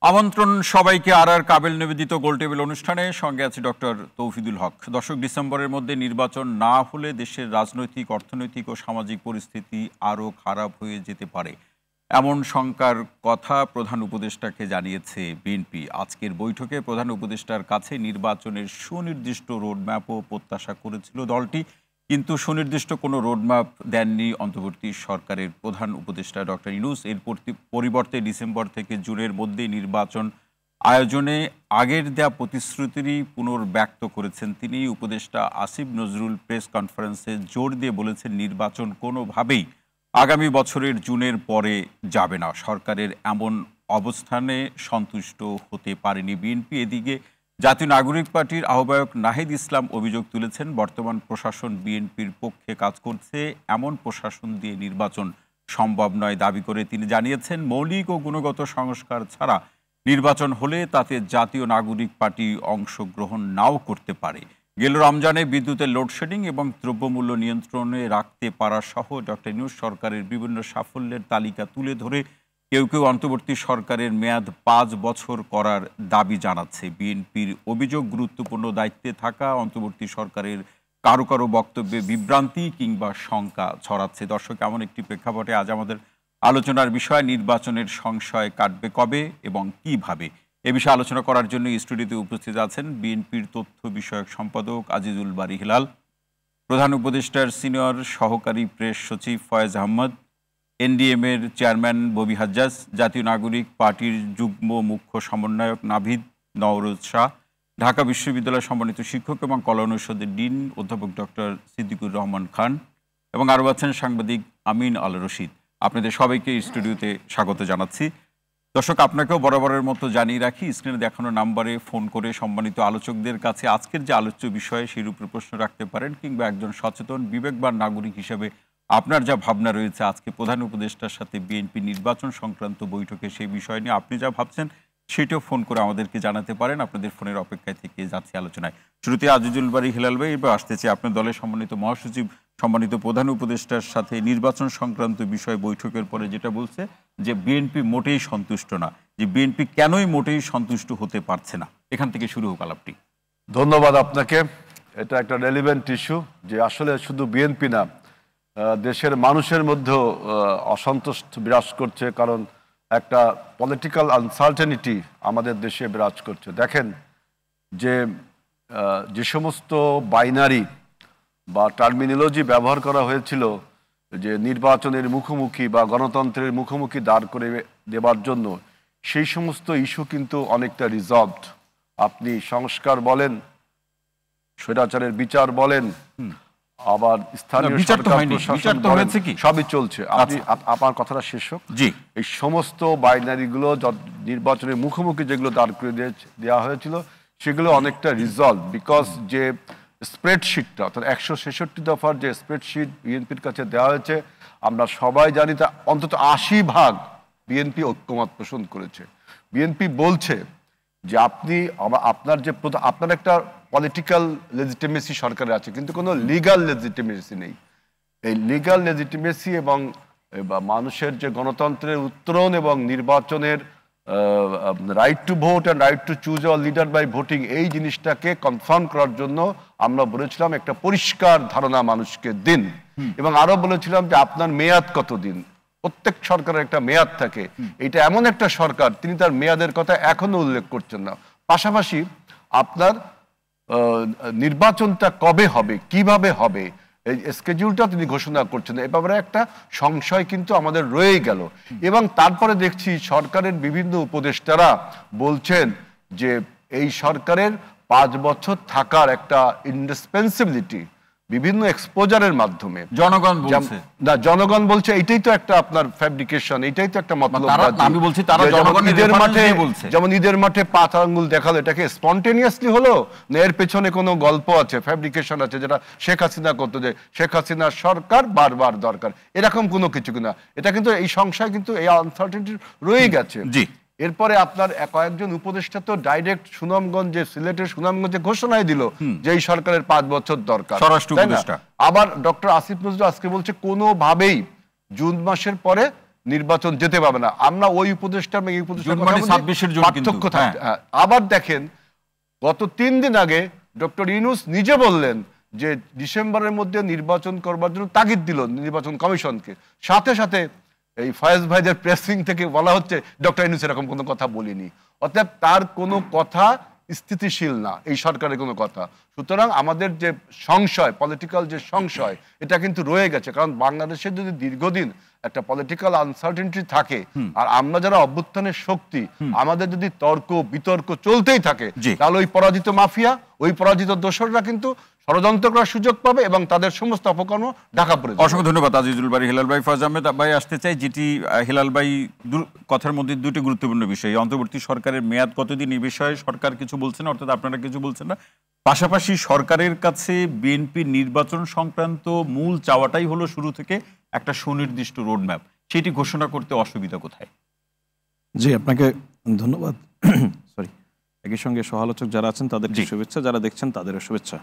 আমন্ত্রণ সবাইকে আর কাবেল নিবেদিত গোলটেবিল অনুষ্ঠানে। সঙ্গে আছে ডক্টর তৌহিদুল হক। দর্শক, ডিসেম্বরের মধ্যে নির্বাচন না হলে দেশের রাজনৈতিক, অর্থনৈতিক ও সামাজিক পরিস্থিতি আরও খারাপ হয়ে যেতে পারে, এমন শঙ্কার কথা প্রধান উপদেষ্টাকে জানিয়েছে বিএনপি। আজকের বৈঠকে প্রধান উপদেষ্টার কাছে নির্বাচনের সুনির্দিষ্ট রোডম্যাপও প্রত্যাশা করেছিল দলটি, কিন্তু সুনির্দিষ্ট কোনো রোডম্যাপ দেননি অন্তর্বর্তী সরকারের প্রধান উপদেষ্টা ডক্টর ইউনূস। এর পরিবর্তে ডিসেম্বর থেকে জুনের মধ্যে নির্বাচন আয়োজনে আগের দেয়া প্রতিশ্রুতিরই পুনর্ব্যক্ত করেছেন তিনি। উপদেষ্টা আসিফ নজরুল প্রেস কনফারেন্সে জোর দিয়ে বলেছেন, নির্বাচন কোনোভাবেই আগামী বছরের জুনের পরে যাবে না। সরকারের এমন অবস্থানে সন্তুষ্ট হতে পারেনি বিএনপি। এদিকে জাতীয় নাগরিক পার্টির আহ্বায়ক নাহিদ ইসলাম অভিযোগ তুলেছেন, বর্তমান প্রশাসন বিএনপির পক্ষে কাজ করছে, এমন প্রশাসন দিয়ে নির্বাচন সম্ভব নয় দাবি করে তিনি জানিয়েছেন, মৌলিক ও গুণগত সংস্কার ছাড়া নির্বাচন হলে তাতে জাতীয় নাগরিক পার্টি অংশগ্রহণ নাও করতে পারে। গেল রমজানে বিদ্যুতের লোডশেডিং এবং দ্রব্যমূল্য নিয়ন্ত্রণে রাখতে পারা সহ ডক্টর ইউনূস সরকারের বিভিন্ন সাফল্যের তালিকা তুলে ধরে কেউ কেউ অন্তর্বর্তী সরকারের মেয়াদ 5 বছর করার দাবি জানাচ্ছে। বিএনপির অভিযোগ, গুরুত্বপূর্ণ দায়িত্বে থাকা অন্তর্বর্তী সরকারের কারো কারো বক্তব্যে বিভ্রান্তি কিংবা শঙ্কা ছড়াচ্ছে। দর্শক, এমন একটি প্রেক্ষাপটে আজ আমাদের আলোচনার বিষয়, নির্বাচনের সংশয় কাটবে কবে এবং কিভাবে। এ বিষয়ে আলোচনা করার জন্য স্টুডিওতে উপস্থিত আছেন বিএনপির তথ্য বিষয়ক সম্পাদক আজিজুল বারী হিলাল, প্রধান উপদেষ্টার সিনিয়র সহকারী প্রেস সচিব ফয়েজ আহমদ, এনডিএম এর চেয়ারম্যান ববি হাজ্জাজ, জাতীয় নাগরিক পার্টির যুগ্ম মুখ্য সমন্বয়ক নাভিদ নওরোজ শাহ, ঢাকা বিশ্ববিদ্যালয় সম্মানিত শিক্ষক এবং কলা অনুষদের ডিন অধ্যাপক ডক্টর সিদ্দিকুর রহমান খান এবং আরও আছেন সাংবাদিক আমিন আল রশিদ। আপনাদের সবাইকে স্টুডিওতে স্বাগত জানাচ্ছি। দর্শক, আপনাকেও বরাবরের মতো জানিয়ে রাখি, স্ক্রিনে দেখানো নাম্বারে ফোন করে সম্মানিত আলোচকদের কাছে আজকের যে আলোচ্য বিষয়ে সেই উপরে প্রশ্ন রাখতে পারেন, কিংবা একজন সচেতন বিবেকবান নাগরিক হিসেবে আপনার যা ভাবনা রয়েছে আজকে প্রধান উপদেষ্টার সাথে বিএনপি নির্বাচন সংক্রান্ত বৈঠকে সেই বিষয় নিয়ে আপনি যা ভাবছেন সেটাও ফোন করে আমাদেরকে জানাতে পারেন। আপনাদের ফোনের অপেক্ষায় থেকে যাচ্ছি আলোচনায়। শুরুতে আজিজুল বারী হিলাল ভাই, এবার আসতেছি আপনার দলের সম্মানিত মহাসচিব সম্মানিত প্রধান উপদেষ্টার সাথে নির্বাচন সংক্রান্ত বিষয় বৈঠকের পরে যেটা বলছে যে বিএনপি মোটেই সন্তুষ্ট না, যে বিএনপি কেনই মোটেই সন্তুষ্ট হতে পারছে না, এখান থেকে শুরু হোক আলাপটি। ধন্যবাদ আপনাকে। এটা একটা রেলিভেন্ট ইস্যু যে আসলে শুধু বিএনপি না, দেশের মানুষের মধ্যেও অসন্তোষ বিরাজ করছে, কারণ একটা পলিটিক্যাল আনসার্টেনিটি আমাদের দেশে বিরাজ করছে। দেখেন যে সমস্ত বাইনারি বা টার্মিনোলজি ব্যবহার করা হয়েছিল যে নির্বাচনের মুখোমুখি বা গণতন্ত্রের মুখোমুখি দাঁড় করে দেবার জন্য, সেই সমস্ত ইস্যু কিন্তু অনেকটা রিজলভড। আপনি সংস্কার বলেন, স্বৈরাচারের বিচার বলেন, আবার স্থানীয় সবই চলছে। আপনার কথাটা শেষ হোক। এই সমস্ত বাইনারিগুলো নির্বাচনের মুখোমুখি যেগুলো দাঁড় করে দেওয়া হয়েছিল সেগুলো অনেকটা রিজলভ, বিকজ যে স্প্রেডশিটটা অর্থাৎ 166 দফার যে স্প্রেডশিট বিএনপির কাছে দেওয়া হয়েছে, আমরা সবাই জানি তা অন্তত 80% বিএনপি ঐক্যমত পোষণ করেছে। বিএনপি বলছে যে আপনার একটা পলিটিক্যাল লেজিটিমেসি সরকারের আছে, কিন্তু কোনো লিগাল লেজিটিমেসি নেই। এই লিগাল লেজিটিমেসি এবং মানুষের যে গণতন্ত্রের উত্তরণ এবং নির্বাচনের right to vote and right to choose our leader by voting, এই জিনিসটাকে কনফার্ম করার জন্য আমরা বলেছিলাম একটা পরিষ্কার ধারণা মানুষকে দিন, এবং আরো বলেছিলাম যে আপনার মেয়াদ কতদিন। প্রত্যেক সরকারের একটা মেয়াদ থাকে, এটা এমন একটা সরকার তিনি তার মেয়াদের কথা এখনো উল্লেখ করছেন না। পাশাপাশি আপনার নির্বাচনটা কবে হবে, কিভাবে হবে, এই স্কেডিউলটা তিনি ঘোষণা করছেন। এ ব্যাপারে একটা সংশয় কিন্তু আমাদের রয়েই গেল। এবং তারপরে দেখছি সরকারের বিভিন্ন উপদেষ্টারা বলছেন যে এই সরকারের 5 বছর থাকার একটা ইন্ডিসপেন্সিবিলিটি বিভিন্ন এক্সপোজারের মাধ্যমে জনগণ বলছে এইটাই তো একটা আপনার ফ্যাব্রিকেশন, এইটাই তো একটা মতলব। আমি বলছি তারা জনগণের মাঠে বলছে, যেমন ঈদের মাঠে 5 আঙ্গুল দেখালো, এটাকে স্পন্টেনিয়াসলি হলো না এর পেছনে কোনো গল্প আছে, ফ্যাব্রিকেশন আছে, যেটা শেখ হাসিনা করতো যে শেখ হাসিনার সরকার বারবার দরকার, এরকম কোনো কিছু কিনা। এটা কিন্তু এই সংশয় কিন্তু এই আনসার্টেনিটি রয়ে গেছে। জি, এরপরে আপনার কয়েকজন উপদেষ্টা তো ডাইরেক্ট সুনামগঞ্জে, সিলেটের সুনামগঞ্জে ঘোষণাই দিল যে এই সরকারের 5 বছর দরকার। স্বরাষ্ট্র উপদেষ্টা আবার ডক্টর আসিফ নজরুল আজকে বলছে কোনোভাবেই জুন মাসের পরে নির্বাচন যেতে পারবে না। আমরা ওই উপদেষ্টা এই উপদেষ্টার জুন মানে 26-এর জুন কিন্তু, পার্থক্য থাকতে। আবার দেখেন গত 3 দিন আগে ডক্টর ইউনূস নিজে বললেন যে ডিসেম্বরের মধ্যে নির্বাচন করবার জন্য তাগিদ দিল নির্বাচন কমিশনকে। সাথে সাথে এই ফয়েজ ভাইদের প্রেসিং থেকে বলা হচ্ছে ডক্টর ইউনূস এরকম কোনো কথা বলিনি। অতএব তার কোনো কথা স্থিতিশীল না, এই সরকারের কোনো কথা। সুতরাং আমাদের যে সংশয়, পলিটিক্যাল যে সংশয়, এটা কিন্তু রয়ে গেছে। কারণ বাংলাদেশে যদি দীর্ঘদিন একটা পলিটিক্যাল আনসার্টেনিটি থাকে, আর আমরা যারা অভ্যুত্থানের শক্তি, আমাদের যদি তর্ক বিতর্ক চলতেই থাকে, তাহলে ওই পরাজিত মাফিয়া, ওই পরাজিত দোসররা কিন্তু ষড়যন্ত্র করার সুযোগ পাবে এবং তাদের সমস্ত অপকর্ম ঢাকা পড়ে যাবে। অসংখ্য ধন্যবাদ আজিজুল বারী। হেলাল ভাই, ফয়জ আহমেদ ভাই আসতে চাই। যেটি হেলাল ভাই কথার মধ্যে দুটি গুরুত্বপূর্ণ বিষয়, অন্তর্বর্তী সরকারের মেয়াদ কতদিন এই বিষয়ে সরকার কিছু বলছেন, অর্থাৎ আপনারা কিছু বলছেন না। পাশাপাশি সরকারের কাছে বিএনপি নির্বাচন সংক্রান্ত মূল চাওয়াটাই হলো শুরু থেকে একটা সুনির্দিষ্ট রোডম্যাপ, সেটি ঘোষণা করতে অসুবিধা কোথায়? জি, আপনাকে ধন্যবাদ। সরি, একই সঙ্গে সহালোচক যারা আছেন তাদেরকে শুভেচ্ছা, যারা দেখছেন তাদেরও শুভেচ্ছা।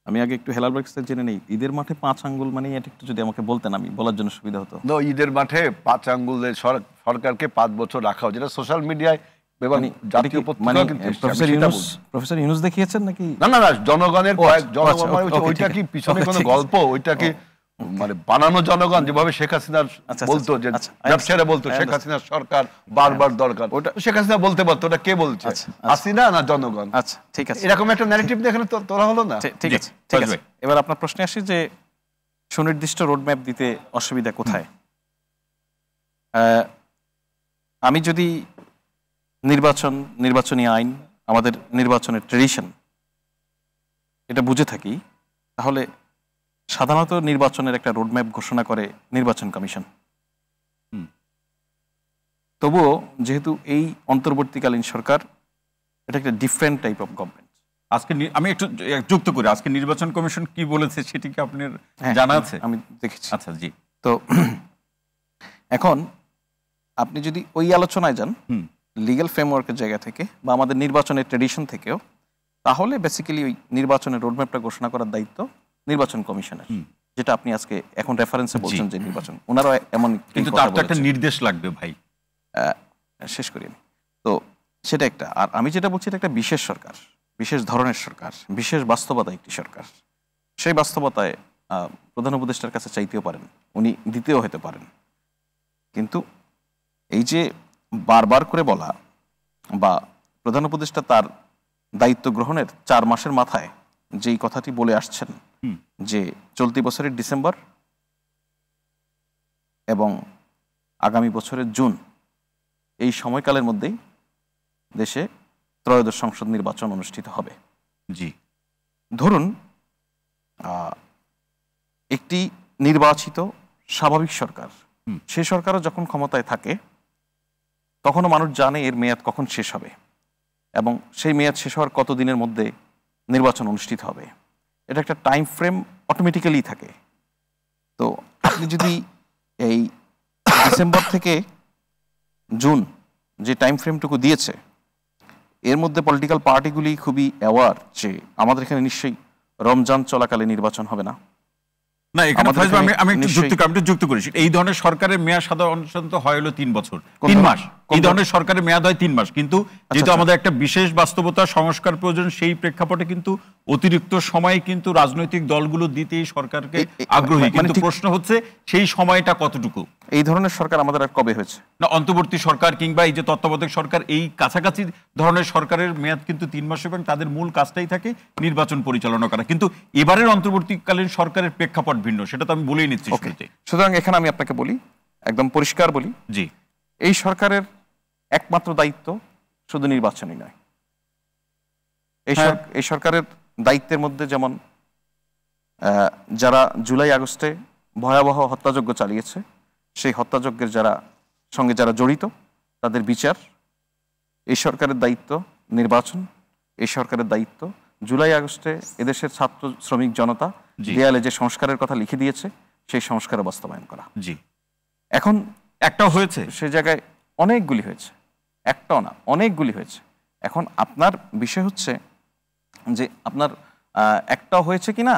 আমি আগে একটু হেলাল ভাইয়ের কাছে জেনে নেই, ঈদের মাঠে 5 আঙ্গুল মানে এটা একটু যদি আমাকে বলতেন, আমি বলার জন্য সুবিধা হতো। ঈদের মাঠে 5 আঙ্গুলে সরকারকে 5 বছর রাখা হয়, যেটা সোশ্যাল মিডিয়ায় প্রফেসর ইউনূস দেখিয়েছেন নাকি? না না না, জনগণের ওইটা কি পিছনে কোনো গল্প? ওইটা কি মানে বানানো জনগণ যেভাবে শেখ হাসিনার বলতো, যে ব্যবসায়ীরা বলতো শেখ হাসিনার সরকার বারবার দরকার, ওটা শেখ হাসিনা বলতে পারতো, ওটা কে বলছে? হাসিনা না জনগণ? আচ্ছা ঠিক আছে, এরকম একটা ন্যারেটিভ এখানে তোলা হলো না। ঠিক আছে ঠিক আছে, এবার আপনার প্রশ্নে আসি যে সুনির্দিষ্ট রোডম্যাপ দিতে অসুবিধা কোথায়। আমি যদি নির্বাচনী আইন, আমাদের নির্বাচনের ট্রেডিশন এটা বুঝে থাকি, তাহলে সাধারণত নির্বাচনের একটা রোডম্যাপ ঘোষণা করে নির্বাচন কমিশন। তবুও যেহেতু এই অন্তর্বর্তীকালীন সরকার, এটা একটা ডিফারেন্ট টাইপ অফ গভর্নমেন্ট। আজকে আমি একটু যুক্ত করি, আজকে নির্বাচন কমিশন কি বলেছে সেটি কি আপনার জানা আছে? আমি দেখেছি। আচ্ছা জি। তো এখন আপনি যদি ওই আলোচনায় যান লিগ্যাল ফ্রেমওয়ার্কের জায়গা থেকে বা আমাদের নির্বাচনের ট্রেডিশন থেকেও, তাহলে বেসিক্যালি ওই নির্বাচনের রোডম্যাপটা ঘোষণা করার দায়িত্ব নির্বাচন কমিশনের, যেটা আপনি আজকে এখন রেফারেন্সে বলছেন যে নির্বাচন, ওনারা এমন। কিন্তু তার তো একটা নির্দেশ লাগবে ভাই। শেষ করি আমি। তো সেটা একটা, আর আমি যেটা বলছি এটা একটা বিশেষ সরকার, বিশেষ ধরনের সরকার, বিশেষ বাস্তবতা একটি সরকার। সেই বাস্তবতায় প্রধান উপদেষ্টার কাছে চাইতেও পারেন, উনি দিতেও হতে পারেন। কিন্তু এই যে বারবার করে বলা, বা প্রধান উপদেষ্টা তার দায়িত্ব গ্রহণের 4 মাসের মাথায় যেই কথাটি বলে আসছেন যে চলতি বছরের ডিসেম্বর এবং আগামী বছরের জুন, এই সময়কালের মধ্যেই দেশে ত্রয়োদশ সংসদ নির্বাচন অনুষ্ঠিত হবে। জি, ধরুন একটি নির্বাচিত স্বাভাবিক সরকার, সেই সরকারও যখন ক্ষমতায় থাকে, তখনও মানুষ জানে এর মেয়াদ কখন শেষ হবে এবং সেই মেয়াদ শেষ হওয়ার কতদিনের মধ্যে নির্বাচন অনুষ্ঠিত হবে। এটা একটা টাইম ফ্রেম অটোমেটিক্যালি থাকে। তো আপনি যদি এই ডিসেম্বর থেকে জুন যে টাইম ফ্রেমটুকু দিয়েছে, এর মধ্যে পলিটিক্যাল পার্টিগুলি খুবই অ্যাওয়ার যে আমাদের এখানে নিশ্চয়ই রমজান চলাকালে নির্বাচন হবে না। না, এখানে আমি একটু যুক্ত করি। এই ধরনের সরকারের মেয়াদ সাধারণত হয় হলো 3 বছর, 3 মাস। এই ধরনের সরকারের মেয়াদ হয় 3 মাস, কিন্তু যেহেতু আমাদের একটা বিশেষ বাস্তবতা সংস্কার প্রয়োজন, সেই প্রেক্ষাপটে কিন্তু অতিরিক্ত সময় কিন্তু রাজনৈতিক দলগুলো দিতে এই সরকারকে আগ্রহী। কিন্তু প্রশ্ন হচ্ছে সেই সময়টা কতটুকু? এই ধরনের সরকার আমাদের আর কবে হয়েছে? না, অন্তর্বর্তী সরকার কিংবা এই যে তত্ত্বাবধায়ক সরকার, এই কাছাকাছি ধরনের সরকারের মেয়াদ কিন্তু 3 মাস এবং তাদের মূল কাজটাই থাকে নির্বাচন পরিচালনা করা। কিন্তু এবারের অন্তর্বর্তীকালীন সরকারের প্রেক্ষাপট ভিন্ন, সেটা তো আমি বলেই নিচ্ছি। সুতরাং এখানে আমি আপনাকে বলি, একদম পরিষ্কার বলি, জি, এই সরকারের একমাত্র দায়িত্ব শুধু নির্বাচনই নয়। এই সরকারের দায়িত্বের মধ্যে যেমন যারা জুলাই আগস্টে ভয়াবহ হত্যাযজ্ঞ চালিয়েছে, সেই হত্যাযজ্ঞের সঙ্গে যারা জড়িত তাদের বিচার, এই সরকারের দায়িত্ব নির্বাচন, এই সরকারের দায়িত্ব জুলাই আগস্টে এদেশের ছাত্র শ্রমিক জনতা দেয়ালে যে সংস্কারের কথা লিখে দিয়েছে, সেই সংস্কারের বাস্তবায়ন করা। জি, এখন একটাও হয়েছে? সে জায়গায় অনেকগুলি হয়েছে, একটাও না, অনেকগুলি হয়েছে। এখন আপনার বিষয় হচ্ছে যে আপনার একটাও হয়েছে কিনা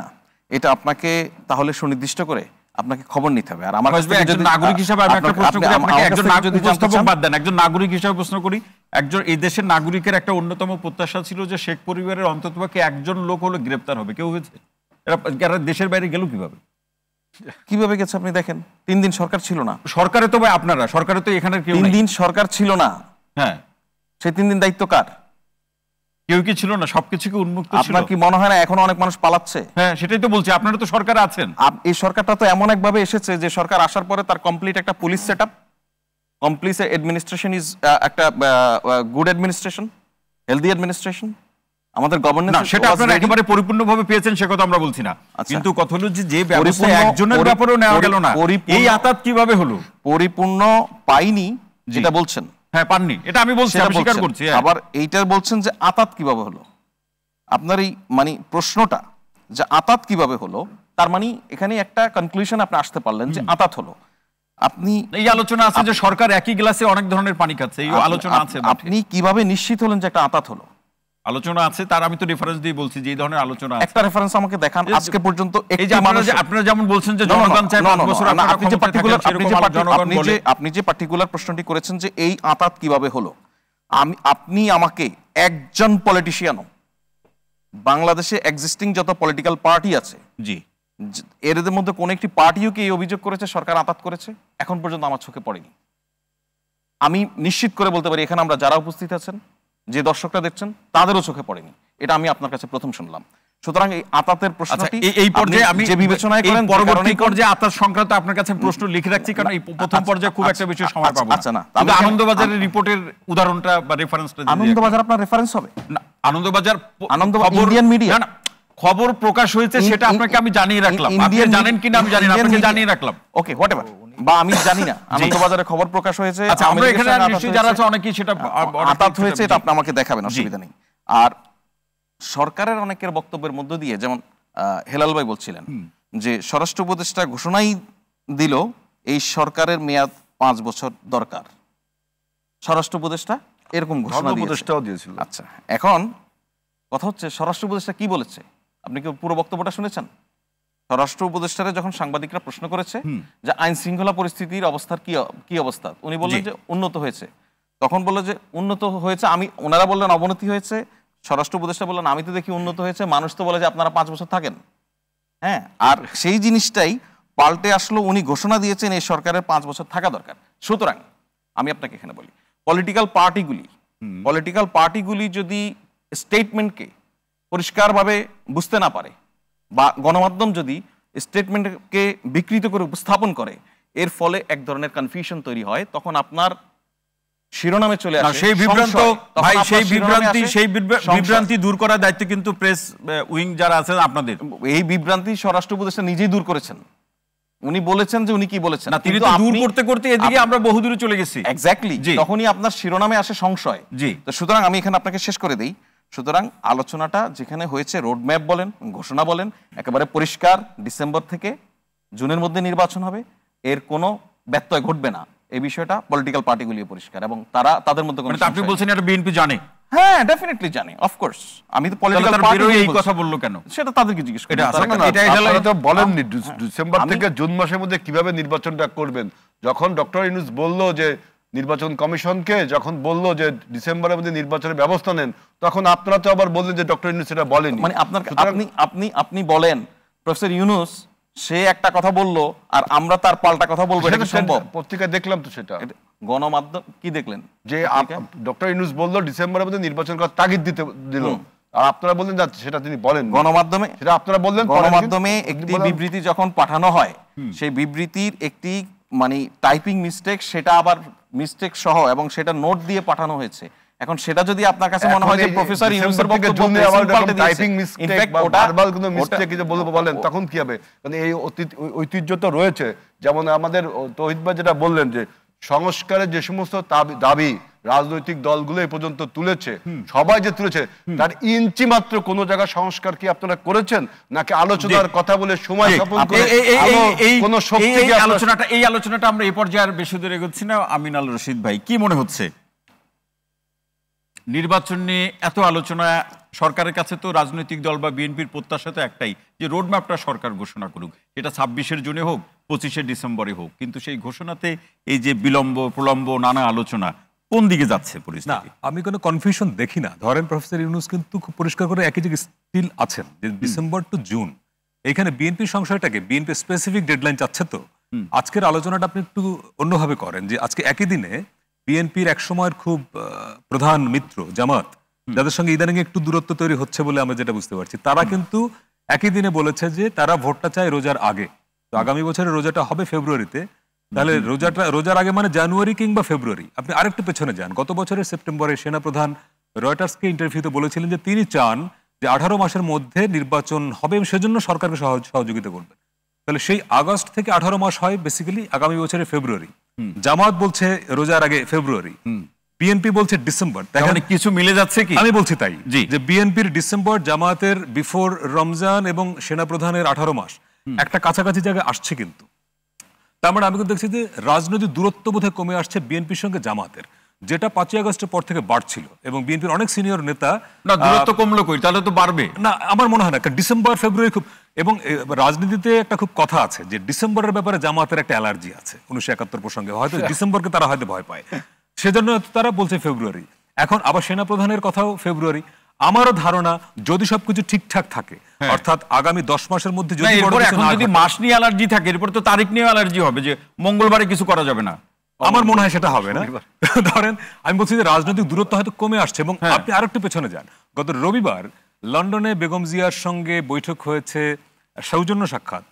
এটা আপনাকে তাহলে সুনির্দিষ্ট করে আপনাকে খবর নিতে হবে। আর আমার কাছ ফয়েজ ভাই, থেকে একজন যদি নাগরিক হিসেবে আমি একটা প্রশ্ন করি আপনাকে, একজন উপস্থাপক চান, বাদ দেন, একজন নাগরিক হিসেবে প্রশ্ন করি। একজন এই দেশের নাগরিকের একটা অন্যতম প্রত্যাশা ছিল যে শেখ পরিবারের অন্ততপক্ষে একজন লোক হলো গ্রেপ্তার হবে, কেউ হয়েছে? এরা দেশের বাইরে গেল কিভাবে? কিভাবে গেছে আপনি দেখেন। 3 দিন সরকার ছিল না। সরকারে তো ভাই আপনারা, সরকারে তো এখানে কেউ 3 নেই। দিন সরকার ছিল না, হ্যাঁ, সেই 3 দিন দায়িত্ব কার? কেউ কি ছিল না? সবকিছু কি উন্মুক্ত ছিল? আপনার কি মনে হয় না এখনো অনেক মানুষ পালাচ্ছে? হ্যাঁ, সেটাই তো বলছি, আপনারা তো সরকারে আছেন। এই সরকারটা তো এমন একভাবে এসেছে যে সরকার আসার পরে তার কমপ্লিট একটা police setup, complete administration is একটা গুড অ্যাডমিনিস্ট্রেশন, হেলদি অ্যাডমিনিস্ট্রেশন। আমাদের না, গভর্নেন্স সেটা আপনারা একেবারে পরিপূর্ণভাবে পেয়েছেন, সে কথা আমরা বলছি না। কিন্তু কথা হলো যে ব্যবস্থা একজনের ব্যাপারেও নেওয়া গেল না, এই আতাত কিভাবে হলো? পরিপূর্ণ পাইনি যেটা বলছেন। হ্যাঁ, পাননি, এটা আমি বলছি, আমি স্বীকার করছি। আবার এইটার বলছেন যে আতাত কিভাবে হলো। আপনার এই মানে প্রশ্নটা যে আতাত কিভাবে হলো, তার মানে এখানে একটা কনক্লুশন আপনি আসতে পারলেন যে আতাত হলো। আপনি এই আলোচনা আছে যে সরকার একই গ্লাসে অনেক ধরনের পানি খাচ্ছে, এই আলোচনা আছে। আপনি কিভাবে নিশ্চিত হলেন যে একটা আতাত হলো? আলোচনা আছে, তার আমি তো রেফারেন্স দিয়ে বলছি যে এই ধরনের আলোচনা আছে। একটা রেফারেন্স আমাকে দেখান আজকে পর্যন্ত। এই যে আপনারা যেমন বলছেন যে জনগণ চায় 5 বছর, আপনি যে পার্টিকুলার প্রশ্নটি করেছেন যে এই আতাত কিভাবে হলো, আপনি আমাকে একজন পলিটিশিয়ানও, বাংলাদেশে এক্সিস্টিং যত পলিটিক্যাল পার্টি আছে, জি, এর মধ্যে কোন একটি পার্টিও কি এই অভিযোগ করেছে সরকার আতাত করেছে? এখন পর্যন্ত আমার চোখে পড়েনি। আমি নিশ্চিত করে বলতে পারি এখানে আমরা যারা উপস্থিত আছেন, যে দর্শকরা দেখছেন, তাদেরও চোখে পড়েনি। এটা আমি আপনার কাছে প্রথম শুনলাম। সুতরাং এই আতাতের প্রশ্নটি এই পর্যায়ে আমি যে বিবেচনায় করেন, পরবর্তী পর্যায়ে আতাত সংক্রান্ত আপনার কাছে প্রশ্ন লিখে রাখছি, কারণ এই প্রথম পর্যায়ে খুব একটা বেশি সময় পাবো না। আচ্ছা, না, তবে আনন্দবাজারের রিপোর্টের উদাহরণটা বা রেফারেন্সটা, আনন্দবাজার আপনার রেফারেন্স হবে না? আনন্দবাজার ইন্ডিয়ান মিডিয়া খবর প্রকাশ হয়েছে, সেটা আপনাকে আমি জানিয়ে রাখলাম। আপনি জানেন কিনা আমি জানি না, আপনাকে জানিয়ে রাখলাম। ওকে, হোয়াটএভার, বা আমি জানি না আনন্দবাজারে খবর প্রকাশ হয়েছে। আচ্ছা, আমরা এখানে নিশ্চয়ই যারা আছে অনেকেই সেটা আতাত হয়েছে, এটা আপনি আমাকে দেখাবেন, অসুবিধা নেই। আর সরকারের অনেকের বক্তব্যের মধ্য দিয়ে, যেমন হেলাল ভাই বলছিলেন যে স্বরাষ্ট্র উপদেষ্টা ঘোষণাই দিল এই সরকারের মেয়াদ 5 বছর দরকার। স্বরাষ্ট্র উপদেষ্টা এরকম ঘোষণা দিয়েছিল। আচ্ছা, এখন কথা হচ্ছে স্বরাষ্ট্র উপদেষ্টা কি বলেছে? আপনি কি পুরো বক্তব্যটা শুনেছেন? স্বরাষ্ট্র উপদেষ্টারে যখন সাংবাদিকরা প্রশ্ন করেছে যে আইন শৃঙ্খলা পরিস্থিতির অবস্থার কি অবস্থা, উনি বললেন যে উন্নত হয়েছে। তখন বললো যে উন্নত হয়েছে, ওনারা বললেন অবনতি হয়েছে, স্বরাষ্ট্র উপদেষ্টা বললেন আমি তো দেখি উন্নত হয়েছে, মানুষ তো বলে যে আপনারা 5 বছর থাকেন। হ্যাঁ, আর সেই জিনিসটাই পাল্টে আসলো, উনি ঘোষণা দিয়েছেন এই সরকারের 5 বছর থাকা দরকার। সুতরাং আমি আপনাকে এখানে বলি, পলিটিক্যাল পার্টিগুলি যদি স্টেটমেন্টকে পরিষ্কারভাবে বুঝতে না পারে, বা গণমাধ্যম যদি স্টেটমেন্টকে বিকৃত করে উপস্থাপন করে, এর ফলে এক ধরনের কনফিউশন তৈরি হয়, তখন আপনার শিরোনামে চলে আসে সেই বিভ্রান্তি দূর করার দায়িত্ব কিন্তু প্রেস উইং যারা আছেন আপনাদের। এই বিভ্রান্তি স্বরাষ্ট্র উপদেষ্টা নিজেই দূর করেছেন। উনি বলেছেন যে উনি কি বলেছেন, না, তিনি তো দূর করতে করতে এদিকে আমরা বহুদূরে চলে গেছি। এক্স্যাক্টলি, তখনই আপনার শিরোনামে আসে সংশয়। জি, তো সুতরাং আমি এখানে আপনাকে শেষ করে দেই। সুতরাং আলোচনাটা যেখানে হয়েছে, রোডম্যাপ বলেন, ঘোষণা বলেন, একেবারে পরিষ্কার, ডিসেম্বর থেকে জুনের মধ্যে নির্বাচন হবে, এর কোনো ব্যত্যয় ঘটবে না, এই বিষয়টা পলিটিক্যাল পার্টিগুলি পরিষ্কার, এবং তাদের মধ্যে কোনো। আপনি বলছেন এটা বিএনপি জানে? হ্যাঁ, ডেফিনেটলি জানে, অফ কোর্স। আমি তো পলিটিক্যাল পার্টি এই কথা বললো কেন, সেটা তাদেরকে জিজ্ঞেস করি। বলেননি ডিসেম্বর থেকে জুন মাসের মধ্যে কিভাবে নির্বাচনটা করবেন। যখন ডক্টর ইউনূস বললো যে নির্বাচন কমিশনকে, যখন বললো যে ডিসেম্বরের মধ্যে নির্বাচনের ব্যবস্থা নেন, তখন আপনারা তো আবার বললেন যে ডক্টর ইউনূস সেটা বলেনি। মানে আপনি বলেন প্রফেসর ইউনূস সে একটা কথা বললো আর আমরা তার পাল্টা কথা বলবো, এটা সম্ভব? পত্রিকায় দেখলাম তো, সেটা গণমাধ্যম কি দেখলেন যে ডক্টর ইউনূস বললো ডিসেম্বরের মধ্যে নির্বাচন করার তাগিদ দিল, আর আপনারা বললেন যে সেটা তিনি বলেন গণমাধ্যমে। সেটা আপনারা বললেন গণমাধ্যমে একটি বিবৃতি যখন পাঠানো হয়, সেই বিবৃতির একটি মানে টাইপিং মিস্টেক, সেটা আবার মিস্টেক সহ এবং সেটা নোট দিয়ে পাঠানো হয়েছে। এখন সেটা যদি আপনার কাছে মনে হয় যে প্রফেসর ইউনূসের বক্তব্য টাইপিং মিস্টেক বা ভার্বাল কোনো মিস্টেক কিছু বলেন, তখন কি হবে? মানে এই ঐতিহ্য তো রয়েছে। যেমন আমাদের তৌহিদ ভাই যেটা বললেন যে সংস্কারের যে সমস্ত দাবি রাজনৈতিক দলগুলো এই পর্যন্ত তুলেছে, সবাই যে তুলেছে, তার ইঞ্চি মাত্র কোন জায়গায় সংস্কার কি আপনারা করেছেন, নাকি আলোচনার কথা বলে সময় যাপন করে কোন শক্তি? এই আলোচনাটা আমরা এই পর্যায়ে আর বেশি দূরে এগোচ্ছি না। আমিন আল রশিদ ভাই, কি মনে হচ্ছে নির্বাচন নিয়ে এত আলোচনা, সরকারের কাছে তো রাজনৈতিক দল বা বিএনপির প্রত্যাশা তো একটাই যে রোডম্যাপটা সরকার ঘোষণা করুক, এটা 26 জুনে হোক 25 ডিসেম্বরে হোক, কিন্তু সেই ঘোষণাতে এই যে বিলম্ব প্রলম্ব নানা আলোচনা কোন দিকে যাচ্ছে না, পরিস্থিতি? আমি কোনো কনফিউশন দেখি না। ধরেন প্রফেসর ইউনূস কিন্তু খুব পরিষ্কার করে একই জায়গায় স্টিল আছেন যে ডিসেম্বর টু জুন। এখানে বিএনপি সংশয়টাকে, বিএনপি স্পেসিফিক ডেডলাইন চাচ্ছে। তো আজকের আলোচনাটা আপনি একটু অন্যভাবে করেন যে আজকে একই দিনে বিএনপির এক সময়ের খুব প্রধান মিত্র জামাত, যাদের সঙ্গে ইদানিং একটু দূরত্ব তৈরি হচ্ছে বলে আমরা যেটা বুঝতে পারছি, তারা কিন্তু একই দিনে বলেছে যে তারা ভোটটা চায় রোজার আগে। তো আগামী বছরের রোজাটা হবে ফেব্রুয়ারিতে, তাহলে রোজার আগে মানে জানুয়ারি কিংবা ফেব্রুয়ারি। আপনি আরেকটু পেছনে যান, গত বছরের সেপ্টেম্বরে সেনাপ্রধান রয়টার্সকে ইন্টারভিউতে বলেছিলেন যে তিনি চান যে 18 মাসের মধ্যে নির্বাচন হবে, সেজন্য সরকারকে সহযোগিতা করবেন। তাহলে সেই আগস্ট থেকে 18 মাস হয় বেসিক্যালি আগামী বছরের ফেব্রুয়ারি। জামাত বলছে রোজার আগে ফেব্রুয়ারি, বিএনপি বলছে ডিসেম্বর। তাহলে কিছু মিলে যাচ্ছে কি? আমি বলছি তাই, যে বিএনপির ডিসেম্বর, জামাতের বিফোর রমজান এবং সেনাপ্রধানের 18 মাস একটা কাছাকাছি জায়গায় আসছে। কিন্তু তার মানে আমি কিন্তু দেখছি যে রাজনৈতিক দূরত্ব বোধহয় কমে আসছে বিএনপির সঙ্গে জামাতের, যেটা 5 আগস্টের পর থেকে বাড়ছিল। এবং বিএনপির অনেক সিনিয়র নেতা, না দূরত্ব কমলো কই, তাহলে তো বাড়বে না আমার মনে হয় না। ডিসেম্বর ফেব্রুয়ারি খুব, এবং রাজনীতিতে একটা খুব কথা আছে যে ডিসেম্বরের ব্যাপারে জামাতের একটা অ্যালার্জি আছে 1971 প্রসঙ্গে, হয়তো ডিসেম্বরকে তারা হয়তো ভয় পায়, সেজন্য তারা বলছে ফেব্রুয়ারি। এখন আবার সেনাপ্রধানের কথাও ফেব্রুয়ারি। আমারও ধারণা যদি সবকিছু ঠিকঠাক থাকে, অর্থাৎ আগামী 10 মাসের মধ্যে যদি মাস নিয়ে অ্যালার্জি থাকে, এরপর তো তারিখ নিয়ে অ্যালার্জি হবে যে মঙ্গলবারে কিছু করা যাবে না, আমার মনে হয় সেটা হবে না। ধরেন আমি বলছি যে রাজনৈতিক দূরত্ব হয়তো কমে আসছে। এবং আপনি আরেকটু পেছনে যান, গত রবিবার লন্ডনে বেগম জিয়ার সঙ্গে বৈঠক হয়েছে, সৌজন্য সাক্ষাৎ,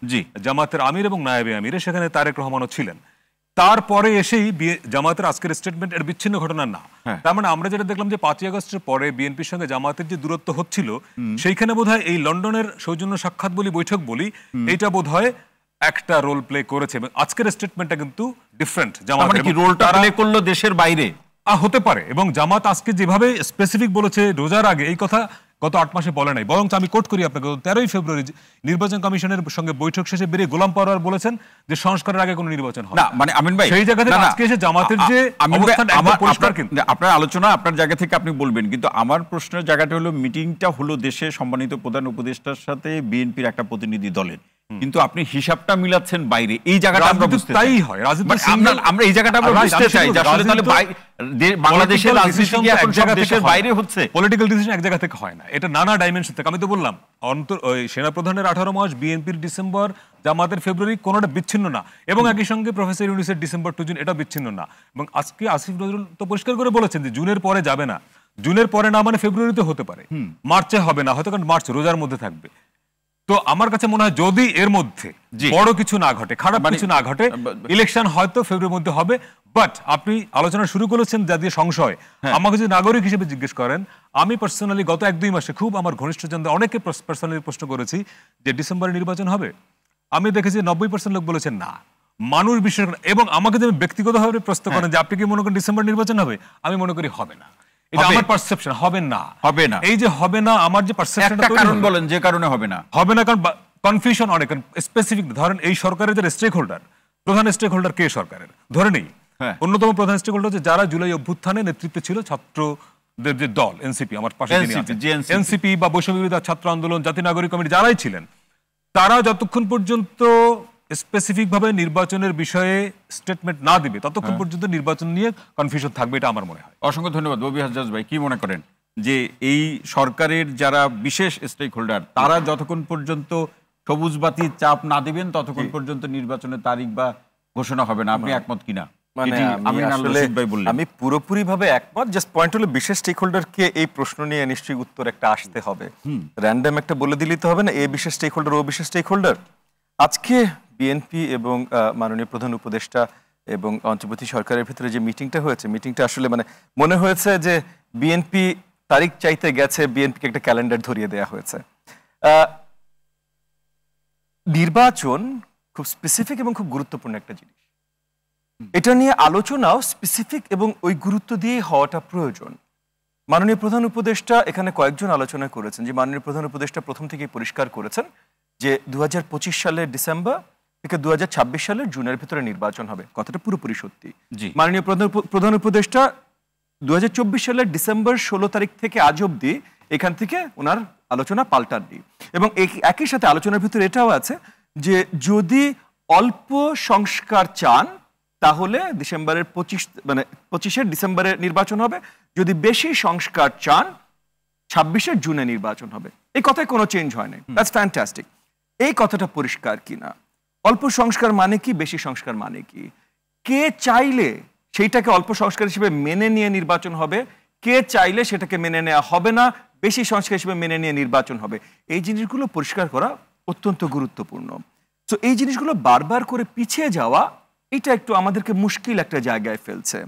জামাতের আমির এবং নায়েবে আমিরে, সেখানে তারেক রহমানও ছিলেন। তারপরে এসেই জামাতের আজকের স্টেটমেন্ট এর বিচ্ছিন্ন ঘটনা না। তার মানে আমরা যেটা দেখলাম যে 5 আগস্টের পরে বিএনপির সঙ্গে জামাতের যে দূরত্ব হচ্ছিল, সেইখানে বোধহয় এই লন্ডনের সৌজন্য সাক্ষাৎ বলি, বৈঠক বলি, এইটা বোধহয় একটা রোল প্লে করেছে। এবং আজকের স্টেটমেন্টটা কিন্তু ডিফারেন্ট। জামাত কি রোলটা প্লে করলো দেশের বাইরে হতে পারে। এবং জামাত আজকে যেভাবে স্পেসিফিক বলেছে রোজার আগে, এই কথা গত 8 মাসে বলে নাই। বরং আমি কোট করি আপনাকে, 13 ফেব্রুয়ারি নির্বাচন কমিশনের সঙ্গে বৈঠক শেষে বেরিয়ে গোলাম পরোয়ার বলেছেন যে সংস্কারের আগে কোনো নির্বাচন হবে না। মানে আমিন ভাই, সেই জায়গা থেকে আজকে এসে জামাতের যে অবস্থান একদম পরিষ্কার। কিন্তু আপনার আলোচনা আপনার জায়গা থেকে আপনি বলবেন, কিন্তু আমার প্রশ্নের জায়গাটা হলো মিটিংটা হলো দেশে সম্মানিত প্রধান উপদেষ্টার সাথে বিএনপির একটা প্রতিনিধি দলের, কিন্তু আপনি হিসাবটা মিলাচ্ছেন বাইরে। এই জায়গাটা আমরা বুঝতে তাই হয়, আমরা এই জায়গাটা আমরা বুঝতে চাই যে আসলে তাহলে বাংলাদেশের রাজনীতি কি এখন সব দেশের বাইরে হচ্ছে? পলিটিক্যাল ডিসিশন এক জায়গা থেকে হয় না, এটা নানা ডাইমেনশন থেকে। আমি তো বললাম সেনাপ্রধানের 18 মাস, বিএনপির ডিসেম্বর, জামাতের ফেব্রুয়ারি, কোনোটা বিচ্ছিন্ন না। এবং একই সঙ্গে প্রফেসর ইউনূসের ডিসেম্বর টু জুন, এটা বিচ্ছিন্ন না। এবং আজকে আসিফ নজরুল তো পরিষ্কার করে বলেছেন যে জুনের পরে যাবে না। জুনের পরে না মানে ফেব্রুয়ারিতে হতে পারে, মার্চে হবে না হয়তো, কারণ মার্চ রোজার মধ্যে থাকবে। তো আমার কাছে মনে হয় যদি এর মধ্যে বড় কিছু না ঘটে, খারাপ কিছু না ঘটে, ইলেকশন হয়তো ফেব্রুয়ারির মধ্যে হবে। বাট আপনি আলোচনা শুরু করেছেন যা দিয়ে সংশয়, আমাকে যদি নাগরিক হিসেবে জিজ্ঞেস করেন, আমি পার্সোনালি গত 1-2 মাসে খুব আমার ঘনিষ্ঠজন অনেকে পার্সোনালি প্রশ্ন করেছি যে ডিসেম্বরে নির্বাচন হবে। আমি দেখেছি 90% লোক বলেছেন না, মানুষ বিশ্বাস করেন। এবং আমাকে যদি ব্যক্তিগতভাবে প্রশ্ন করেন যে আপনি কি মনে করেন ডিসেম্বর নির্বাচন হবে, আমি মনে করি হবে না। এটা আমার পারসেপশন, হবে না। এই যে হবে না, আমার যে পারসেপশনটা, একটা কারণ বলেন যে কারণে হবে না। কারণ কনফিউশন অনেক স্পেসিফিক। ধরেন এই সরকারের যে স্টেক হোল্ডার, প্রধান স্টেক হোল্ডার কে সরকারের, ধরে নেই অন্যতম প্রধান স্টেক হোল্ডার হচ্ছে যারা জুলাই অভ্যুত্থানে নেতৃত্বে ছিল ছাত্রদের যে দল এনসিপি, আমার পাশে এনসিপি বা বৈষম্য বিরোধী ছাত্র আন্দোলন, জাতীয় নাগরিক কমিটি, যারাই ছিলেন, তারা যতক্ষণ পর্যন্ত স্পেসিফিক ভাবে নির্বাচনের বিষয়ে স্টেটমেন্ট না দিবে ততক্ষণ পর্যন্ত নির্বাচন নিয়ে কনফিউশন থাকবে, এটা আমার মনে হয়। অসংখ্য ধন্যবাদ। ববি হাজ্জাজ ভাই, কি মনে করেন যে এই সরকারের যারা বিশেষ স্টেক হোল্ডার, তারা যতক্ষণ পর্যন্ত সবুজ বাতি চাপ না দিবেন ততক্ষণ পর্যন্ত নির্বাচনের তারিখ বা ঘোষণা হবে না? আপনি একমত কিনা? আমি পুরোপুরি ভাবে একমত। জাস্ট পয়েন্ট হলো বিশেষ স্টেক হোল্ডারকে এই প্রশ্ন নিয়ে নিশ্চয়ই উত্তর একটা আসতে হবে, র্যান্ডম একটা বলে দিলেই তো হবে না এ বিশেষ স্টেক হোল্ডার ও বিশেষ স্টেক হোল্ডার। আজকে বিএনপি এবং মাননীয় প্রধান উপদেষ্টা এবং অন্তর্বর্তী সরকারের ভিতরে যে মিটিংটা হয়েছে, মিটিংটা আসলে মানে মনে হয়েছে যে বিএনপি তারিখ চাইতে গেছে, বিএনপিকে একটা ক্যালেন্ডার ধরিয়ে দেওয়া হয়েছে। নির্বাচন খুব স্পেসিফিক এবং খুব গুরুত্বপূর্ণ একটা জিনিস, এটা নিয়ে আলোচনাও স্পেসিফিক এবং ওই গুরুত্ব দিয়ে হওয়াটা প্রয়োজন। মাননীয় প্রধান উপদেষ্টা এখানে কয়েকজন আলোচনা করেছেন, যে মাননীয় প্রধান উপদেষ্টা প্রথম থেকেই পরিষ্কার করেছেন যে 2025 সালের ডিসেম্বর থেকে 2026 সালের জুনের ভিতরে নির্বাচন হবে। কথাটা পুরোপুরি সত্যি। মাননীয় প্রধান উপদেষ্টা 2024 সালের ডিসেম্বর 16 তারিখ থেকে আজ অবধি এখান থেকে ওনার আলোচনা পাল্টাননি। এবং একই সাথে আলোচনার ভিতরে এটাও আছে যে যদি অল্প সংস্কার চান তাহলে ডিসেম্বরের 25 ডিসেম্বরে নির্বাচন হবে, যদি বেশি সংস্কার চান 26 জুনে নির্বাচন হবে। এই কথায় কোনো চেঞ্জ হয় নাই। That's fantastic. এই কথাটা পরিষ্কার কিনা, অল্প সংস্কার মানে কি, বেশি সংস্কার মানে কি, কে চাইলে সেইটাকে অল্প সংস্কার হিসেবে মেনে নিয়ে নির্বাচন হবে, কে চাইলে সেটাকে মেনে নেওয়া হবে না, বেশি সংস্কার হিসেবে মেনে নিয়ে নির্বাচন হবে, এই জিনিসগুলো পরিষ্কার করা অত্যন্ত গুরুত্বপূর্ণ। তো এই জিনিসগুলো বারবার করে পিছিয়ে যাওয়া, এটা একটু আমাদেরকে মুশকিল একটা জায়গায় ফেলছে।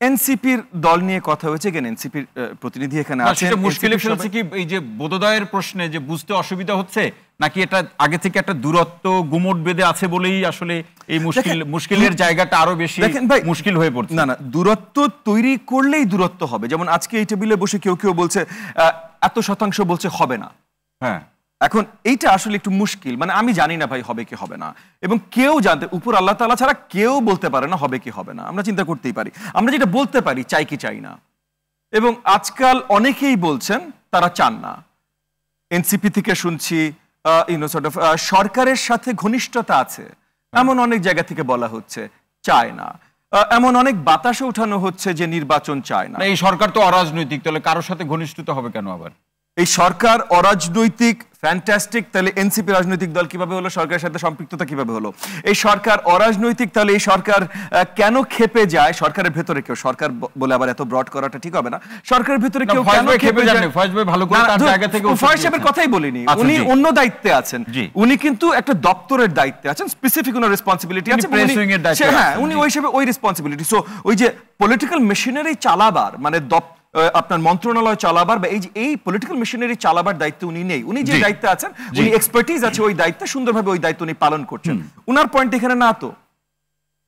এনসিপির দল নিয়ে কথা হয়েছে, কেন এনসিপির প্রতিনিধি এখানে আছেন, মুশকিলে ফেলছে কি এই যে বোধোদয়ের প্রশ্নে যে বুঝতে অসুবিধা হচ্ছে, নাকি এটা আগে থেকে একটা দূরত্ব গুমট বেঁধে আছে বলেই আসলে এই মুশকিলের জায়গাটা আরো বেশি মুশকিল হয়ে পড়ছে? না, দূরত্ব তৈরি করলেই দূরত্ব হবে। যেমন আজকে এই টেবিলে বসে কেউ কেউ বলছে এত শতাংশ, বলছে হবে না। হ্যাঁ, এখন এইটা আসলে একটু মুশকিল, মানে আমি জানি না ভাই হবে কি হবে না, এবং কেউ জানতে, উপর আল্লাহ তাআলা ছাড়া কেউ বলতে পারে না হবে কি হবে না। আমরা চিন্তা করতেই পারি, আমরা যেটা বলতে পারি চাই কি চাই না। এবং আজকাল অনেকেই বলছেন তারা চান না। এনসিপি থেকে শুনছি সরকারের সাথে ঘনিষ্ঠতা আছে, এমন অনেক জায়গা থেকে বলা হচ্ছে চায় না। এমন অনেক বাতাসে উঠানো হচ্ছে যে নির্বাচন চায় না। এই সরকার তো অরাজনৈতিক, তাহলে কারোর সাথে ঘনিষ্ঠতা হবে কেন আবার? এই সরকার অরাজনৈতিক, ফ্যান্টাস্টিক, তাহলে এনসিপি রাজনৈতিক দল কিভাবে হলো, সরকারের সাথে সম্পৃক্ততা কিভাবে হলো? এই সরকার অরাজনৈতিক, তাহলে এই সরকার কেন খেপে যায়? সরকারের ভেতরে কেউ, সরকার বলে আবার এত ব্রড করাটা ঠিক হবে না, সরকারের ভেতরে কেউ কেন খেপে যায়? ফয়েজ ভাই ভালো করে তার জায়গা থেকে, ফয়েজ সাহেবের কথাই বলিনি, উনি অন্য দায়িত্বে আছেন, উনি কিন্তু একটা দপ্তরের দায়িত্বে আছেন, স্পেসিফিক ওনার রেসপন্সিবিলিটি আছে। হ্যাঁ, উনি ওই হিসেবে ওই রেসপন্সিবিলিটি। সো ওই যে পলিটিক্যাল মেশিনারি চালাবার, মানে আপনার মন্ত্রণালয় চালাবার বা এই পলিটিক্যাল মেশিনারি চালাবার দায়িত্ব উনি নেই। উনি যে দায়িত্বে আছেন, উনি এক্সপার্টিজ আছে ওই দায়িত্বে, সুন্দরভাবে ওই দায়িত্ব উনি পালন করছেন। উনার পয়েন্ট এখানে না তো।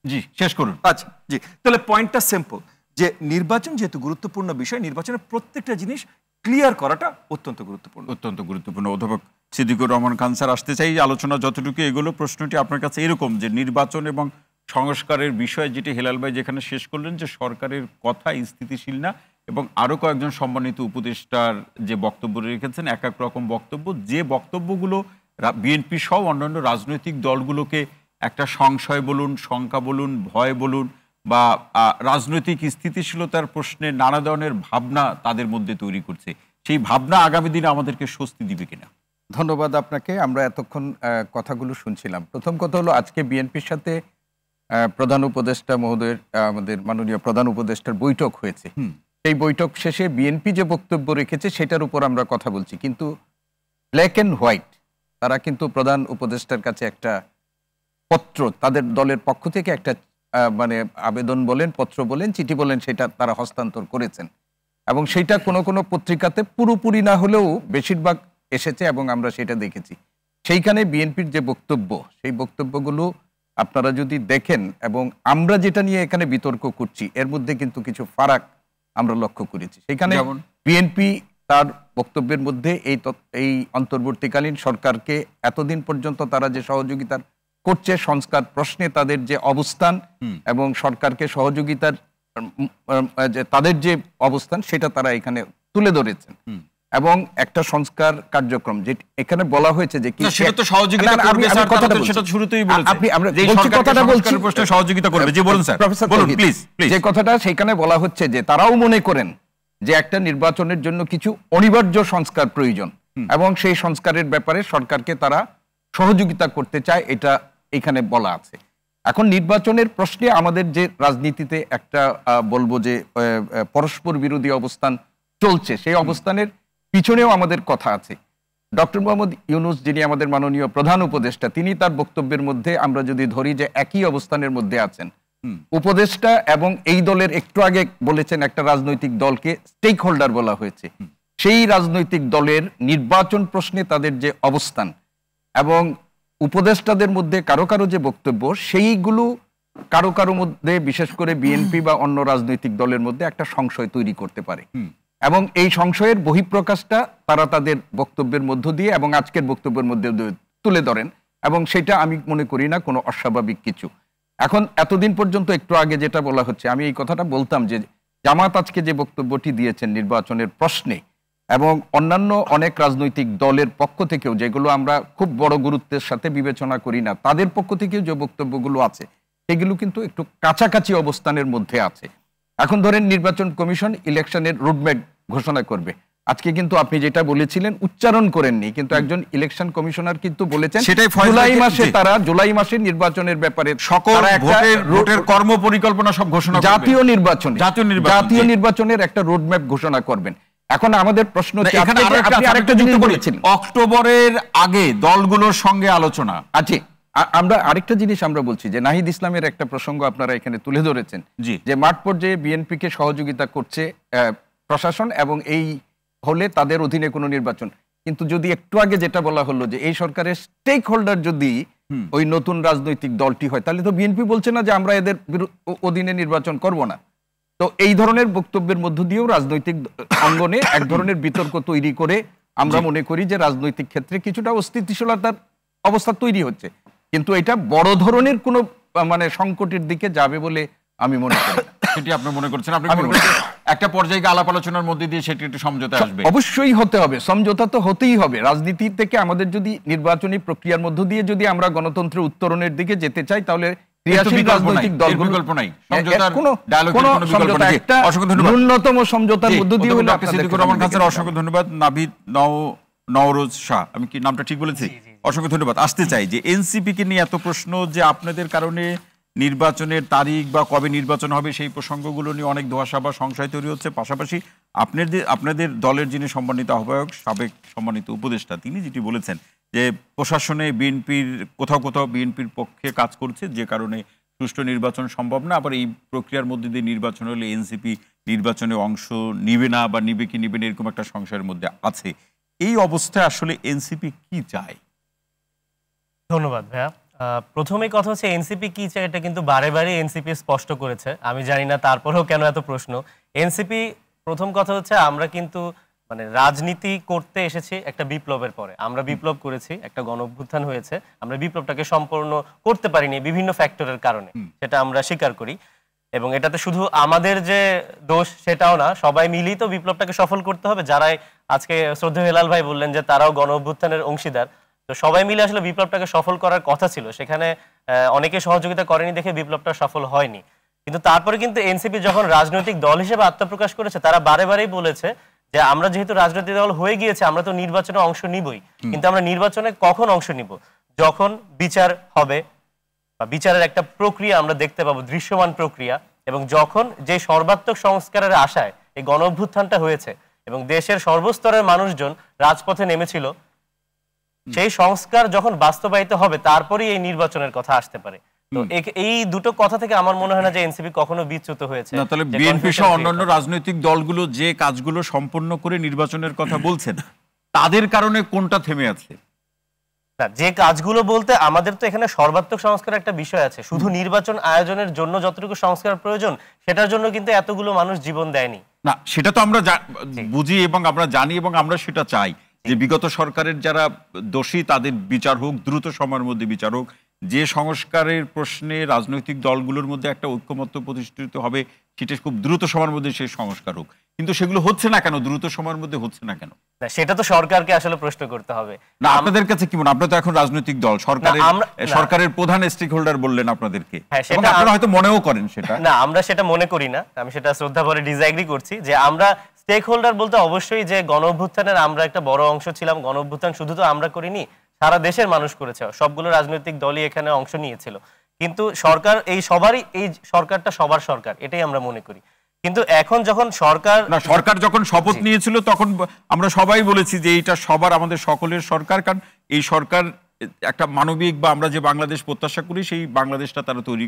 জি, শেষ করুন। আচ্ছা, জি, তাহলে পয়েন্টটা সিম্পল, যে নির্বাচন যেহেতু গুরুত্বপূর্ণ বিষয়, নির্বাচনের প্রত্যেকটা জিনিস ক্লিয়ার করাটা অত্যন্ত গুরুত্বপূর্ণ। অধ্যাপক সিদ্দিকুর রহমান খান স্যার, আসতে চাই আলোচনা যতটুকু এগুলো, প্রশ্নটি আপনার কাছে এরকম যে নির্বাচন এবং সংস্কারের বিষয় যেটি হেলাল ভাই যেখানে শেষ করলেন, যে সরকারের কথা স্থিতিশীল না, এবং আরো কয়েকজন সম্মানিত উপদেষ্টার যে বক্তব্য রেখেছেন এক এক রকম বক্তব্য, যে বক্তব্যগুলো বিএনপি সহ অন্যান্য রাজনৈতিক দলগুলোকে একটা সংশয় বলুন, শঙ্কা বলুন, ভয় বলুন, বা রাজনৈতিক স্থিতিশীলতার প্রশ্নে নানা ধরনের ভাবনা তাদের মধ্যে তৈরি করছে, সেই ভাবনা আগামী দিনে আমাদেরকে স্বস্তি দিবে কিনা? ধন্যবাদ আপনাকে। আমরা এতক্ষণ কথাগুলো শুনছিলাম। প্রথম কথা হলো, আজকে বিএনপির সাথে প্রধান উপদেষ্টা মহোদয়ের, আমাদের মাননীয় প্রধান উপদেষ্টার বৈঠক হয়েছে। এই বৈঠক শেষে বিএনপি যে বক্তব্য রেখেছে সেটার উপর আমরা কথা বলছি, কিন্তু ব্ল্যাক অ্যান্ড হোয়াইট তারা কিন্তু প্রধান উপদেষ্টার কাছে একটা পত্র, তাদের দলের পক্ষ থেকে একটা মানে আবেদন বলেন, পত্র বলেন, চিঠি বলেন, সেটা তারা হস্তান্তর করেছেন। এবং সেইটা কোনো কোনো পত্রিকাতে পুরোপুরি না হলেও বেশিরভাগ এসেছে এবং আমরা সেটা দেখেছি। সেইখানে বিএনপির যে বক্তব্য, সেই বক্তব্যগুলো আপনারা যদি দেখেন, এবং আমরা যেটা নিয়ে এখানে বিতর্ক করছি এর মধ্যে কিন্তু কিছু ফারাক আমরা লক্ষ্য করেছি। সেখানে বিএনপি তার বক্তব্যের মধ্যে এই অন্তর্বর্তীকালীন সরকারকে এতদিন পর্যন্ত তারা যে সহযোগিতা করছে, সংস্কার প্রশ্নে তাদের যে অবস্থান এবং সরকারকে সহযোগিতার তাদের যে অবস্থান, সেটা তারা এখানে তুলে ধরেছেন। এবং একটা সংস্কার কার্যক্রম যে এখানে বলা হয়েছে যে যে কথাটা সেখানে বলা হচ্ছে যে তারাও মনে করেন যে একটা নির্বাচনের জন্য কিছু অনিবার্য সংস্কার প্রয়োজন, এবং সেই সংস্কারের ব্যাপারে সরকারকে তারা সহযোগিতা করতে চায়, এটা এখানে বলা আছে। এখন নির্বাচনের প্রশ্নে আমাদের যে রাজনীতিতে একটা বলবো যে পরস্পর বিরোধী অবস্থান চলছে, সেই অবস্থানের পিছনেও আমাদের কথা আছে। ডক্টর মোহাম্মদ ইউনূস, যিনি আমাদের মাননীয় প্রধান উপদেষ্টা, তিনি তার বক্তব্যের মধ্যে আমরা যদি ধরি যে একই অবস্থানের মধ্যে আছেন। উপদেষ্টা এবং এই দলের একটু আগে বলেছেন একটা রাজনৈতিক দলকে স্টেক হোল্ডার বলা হয়েছে, সেই রাজনৈতিক দলের নির্বাচন প্রশ্নে তাদের যে অবস্থান এবং উপদেষ্টাদের মধ্যে কারো কারো যে বক্তব্য, সেইগুলো কারো কারো মধ্যে, বিশেষ করে বিএনপি বা অন্য রাজনৈতিক দলের মধ্যে একটা সংশয় তৈরি করতে পারে। এবং এই সংশয়ের বহিঃপ্রকাশটা তারা তাদের বক্তব্যের মধ্য দিয়ে এবং আজকের বক্তব্যের মধ্যে তুলে ধরেন, এবং সেটা আমি মনে করি না কোনো অস্বাভাবিক কিছু। এখন এতদিন পর্যন্ত একটু আগে যেটা বলা হচ্ছে, আমি এই কথাটা বলতাম যে জামাত আজকে যে বক্তব্যটি দিয়েছেন নির্বাচনের প্রশ্নে, এবং অন্যান্য অনেক রাজনৈতিক দলের পক্ষ থেকেও, যেগুলো আমরা খুব বড় গুরুত্বের সাথে বিবেচনা করি না, তাদের পক্ষ থেকেও যে বক্তব্যগুলো আছে সেগুলো কিন্তু একটু কাছাকাছি অবস্থানের মধ্যে আছে। এখন ধরেন নির্বাচন কমিশন ইলেকশনের রুটম্যাপ ঘোষণা করবে। আজকে কিন্তু আপনি যেটা বলেছিলেন উচ্চারণ করেননি, কিন্তু একজন ইলেকশন কমিশনার কিন্তু বলেছেন জুলাই মাসে নির্বাচনের ব্যাপারে সকল ভোটের কর্ম পরিকল্পনা সব ঘোষণা করবেন, জাতীয় নির্বাচনের একটা রোডম্যাপ ঘোষণা করবেন। এখন আমাদের প্রশ্ন, আরেকটা জিনিস বলেছিলেন অক্টোবরের আগে দলগুলোর সঙ্গে আলোচনা আছে। আমরা আরেকটা জিনিস আমরা বলছি যে নাহিদ ইসলামের একটা প্রসঙ্গ আপনারা এখানে তুলে ধরেছেন, যে মাঠ পর্যায়ে বিএনপিকে সহযোগিতা করছে প্রশাসন এবং এই হলে তাদের অধীনে কোনো নির্বাচন। কিন্তু যদি একটু আগে যেটা বলা হলো যে এই সরকারের স্টেক হোল্ডার যদি ওই নতুন রাজনৈতিক দলটি হয়, তাহলে তো বিএনপি বলছে না যে আমরা এদের অধীনে নির্বাচন করব না। তো এই ধরনের বক্তব্যের মধ্য দিয়েও রাজনৈতিক অঙ্গনে এক ধরনের বিতর্ক তৈরি করে আমরা মনে করি যে রাজনৈতিক ক্ষেত্রে কিছুটা অস্থিতিশীলতার অবস্থা তৈরি হচ্ছে, কিন্তু এটা বড় ধরনের কোনো মানে সংকটের দিকে যাবে বলে আমি মনে করি। সেটি আপনি মনে করছেন? আপনি মনে করছেন একটা পর্যায়ে আলাপ আলোচনার মধ্যে দিয়ে সেটি একটু সমঝোতা আসবে? অবশ্যই হতে হবে, সমঝোতা তো হতেই হবে। রাজনীতি থেকে আমাদের যদি নির্বাচনী প্রক্রিয়ার মধ্য দিয়ে যদি আমরা গণতন্ত্রের উত্তরণের দিকে যেতে চাই, তাহলে ন্যূনতম সমঝোতার মধ্য দিয়ে হলে। অসংখ্য ধন্যবাদ। নাভিদ নওরোজ শাহ, আমি কি নামটা ঠিক বলেছি? অসংখ্য ধন্যবাদ। আসতে চাই যে এনসিপি কে নিয়ে এত প্রশ্ন, যে আপনাদের কারণে নির্বাচনের তারিখ বা কবে নির্বাচন হবে সেই প্রসঙ্গগুলো নিয়ে অনেক ধোঁয়াশা বা সংশয় তৈরি হচ্ছে। পাশাপাশি আপনাদের দলের যিনি সম্মানিত আহ্বায়ক, সাবেক সম্মানিত উপদেষ্টা, তিনি যেটি বলেছেন যে প্রশাসনে বিএনপির কোথাও বিএনপির পক্ষে কাজ করছে, যে কারণে সুষ্ঠু নির্বাচন সম্ভব না। আবার এই প্রক্রিয়ার মধ্যে দিয়ে নির্বাচন হলে এনসিপি নির্বাচনে অংশ নিবে না, বা নিবে কি নিবে না, এরকম একটা সংশয়ের মধ্যে আছে। এই অবস্থায় আসলে এনসিপি কি চায়? ধন্যবাদ ভাইয়া। প্রথমেই কথা হচ্ছে এনসিপি কি চায় এটা কিন্তু বারে বারে এনসিপি স্পষ্ট করেছে। আমি জানি না তারপরেও কেন এত প্রশ্ন। এনসিপি প্রথম কথা হচ্ছে আমরা কিন্তু মানে রাজনীতি করতে এসেছি একটা বিপ্লবের পরে। আমরা বিপ্লব করেছি, একটা গণঅভ্যুত্থান হয়েছে, আমরা বিপ্লবটাকে সম্পূর্ণ করতে পারিনি বিভিন্ন ফ্যাক্টরের কারণে, সেটা আমরা স্বীকার করি। এবং এটাতে শুধু আমাদের যে দোষ সেটাও না, সবাই মিলেই তো বিপ্লবটাকে সফল করতে হবে। যারাই আজকে শ্রদ্ধেয় হেলাল ভাই বললেন যে তারাও গণঅভ্যুত্থানের অংশীদার, তো সবাই মিলে আসলে বিপ্লবটাকে সফল করার কথা ছিল, সেখানে অনেকে সহযোগিতা করেনি দেখে বিপ্লবটা সফল হয়নি। কিন্তু তারপরে কিন্তু এনসিপি যখন রাজনৈতিক দল হিসেবে আত্মপ্রকাশ করেছে, তারা বারে বারেই বলেছে যে আমরা যেহেতু রাজনৈতিক দল হয়ে গিয়েছে আমরা তো নির্বাচনে অংশ নিবই, কিন্তু আমরা নির্বাচনে কখন অংশ নিব? যখন বিচার হবে বা বিচারের একটা প্রক্রিয়া আমরা দেখতে পাবো, দৃশ্যমান প্রক্রিয়া, এবং যখন যে সর্বাত্মক সংস্কারের আশায় এই গণঅভ্যুত্থানটা হয়েছে এবং দেশের সর্বস্তরের মানুষজন রাজপথে নেমেছিল, সেই সংস্কার যখন বাস্তবায়িত হবে তারপরেই এই নির্বাচনের কথা আসতে পারে। তো এই দুটো কথা থেকে আমার মনে হয় না যে এনসিপি কখনো বিচ্যুত হয়েছে। না, তাহলে বিএনপি সহ অন্যান্য রাজনৈতিক দলগুলো যে কাজগুলো সম্পন্ন করে নির্বাচনের কথা বলছেন, তাদের কারণে কোনটা থেমে আছে? না, যে কাজগুলো বলতে আমাদের তো এখানে সর্বাত্মক সংস্কার একটা বিষয় আছে। শুধু নির্বাচন আয়োজনের জন্য যতটুকু সংস্কার প্রয়োজন সেটার জন্য কিন্তু এতগুলো মানুষ জীবন দেয়নি। না, সেটা তো আমরা বুঝি এবং আমরা জানি এবং আমরা সেটা চাই যে বিগত সরকারের যারা দোষী তাদের বিচার হোক, দ্রুত সময়ের মধ্যে বিচার হোক। যে সংস্কারের প্রশ্নে রাজনৈতিক দলগুলোর মধ্যে একটা ঐক্যমত্য প্রতিষ্ঠিত হবে, সেটা খুব দ্রুত সময়ের মধ্যে সেই সংস্কার হোক। কিন্তু সেগুলো হচ্ছে না কেন? দ্রুত সময়ের মধ্যে হচ্ছে না কেন? সেটা তো সরকারকে আসলে প্রশ্ন করতে হবে। না, আপনাদের কাছে কি মনে? আপনারা তো এখন রাজনৈতিক দল, সরকারের প্রধান স্টেক হোল্ডার বললেন আপনাদেরকে, আপনারা হয়তো মনেও করেন সেটা। না, আমরা সেটা মনে করি না, আমি সেটা শ্রদ্ধা ভরে ডিসএগ্রি করছি। যে আমরা স্টেক হোল্ডার বলতে অবশ্যই যে গণঅভ্যুত্থানের আমরা একটা বড় অংশ ছিলাম। গণঅভ্যুত্থান শুধু তো আমরা করিনি, সারা দেশের মানুষ করেছে, সবগুলো রাজনৈতিক দলই এখানে অংশ নিয়েছিল। কিন্তু সরকার এই সরকারটা সবার সরকার, এটাই আমরা মনে করি। কিন্তু এখন যখন সরকার যখন শপথ নিয়েছিল তখন আমরা সবাই বলেছি যে এইটা সবার, আমাদের সকলের সরকার, কারণ এই সরকার একটা মানবিক বা আমরা যে বাংলাদেশ প্রত্যাশা করি সেই বাংলাদেশটা তারা তৈরি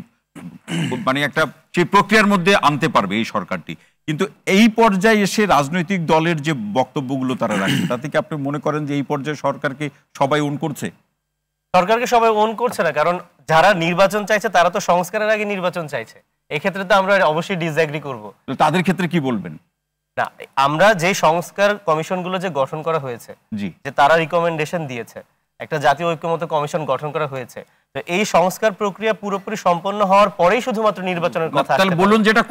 মানে একটা সেই প্রক্রিয়ার মধ্যে আনতে পারবে এই সরকারটি। কিন্তু এই পর্যায়ে এসে রাজনৈতিক দলের যে বক্তব্যগুলো তারা রাখছে, তাতে কি আপনি মনে করেন যে এই পর্যায়ে সরকারকে সবাই ওন করছে? সরকারকে সবাই ওন করছে না, কারণ যারা নির্বাচন চাইছে তারা তো সংস্কারের আগে নির্বাচন চাইছে। এই ক্ষেত্রে তো আমরা অবশ্যই ডিসএগ্রি করব। তাদের ক্ষেত্রে কি বলবেন? না, আমরা যে সংস্কার কমিশনগুলো যে গঠন করা হয়েছে, যে তারা রিকমেন্ডেশন দিয়েছে, একটা জাতীয় ঐক্যমত্য কমিশন গঠন করা হয়েছে, তো এই সংস্কার প্রক্রিয়া পুরোপুরি সম্পন্ন হওয়ার পরেই শুধুমাত্র নির্বাচনের কথা তাহলে বলুন যেটা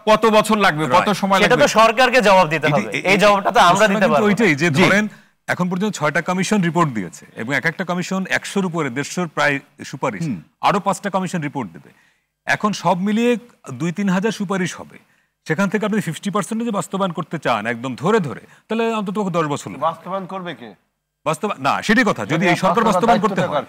কত বছর লাগবে, কত সময় লাগবে? সেটা তো সরকারকে জবাব দিতে হবে, এই জবাবটা তো আমরা দিতে পারবো। ওইটাই যে ধরেন এখন পর্যন্ত 6টা কমিশন রিপোর্ট দিয়েছে এবং এক একটা কমিশন 100-র উপরে 150-র প্রায় সুপারিশ, আরো 5টা কমিশন রিপোর্ট দেবে। এখন সব মিলিয়ে 2-3 হাজার সুপারিশ হবে, সেখান থেকে আপনি 50% যে বাস্তবায়ন করতে চান একদম ধরে ধরে, তাহলে অন্তত 10 বছর বাস্তবায়ন করবে কে? বাস্তবায়ন না সেটাই কথা, যদি এই সরকার বাস্তবায়ন করতে হয়,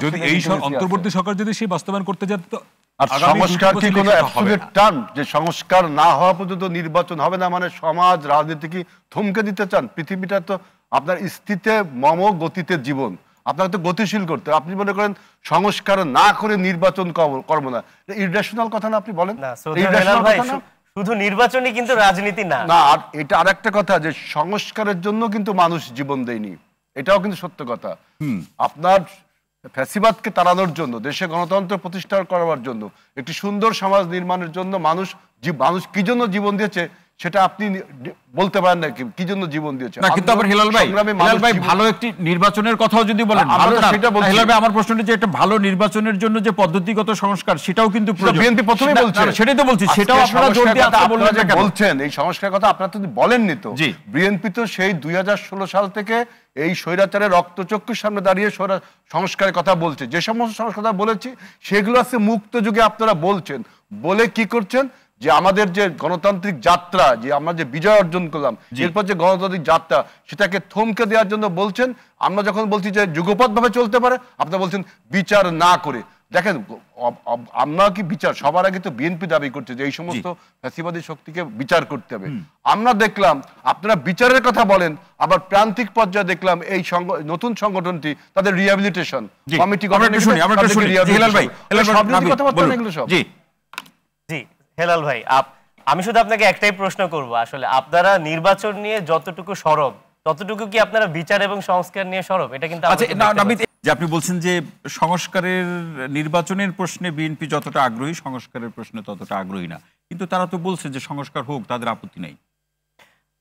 যদি এই অন্তর্বর্তী সরকার যদি সেই বাস্তবায়ন করতে যায়, তো আর সংস্কার কি কোনো অ্যাবসলিউট টার্ম যে সংস্কার না হওয়া পর্যন্ত নির্বাচন হবে না, মানে সমাজ রাজনীতি কি থমকে দিতে চান? পৃথিবীটা তো আপনার স্থিতে মম গতিতে জীবন, আপনাকে তো গতিশীল করতে। আপনি মনে করেন সংস্কার না করে নির্বাচন করবো না, ইররেশনাল কথা না? আপনি বলেন শুধু নির্বাচনই কিন্তু রাজনীতি না। না, আর এটা আরেকটা কথা যে সংস্কারের জন্য কিন্তু মানুষ জীবন দেয়নি, এটাও কিন্তু সত্য কথা। আপনার ফ্যাসিবাদকে তাড়ানোর জন্য, দেশে গণতন্ত্র প্রতিষ্ঠা করার জন্য, একটি সুন্দর সমাজ নির্মাণের জন্য মানুষ কি জন্য জীবন দিয়েছে সেটা আপনি বলতে পারেন না কি জন্য জীবন দিয়েছে। না, কিন্তু আবার হিলাল ভাই ভালো একটি নির্বাচনের কথাও যদি বলেন, হিলাল ভাই আমার প্রশ্নটি যে একটা ভালো নির্বাচনের জন্য যে পদ্ধতিগত সংস্কার সেটাও কিন্তু বিএনপি প্রথমেই বলছে, সেটাই তো বলছি, সেটাও আপনারা জোর দিয়ে বলছেন। এই সংস্কারের কথা আপনারা তো বলেননি তো। বিএনপি তো সেই 2016 সাল থেকে এই স্বৈরাচারের রক্তচক্ষুর সামনে দাঁড়িয়ে সংস্কারের কথা বলছে। যে সমস্ত সংস্কার কথা বলেছি সেগুলো আছে মুক্ত যুগে আপনারা বলছেন, বলে কি করছেন যে আমাদের যে গণতান্ত্রিক যাত্রা, যে আমরা যে বিজয় অর্জন করলাম, এরপর যে গণতান্ত্রিক যাত্রা সেটাকে থমকে দেওয়ার জন্য বলছেন। আমরা যখন বলছি যে যুগপৎ ভাবে চলতে পারে, আপনারা বলছেন বিচার না করে। দেখেন আমরা কি বিচার, সবার আগে তো বিএনপি দাবি করছে যে এই সমস্ত ফ্যাসিবাদী শক্তিকে বিচার করতে হবে। আমরা দেখলাম আপনারা বিচারের কথা বলেন, আবার প্রান্তিক পর্যায়ে দেখলাম এই নতুন সংগঠনটি তাদের রিহ্যাবিলিটেশন কমিটি হেলাল ভাই, আমি শুধু আপনাকে একটাই প্রশ্ন করব, আসলে আপনারা নির্বাচন নিয়ে যতটুকু সরব ততটুকু কি আপনারা বিচার এবং সংস্কার নিয়ে সরব? এটা কিন্তু যে আপনি বলছেন যে সংস্কারের নির্বাচনের প্রশ্নে বিএনপি যতটা আগ্রহী, সংস্কারের প্রশ্নে ততটা আগ্রহী না, কিন্তু তারা তো বলছে যে সংস্কার হোক, তাদের আপত্তি নাই।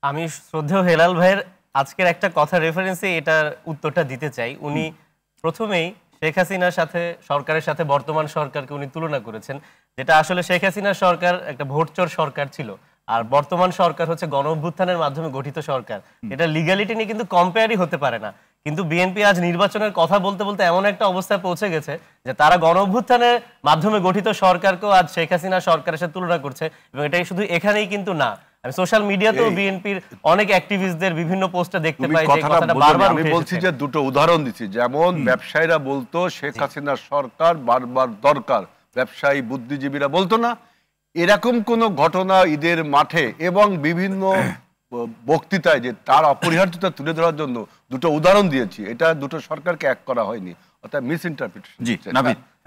আমি শ্রদ্ধেয় হেলাল ভাইয়ের আজকের একটা কথা রেফারেন্সে এটার উত্তরটা দিতে চাই। উনি প্রথমেই শেখ হাসিনার সাথে, সরকারের সাথে বর্তমান সরকারকে উনি তুলনা করেছেন, যেটা আসলে শেখ হাসিনার সরকার একটা ভোটচোর সরকার ছিল, আর বর্তমান সরকার হচ্ছে গণ অভ্যুত্থানের মাধ্যমে গঠিত সরকার। এটা লিগ্যালিটি নিয়ে কিন্তু কম্পেয়ারই হতে পারে না। কিন্তু বিএনপি আজ নির্বাচনের কথা বলতে বলতে এমন একটা অবস্থায় পৌঁছে গেছে যে তারা গণ অভ্যুত্থানের মাধ্যমে গঠিত সরকারকেও আজ শেখ হাসিনা সরকারের সাথে তুলনা করছে। এবং এটাই শুধু এখানেই কিন্তু না, আমি সোশ্যাল মিডিয়াতেও বিএনপির অনেক অ্যাক্টিভিস্টদের বিভিন্ন পোস্টে দেখতে পাই যে কথাটা বারবার আমি বলছি যে দুটো উদাহরণ দিচ্ছি। যেমন ব্যবসায়ীরা বলতো শেখ হাসিনার সরকার বারবার দরকার, ব্যবসায়ী বুদ্ধিজীবীরা বলতো না। এরকম কোন ঘটনা ঈদের মাঠে এবং বিভিন্ন বক্তৃতায় যে তার অপরিহার্যতা তুলে ধরার জন্য দুটো উদাহরণ দিয়েছি। এটা দুটো সরকারকে এক করা হয়নি, অর্থাৎ মিস ইন্টারপ্রিটেশন।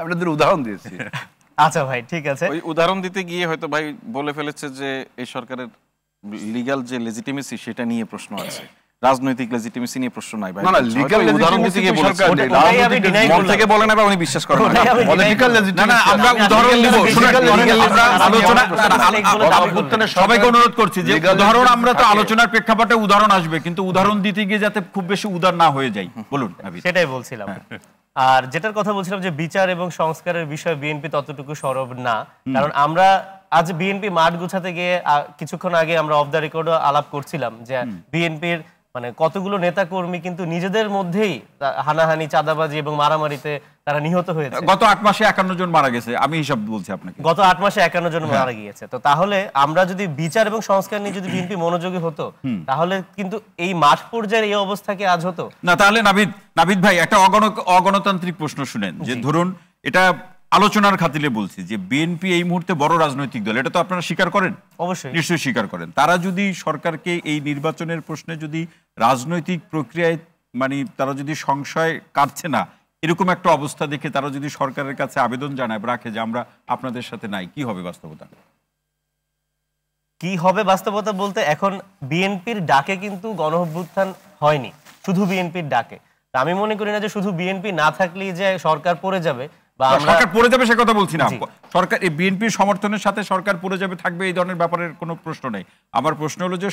আপনাদের উদাহরণ দিয়েছি। আচ্ছা ভাই, ঠিক আছে। ওই উদাহরণ দিতে গিয়ে হয়তো ভাই বলে ফেলেছে যে এই সরকারের লিগ্যাল যে লেজিটিমেসি সেটা নিয়ে প্রশ্ন আছে, রাজনৈতিক লেজিটিমেসি নিয়ে প্রশ্ন নাই ভাই। না, লিগ্যাল উদাহরণ দিতে গিয়ে বলেছে, মন থেকে বলেন না, উনি বিশ্বাস করেন না। পলিটিক্যাল লেজিটিমেসি, না আমরা উদাহরণ দেব, আমরা আলোচনা সবাইকে অনুরোধ করছি যে উদাহরণ, আমরা তো আলোচনার প্রেক্ষাপটে উদাহরণ আসবে, কিন্তু উদাহরণ দিতে গিয়ে যাতে খুব বেশি উদার না হয়ে যায়। বলুন। সেটাই বলছিলাম। আর যেটার কথা বলছিলাম যে বিচার এবং সংস্কারের বিষয়ে বিএনপি ততটুকু সরব না, কারণ আমরা আজ বিএনপি মাঠ গুছাতে গিয়ে কিছুক্ষণ আগে আমরা অফ দ্য রেকর্ডও আলাপ করছিলাম যে বিএনপির মানে কতগুলো নেতা কর্মী কিন্তু নিজেদের মধ্যেই হানাহানি, চাঁদাবাজি এবং মারামারিতে তারা নিহত হয়েছে। গত 8 মাসে 51 জন মারা গেছে, আমি হিসাব বলছি আপনাকে। গত 8 মাসে 51 জন মারা গিয়েছে। তো তাহলে আমরা যদি বিচার এবং সংস্কার নিয়ে যদি বিএনপি মনোযোগী হতো, তাহলে কিন্তু এই মাঠ পর্যায়ের এই অবস্থা কি আজ হতো না। তাহলে নাবিদ ভাই একটা অগণতান্ত্রিক প্রশ্ন শুনেন, যে ধরুন এটা আলোচনার খাতিরে বলছি যে বিএনপি এই মুহূর্তে বড় রাজনৈতিক দল, এটা তো আপনারা স্বীকার করেন? অবশ্যই, নিশ্চয়ই স্বীকার করেন। তারা যদি সরকারকে এই নির্বাচনের প্রশ্নে যদি রাজনৈতিক প্রক্রিয়ায় মানে তারা যদি সংশয় কাটছে না এরকম একটা অবস্থা দেখে তারা যদি সরকারের কাছে আবেদন জানায়, রাখে যে আমরা আপনাদের সাথে নাই, কি হবে বাস্তবতা? কি হবে বাস্তবতা বলতে, এখন বিএনপির ডাকে কিন্তু গণ অভ্যুত্থান হয়নি, শুধু বিএনপির ডাকে। আমি মনে করি না যে শুধু বিএনপি না থাকলেই যে সরকার পড়ে যাবে বা সরকার পড়ে যাবে সে কথা বলছি না। সরকার বিএনপির সমর্থনের সাথে সরকার পড়ে যাবে, থাকবে, এই ধরনের ব্যাপারের কোনো প্রশ্ন নেই। আমার প্রশ্ন হলো যে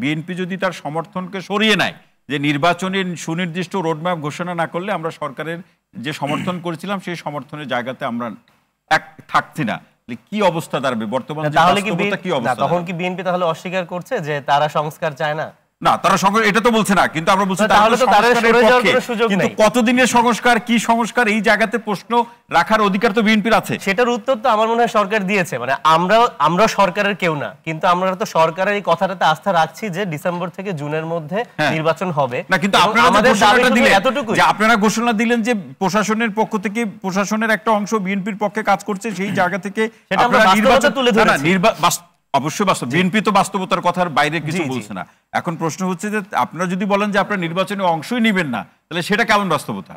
বিএনপি যদি তার সমর্থনকে সরিয়ে নেয়, যে নির্বাচনের সুনির্দিষ্ট রোডম্যাপ ঘোষণা না করলে আমরা সরকারের যে সমর্থন করেছিলাম সেই সমর্থনের জায়গাতে আমরা এক থাকছি না, কি অবস্থা দাঁড়াবে বর্তমান? তাহলে কি অবস্থা, তখন কি বিএনপি তাহলে অস্বীকার করছে যে তারা সংস্কার চায় না? না, তারা এটা তো বলছে না, কিন্তু আমরা বলছি তাহলে তো তারা সরে যাওয়ার কোনো সুযোগ নেই। কিন্তু কতদিনের সংস্কার, কি সংস্কার, এই জায়গাতে প্রশ্ন রাখার অধিকার তো বিএনপির আছে। সেটার উত্তর তো আমার মনে হয় সরকার দিয়েছে। মানে আমরা সরকারের কেউ না, কিন্তু আমরা তো সরকারের এই কথাটাতে আস্থা রাখছি যে ডিসেম্বর থেকে জুনের মধ্যে নির্বাচন হবে না। কিন্তু আপনারা আপনারা ঘোষণা দিলেন যে প্রশাসনের পক্ষ থেকে, প্রশাসনের একটা অংশ বিএনপির পক্ষে কাজ করছে, সেই জায়গা থেকে নির্বাচন তুলে ধরেছি। অবশ্যই বাস্তব, বিএনপি তো বাস্তবতার কথার বাইরে কিছু বলছে না। এখন প্রশ্ন হচ্ছে যে আপনারা যদি বলেন যে আপনারা নির্বাচনে অংশই নেবেন না, তাহলে সেটা কেমন বাস্তবতা?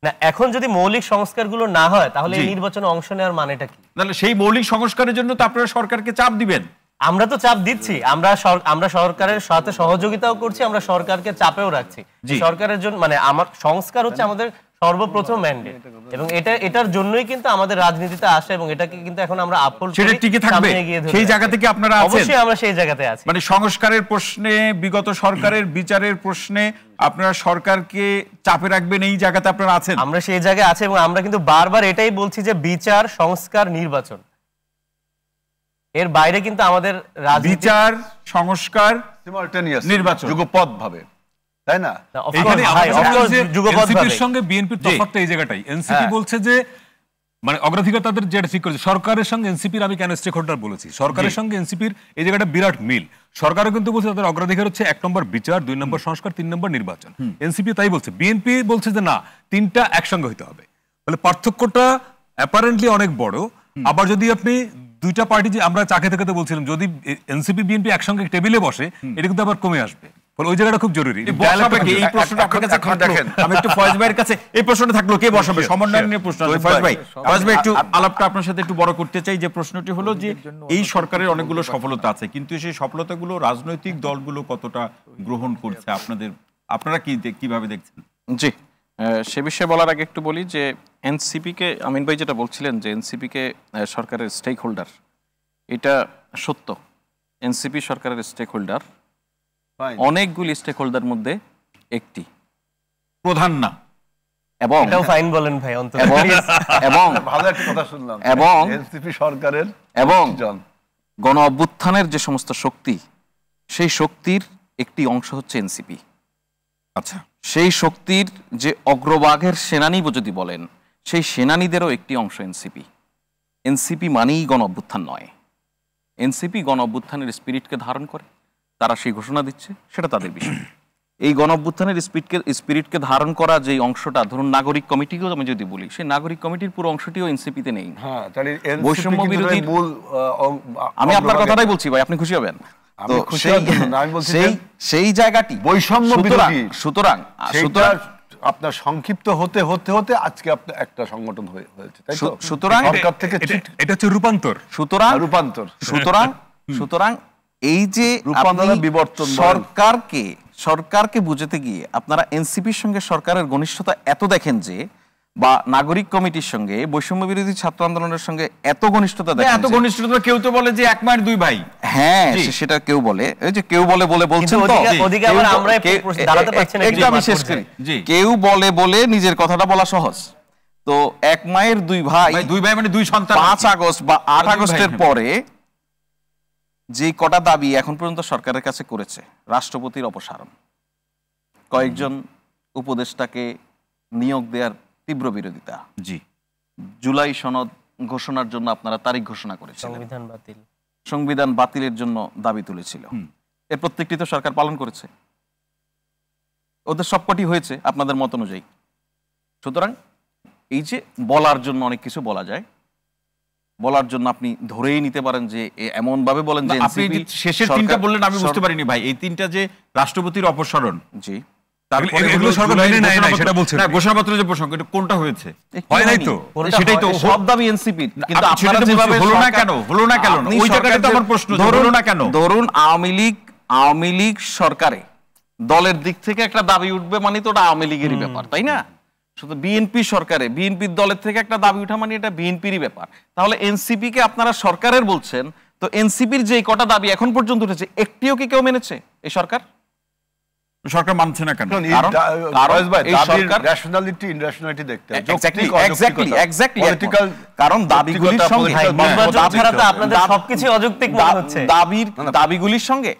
না, এখন যদি মৌলিক সংস্কারগুলো না হয় তাহলে এই নির্বাচনে অংশ নেওয়ার মানেটা কি? তাহলে সেই মৌলিক সংস্কারের জন্য তো আপনারা সরকারকে চাপ দিবেন। আমরা তো চাপ দিচ্ছি, আমরা সরকারের সাথে সহযোগিতাও করছি, আমরা সরকারকে চাপেও রাখছি। সরকারের জন্য মানে আমার সংস্কার হচ্ছে আমাদের সর্বপ্রথম ম্যান্ডেট, এবং এটার জন্যই কিন্তু আমাদের রাজনীতিতে আসে, এবং এটাকে কিন্তু এখন আমরা আপহোল্ড সেটা টিকে থাকবে। সেই জায়গা থেকে আপনারা আছেন? অবশ্যই আমরা সেই জায়গাতে আছি। মানে সংস্কারের প্রশ্নে, বিগত সরকারের বিচারের প্রশ্নে আপনারা সরকারকে চাপে রাখবেন, এই জায়গাতে আপনারা আছেন? আমরা সেই জায়গায় আছি, এবং আমরা কিন্তু বারবার এটাই বলছি যে বিচার, সংস্কার, নির্বাচন, এর বাইরে কিন্তু আমাদের বিচার, সংস্কার, নির্বাচন যুগপৎ ভাবে, তাই না? এনসিপির সঙ্গে বিএনপির তফাৎটা এই জায়গাটাই। এনসিপি বলছে যে মানে অগ্রাধিকার তাদের যেটা ঠিক করেছে, সরকারের সঙ্গে এনসিপির, আমি কেন স্টেক হোল্ডার বলেছি, সরকারের সঙ্গে এনসিপির এই জায়গাটা বিরাট মিল। সরকারও কিন্তু বলছে তাদের অগ্রাধিকার হচ্ছে 1 নম্বর বিচার, 2 নম্বর সংস্কার, 3 নম্বর নির্বাচন। এনসিপি তাই বলছে। বিএনপি বলছে যে না, 3টা একসঙ্গে হইতে হবে। ফলে পার্থক্যটা অ্যাপারেন্টলি অনেক বড়। আবার যদি আপনি দুইটা পার্টি, যে আমরা চাকে থেকে বলছিলাম, যদি এনসিপি বিএনপি একসঙ্গে টেবিলে বসে, এটা কিন্তু আবার কমে আসবে। ওই জায়গাটা খুব জরুরি। এই প্রশ্নটা আপনার কাছে দেখেন, আমি একটু ফয়েজ ভাইয়ের কাছে এই প্রশ্নটা থাকলো, কে বসাবে? সমন্বয় নিয়ে প্রশ্ন। ফয়েজ ভাই একটু আলাপটা আপনার সাথে একটু বড় করতে চাই। যে প্রশ্নটি হলো যে এই সরকারের অনেকগুলো সফলতা আছে, কিন্তু সেই সফলতাগুলো রাজনৈতিক দলগুলো কতটা গ্রহণ করছে, আপনারা কিভাবে দেখছেন? জি, সে বিষয়ে বলার আগে একটু বলি যে এনসিপিকে, আমিন ভাই যেটা বলছিলেন যে এনসিপিকে সরকারের স্টেক হোল্ডার, এটা সত্য। এনসিপি সরকারের স্টেক হোল্ডার, অনেকগুলি স্টেক হোল্ডার মধ্যে একটি, প্রধান না। এবং এটাও ফাইন বলেন ভাই, এবং ভালো একটা কথা শুনলাম, এবং এনসিপি সরকারের এবং গণ অভ্যুত্থানের যে সমস্ত শক্তি, সেই শক্তির একটি অংশ হচ্ছে এনসিপি। আচ্ছা, সেই শক্তির যে অগ্রভাগের সেনানী যদি বলেন, সেই সেনানীদেরও একটি অংশ এনসিপি। এনসিপি মানেই গণ অভ্যুত্থান নয়। এনসিপি গণ অভ্যুত্থানের স্পিরিটকে ধারণ করে, তারা সেই ঘোষণা দিচ্ছে, সেটা তাদের বিষয়। এই গণ অভ্যুত্থানের স্পিরিটকে ধারণ করা যে অংশটা, ধরুন নাগরিক কমিটিকেও আমি যদি বলি, সেই নাগরিক কমিটির পুরো অংশটিও এনসিপিতে নেই। বৈষম্য বিরোধী, আমি আপনার কথাটাই বলছি ভাই, আপনি খুশি হবেন। সেই জায়গাটি বৈষম্য বিরোধী। সুতরাং আপনার সংক্ষিপ্ত হতে হতে হতে আজকে আপনার একটা সংগঠন হয়েছে, তাই তো? সুতরাং সরকার থেকে এটা হচ্ছে রূপান্তর। সুতরাং এই যে বিবর্তন, সরকারকে বুঝাতে গিয়ে আপনারা এনসিপির সঙ্গে সরকারের ঘনিষ্ঠতা এত দেখেন যে, বা নাগরিক কমিটির সঙ্গে, বৈষম্য বিরোধী ছাত্র আন্দোলনের সঙ্গে এত ঘনিষ্ঠতা দেখেন, এত ঘনিষ্ঠতা, কেউ তো বলে যে 1 মায়ের 2 ভাই। হ্যাঁ, সেটা কেউ বলে, এই যে কেউ বলে বলছেন তো, আমি শেষ করি। কেউ বলে নিজের কথাটা বলা সহজ। তো 1 মায়ের 2 ভাই, 2 ভাই মানে 2 সন্তান। 5 আগস্ট বা 8 আগস্টের পরে যে কটা দাবি এখন পর্যন্ত সরকারের কাছে করেছে, রাষ্ট্রপতির অপসারণ, কয়েকজন উপদেষ্টাকে নিয়োগ দেওয়ার তীব্র বিরোধিতা, জুলাই সনদ ঘোষণার জন্য আপনারা তারিখ ঘোষণা করেছিলেন, সংবিধান বাতিলের জন্য দাবি তুলেছিল, এর প্রত্যেকটি তো সরকার পালন করেছে। ওদের সবকটি হয়েছে আপনাদের মত অনুযায়ী। সুতরাং এই যে বলার জন্য অনেক কিছু বলা যায়, বলার জন্য আপনি ধরেই নিতে পারেন যে এমন ভাবে বলেন যে আপনি শেষের 3টা বললেন, আমি বুঝতে পারিনি ভাই, এই 3টা যে রাষ্ট্রপতির অপসারণ, জি, এগুলো সরকার মেনে নেয় না, সেটা বলছেন না। ঘোষণাপত্র যে প্রসঙ্গ, এটা কোনটা হয়েছে? হয় নাই তো, সেটাই তো সব দাবি এনসিপির, কিন্তু আপনারা যেভাবে হলো না কেন, ওই জায়গাটা তো আমার প্রশ্ন, হলো না কেন? ধরুন আওয়ামী লীগ সরকারে দলের দিক থেকে একটা দাবি উঠবে, মানে তো ওটা আওয়ামী লীগেরই ব্যাপার, তাই না? শুধু বিএনপি সরকারে, বিএনপির দলের থেকে একটা দাবি উঠা মানে এটা বিএনপিরই ব্যাপার। তাহলে এনসিপি কে আপনারা সরকারের বলছেন, তো এনসিপির যে কটা দাবি এখন পর্যন্ত উঠেছে, একটিও কি কেউ মেনেছে এই সরকার? সরকার মানছে না কেন? রেশনালিটি ইনরেশনালিটি দেখতে হয়। এক্স্যাক্টলি কারণ দাবিগুলির সঙ্গে আপনাদের সবকিছু অযৌক্তিক মনে হচ্ছে। দাবিগুলির সঙ্গে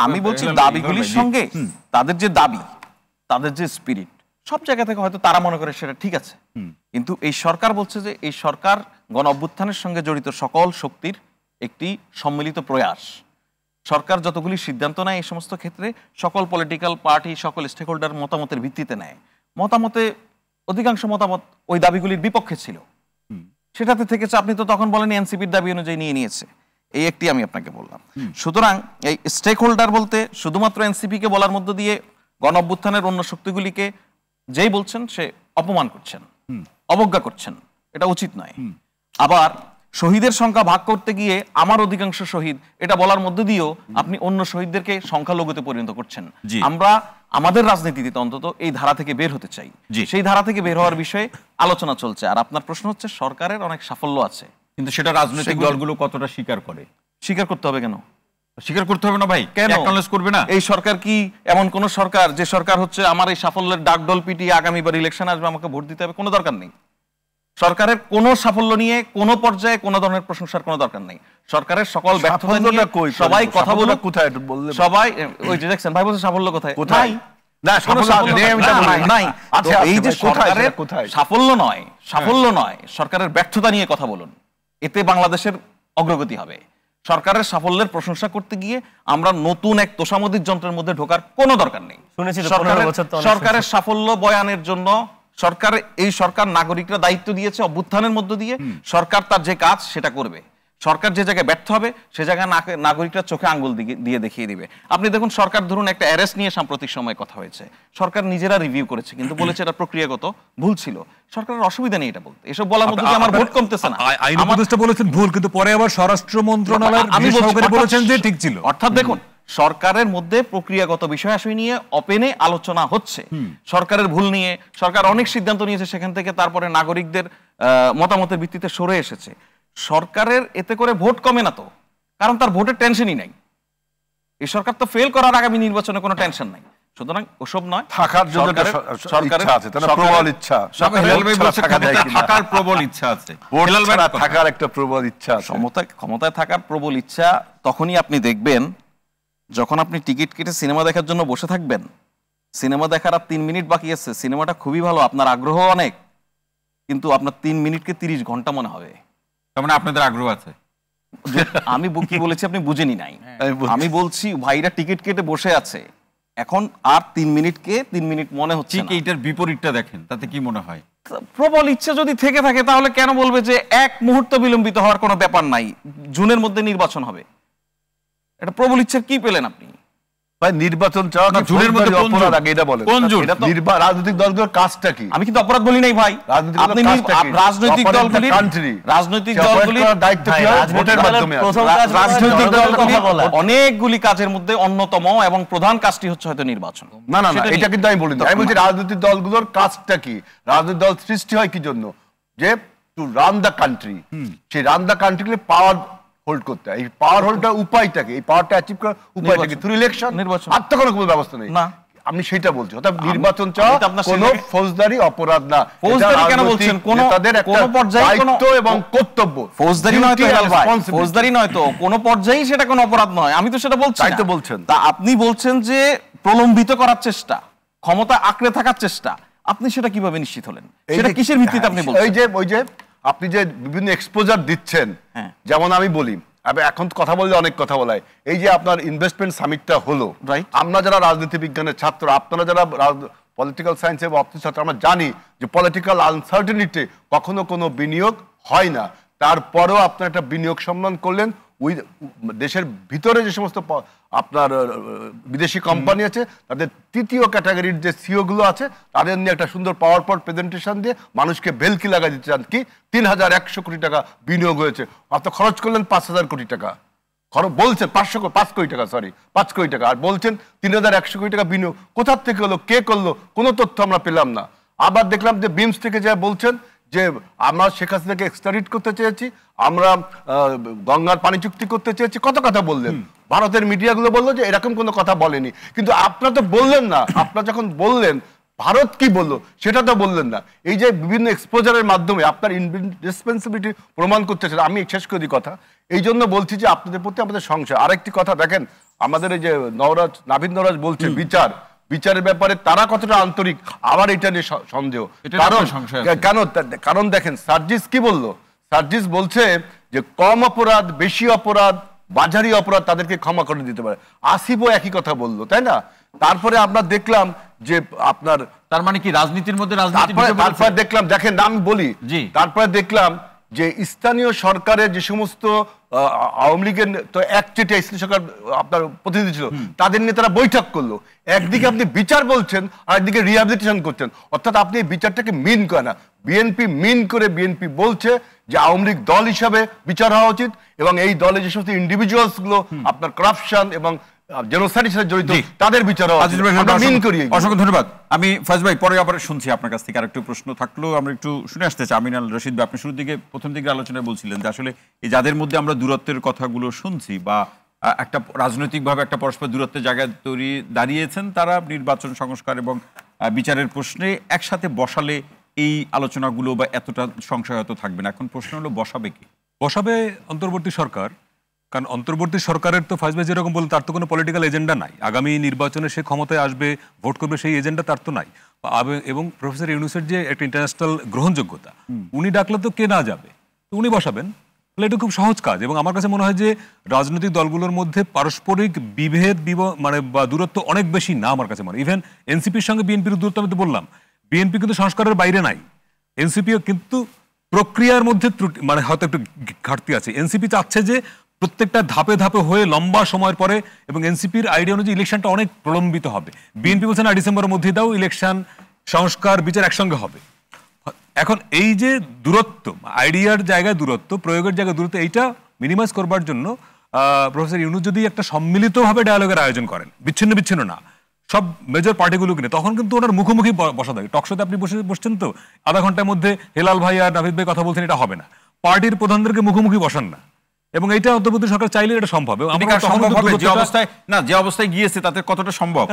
আমি বলছি দাবিগুলির সঙ্গে তাদের যে দাবি, তাদের যে স্পিরিট, সব জায়গা থেকে হয়তো তারা মনে করে সেটা ঠিক আছে, কিন্তু এই সরকার বলছে যে এই সরকার গণ অভ্যুত্থানের সঙ্গে জড়িত সকল শক্তির একটি সম্মিলিত প্রয়াস। সরকার যতগুলি সিদ্ধান্ত নেয় এই সমস্ত ক্ষেত্রে সকল পলিটিক্যাল পার্টি, সকল স্টেক হোল্ডার মতামতের ভিত্তিতে নেয়। মতামতে অধিকাংশ মতামত ওই দাবিগুলির বিপক্ষে ছিল, সেটাতে থেকেছে। আপনি তো তখন বলেন এনসিপির দাবি অনুযায়ী নিয়ে নিয়েছে, এই একটি আমি আপনাকে বললাম। সুতরাং এই স্টেক হোল্ডার বলতে শুধুমাত্র এনসিপিকে বলার মধ্য দিয়ে গণ অভ্যুত্থানের অন্য শক্তিগুলিকে যেই বলছেন সে অপমান করছেন, অবজ্ঞা করছেন, এটা উচিত নয়। আবার শহীদের সংখ্যা ভাগ করতে গিয়ে আমার অধিকাংশ শহীদ এটা বলার মধ্য দিয়েও আপনি অন্য শহীদদেরকে সংখ্যালঘুতে পরিণত করছেন। আমরা আমাদের রাজনীতিতে অন্তত এই ধারা থেকে বের হতে চাই, সেই ধারা থেকে বের হওয়ার বিষয়ে আলোচনা চলছে। আর আপনার প্রশ্ন হচ্ছে সরকারের অনেক সাফল্য আছে, কিন্তু সেটা রাজনৈতিক দলগুলো কতটা স্বীকার করে? স্বীকার করতে হবে কেন? স্বীকার করতে হবে না ভাই, কেন অ্যাকনলেজ করবে না? এই সরকার কি এমন কোন সরকার যে সরকার হচ্ছে আমার এই সাফল্যের ডাকডোল পিটিয়ে আগামীবার ইলেকশন আসবে আমাকে ভোট দিতে হবে? কোনো দরকার নেই। সরকারের কোনো সাফল্য নিয়ে কোনো পর্যায়ে কোনো ধরনের প্রশংসার কোনো দরকার নেই। সরকারের সকল ব্যর্থতা নিয়ে সবাই কথা বলে, কোথায় বললে সবাই ওই যে দেখছেন ভাই বলছে সাফল্য কোথায়? কোথায় না, এই যে সরকারের সাফল্য নয়, সাফল্য নয়, সরকারের ব্যর্থতা নিয়ে কথা বলুন, এতে বাংলাদেশের অগ্রগতি হবে। সরকারের সাফল্যের প্রশংসা করতে গিয়ে আমরা নতুন এক তোষামোদীর যন্ত্রের মধ্যে ঢোকার কোনো দরকার নেই। সরকারের সাফল্য বয়ানের জন্য এই সরকার নাগরিকরা দায়িত্ব দিয়েছে অভ্যুত্থানের মধ্য দিয়ে, সরকার তার যে কাজ সেটা করবে। সরকার যে জায়গায় ব্যর্থ হবে সে জায়গায় নাগরিকরা চোখে আঙ্গুল দিয়ে দেখিয়ে দিবে। আপনি দেখুন সরকার ধরুন একটা অ্যারেস্ট নিয়ে সাম্প্রতিক সময় কথা হয়েছে, সরকার নিজেরা রিভিউ করেছে কিন্তু বলেছে এটা প্রক্রিয়াগত ভুল ছিল। সরকারের অসুবিধা নেই এটা বলতে, এসব বলার মধ্যে আমার ভোট কমতেছে না। আইন উপদেষ্টা বলেছেন ভুল, কিন্তু পরে আবার স্বরাষ্ট্র মন্ত্রণালয় বলেছেন যে ঠিক ছিল। অর্থাৎ দেখুন সরকারের মধ্যে প্রক্রিয়াগত বিষয় নিয়ে ওপেনে আলোচনা হচ্ছে। সরকারের ভুল নিয়ে সরকার অনেক সিদ্ধান্ত নিয়েছে, সেখান থেকে তারপরে নাগরিকদের মতামতের ভিত্তিতে সরে এসেছে। সরকারের এতে করে ভোট কমে না তো, কারণ তার ভোটের টেনশনই নাই। এই সরকার তো ফেল করার আগামী নির্বাচনে কোনো টেনশন নাই। সুতরাং ওসব নয়, থাকার জন্য সরকারের আছে, তার প্রবল ইচ্ছা, থাকার প্রবল ইচ্ছা আছে, থাকার একটা প্রবল ইচ্ছা আছে। ক্ষমতায় থাকার প্রবল ইচ্ছা তখনই আপনি দেখবেন যখন আপনি টিকিট কেটে সিনেমা দেখার জন্য বসে থাকবেন, সিনেমা দেখার আর 3 মিনিট বাকি আছে, সিনেমাটা খুবই ভালো, আপনার আগ্রহ অনেক, কিন্তু আপনার 3 মিনিটকে 30 ঘন্টা মনে হবে। তার মানে আপনাদের আগ্রহ আছে। আমি কি বলেছি আপনি বুঝেনি নাই। আমি বলছি ভাইরা টিকিট কেটে বসে আছে, এখন আর 3 মিনিটকে 3 মিনিট মনে হচ্ছে। ঠিক এইটার বিপরীতটা দেখেন, তাতে কি মনে হয়? প্রবল ইচ্ছা যদি থেকে থাকে তাহলে কেন বলবে যে এক মুহূর্ত বিলম্বিত হওয়ার কোনো ব্যাপার নাই, জুনের মধ্যে নির্বাচন হবে? এটা প্রবল ইচ্ছা কি পেলেন আপনি? ভাই নির্বাচন চাওয়া কি জুনের মধ্যে অপরাধ? আগে এটা বলেন, কোন জুন? রাজনৈতিক দলগুলোর কাজটা কি? আমি কিন্তু অপরাধ বলি নাই ভাই। আপনি রাজনৈতিক দলগুলির দায়িত্ব কি হয়? ভোটের মাধ্যমে রাজনৈতিক দলগুলির অনেকগুলি কাজের মধ্যে অন্যতম এবং প্রধান কাজটি হচ্ছে হয়তো নির্বাচন। না না, এটা কিন্তু আমি বলি না। আমি বলছি রাজনৈতিক দলগুলোর কাজটা কি? রাজনৈতিক দল সৃষ্টি হয় কি জন্য? যে টু রান দ্য কান্ট্রি। সেই রান দ্য কান্ট্রিকে পাওয়ার হোল্ড করতে হয়। এই পাওয়ার হোল্ডটা উপায়টাকে, এই পাওয়ারটা অ্যাচিভ করার উপায়টাকে থ্রু ইলেকশন, নির্বাচন। আর তো কোনো ব্যবস্থা নেই না, আমি সেটা বলছি। অর্থাৎ নির্বাচন চাওয়া কোনো ফৌজদারি অপরাধ না। ফৌজদারি কেন বলছেন? তাদের কোনো পর্যায়ে দায়িত্ব এবং কর্তব্য। ফৌজদারি নয় তো ভাই, ফৌজদারি নয় তো কোনো পর্যায়েই সেটা কোনো অপরাধ নয়। আমি তো সেটা বলছি। তাই তো বলছেন। তা আপনি বলছেন যে প্রলম্বিত করার চেষ্টা, ক্ষমতা আঁকড়ে থাকার চেষ্টা, আপনি সেটা কিভাবে নিশ্চিত হলেন? সেটা কিসের ভিত্তিতে আপনি বলছেন? ওই যে আপনি যে বিভিন্ন এক্সপোজার দিচ্ছেন, যেমন আমি বলি, এখন কথা বললে অনেক কথা বলায়, এই যে আপনার ইনভেস্টমেন্ট সামিটটা হলো, আমরা যারা রাজনীতি বিজ্ঞানের ছাত্র, আপনারা যারা পলিটিক্যাল সায়েন্স এবং অর্থনীতি ছাত্র, আমরা জানি যে পলিটিক্যাল আনসার্টেনিটি কখনো কোনো বিনিয়োগ হয় না। তারপরেও আপনার একটা বিনিয়োগ সম্মান করলেন। ওই দেশের ভিতরে যে সমস্ত আপনার বিদেশি কোম্পানি আছে, তাদের তৃতীয় ক্যাটাগরির যে সিও গুলো আছে, তাদের নিয়ে একটা সুন্দর পাওয়ার পয়েন্ট প্রেজেন্টেশন দিয়ে মানুষকে ভেলকি লাগাই দিতে চান কি 3100 কোটি টাকা বিনিয়োগ হয়েছে। আপনি খরচ করলেন 5000 কোটি টাকা, বলছেন 5 কোটি টাকা, সরি 5 কোটি টাকা, আর বলছেন 3100 কোটি টাকা বিনিয়োগ। কোথার থেকে হলো, কে করলো, কোনো তথ্য আমরা পেলাম না। আবার দেখলাম যে বিমস থেকে যা বলছেন যে আমরা শেখ হাসিনাকে এক্সট্রাডিট করতে চেয়েছি, আমরা গঙ্গার পানি চুক্তি করতে চেয়েছি, কত কথা বললেন। ভারতের মিডিয়াগুলো বললো যে এরকম কোনো কথা বলেনি, কিন্তু আপনারা তো বললেন না। আপনারা যখন বললেন ভারত কি বললো সেটা তো বললেন না। এই যে বিভিন্ন এক্সপোজারের মাধ্যমে আপনার রেসপন্সিবিলিটি প্রমাণ করতেছেন। আমি শেষ করি কথা, এই জন্য বলছি যে আপনাদের প্রতি আমাদের সংশয়। আরেকটি কথা দেখেন, আমাদের এই যে নাভিদ নওরাজ বলছে বিচারের ব্যাপারে তারা কতটা আন্তরিক, আবার এটা নিয়ে সন্দেহ। কারণ দেখেন সার্জিস কি বললো, সার্জিস বলছে যে কম অপরাধ, বেশি অপরাধ, বাজারি অপরাধ তাদেরকে ক্ষমা করে দিতে পারে। আসিফও একই কথা বললো, তাই না? তারপরে আমরা দেখলাম যে আপনার, তার মানে কি রাজনীতির মধ্যে তারপরে দেখলাম, দেখেন আমি বলি, তারপরে দেখলাম যে স্থানীয় সরকারের যে সমস্ত আওয়ামী লীগের তো একচেটিয়া স্থানীয় সরকার আপনার প্রতিনিধি ছিল, তাদের নিয়ে তারা বৈঠক করলো। একদিকে আপনি বিচার বলছেন, আর একদিকে রিহ্যাবিলিটেশন করছেন, অর্থাৎ আপনি এই বিচারটাকে মিন করে না। বিএনপি মিন করে বিএনপি বলছে যে আওয়ামী লীগ দল হিসাবে বিচার হওয়া উচিত, এবং এই দলে যে সমস্ত ইন্ডিভিজুয়ালস গুলো আপনার কারাপশন এবং জেনোসাইডের সাথে জড়িত তাদের বিচার হওয়া উচিত। আমরা মিন করি। অসংখ্য ধন্যবাদ। আমি ফাইজ ভাই পরে আবার শুনছি আপনার কাছ থেকে আরেকটু প্রশ্ন থাকলেও আমরা একটু শুনে আসতে চাই। আমিন আল রশিদ ভাই, আপনি শুরুর দিকে প্রথম দিকে আলোচনায় বলছিলেন যে আসলে এই যাদের মধ্যে আমরা দূরত্বের কথাগুলো শুনছি বা একটা রাজনৈতিকভাবে একটা পরস্পর দূরত্বের জায়গায় দাঁড়িয়েছেন, তারা নির্বাচন সংস্কার এবং বিচারের প্রশ্নে একসাথে বসালে এই আলোচনাগুলো বা এতটা সংশয় হয়তো থাকবে না। এখন প্রশ্ন হলো বসাবে কি? বসাবে অন্তর্বর্তী সরকার। কারণ অন্তর্বর্তী সরকারের তো ফার্স্ট ভাই যেরকম বলল, তার তো কোনো পলিটিক্যাল এজেন্ডা নাই। আগামী নির্বাচনে সে ক্ষমতায় আসবে, ভোট করবে, সেই এজেন্ডা তার তো নাই। এবং প্রফেসর ইউনূসের যে একটা ইন্টারন্যাশনাল গ্রহণযোগ্যতা, উনি ডাকলে তো কে না যাবে, তো উনি বসাবেন। তাহলে এটা খুব সহজ কাজ। এবং আমার কাছে মনে হয় যে রাজনৈতিক দলগুলোর মধ্যে পারস্পরিক বিভেদ মানে বা দূরত্ব অনেক বেশি না আমার কাছে মনে হয়। ইভেন এনসিপির সঙ্গে বিএনপির দূরত্ব আমি তো বললাম, বিএনপি কিন্তু সংস্কারের বাইরে নাই, এনসিপিও কিন্তু প্রক্রিয়ার মধ্যে মানে হয়তো একটু ঘাটতি আছে। এনসিপি চাচ্ছে যে প্রত্যেকটা ধাপে ধাপে হয়ে লম্বা সময়ের পরে, এবং এনসিপির আইডিয়া অনুযায়ী ইলেকশনটা অনেক প্রলম্বিত হবে। বিএনপি বলছে না, ডিসেম্বরের মধ্যে দাও, ইলেকশন সংস্কার বিচার একসঙ্গে হবে। এখন এই যে দূরত্ব, আইডিয়ার জায়গায় দূরত্ব, প্রয়োগের জায়গায় দূরত্ব, এইটা মিনিমাইজ করবার জন্য প্রফেসর ইউনূস যদি একটা সম্মিলিতভাবে ডায়ালগের আয়োজন করেন, বিচ্ছিন্ন বিচ্ছিন্ন না, সব মেজর পার্টিগুলো কিনে, তখন কিন্তু ওনার মুখোমুখি বসা থাকে। টকশোতে আপনি বসছেন তো, আধা ঘন্টার মধ্যে হেলাল ভাই আর নাভিদ ভাই কথা বলছেন, এটা হবে না। পার্টির প্রধানদেরকে মুখোমুখি বসান না, এবং এইটা অন্তর্বর্তী সরকার চাইলে এটা সম্ভব। যে অবস্থায় গিয়েছে তাতে কতটা সম্ভব?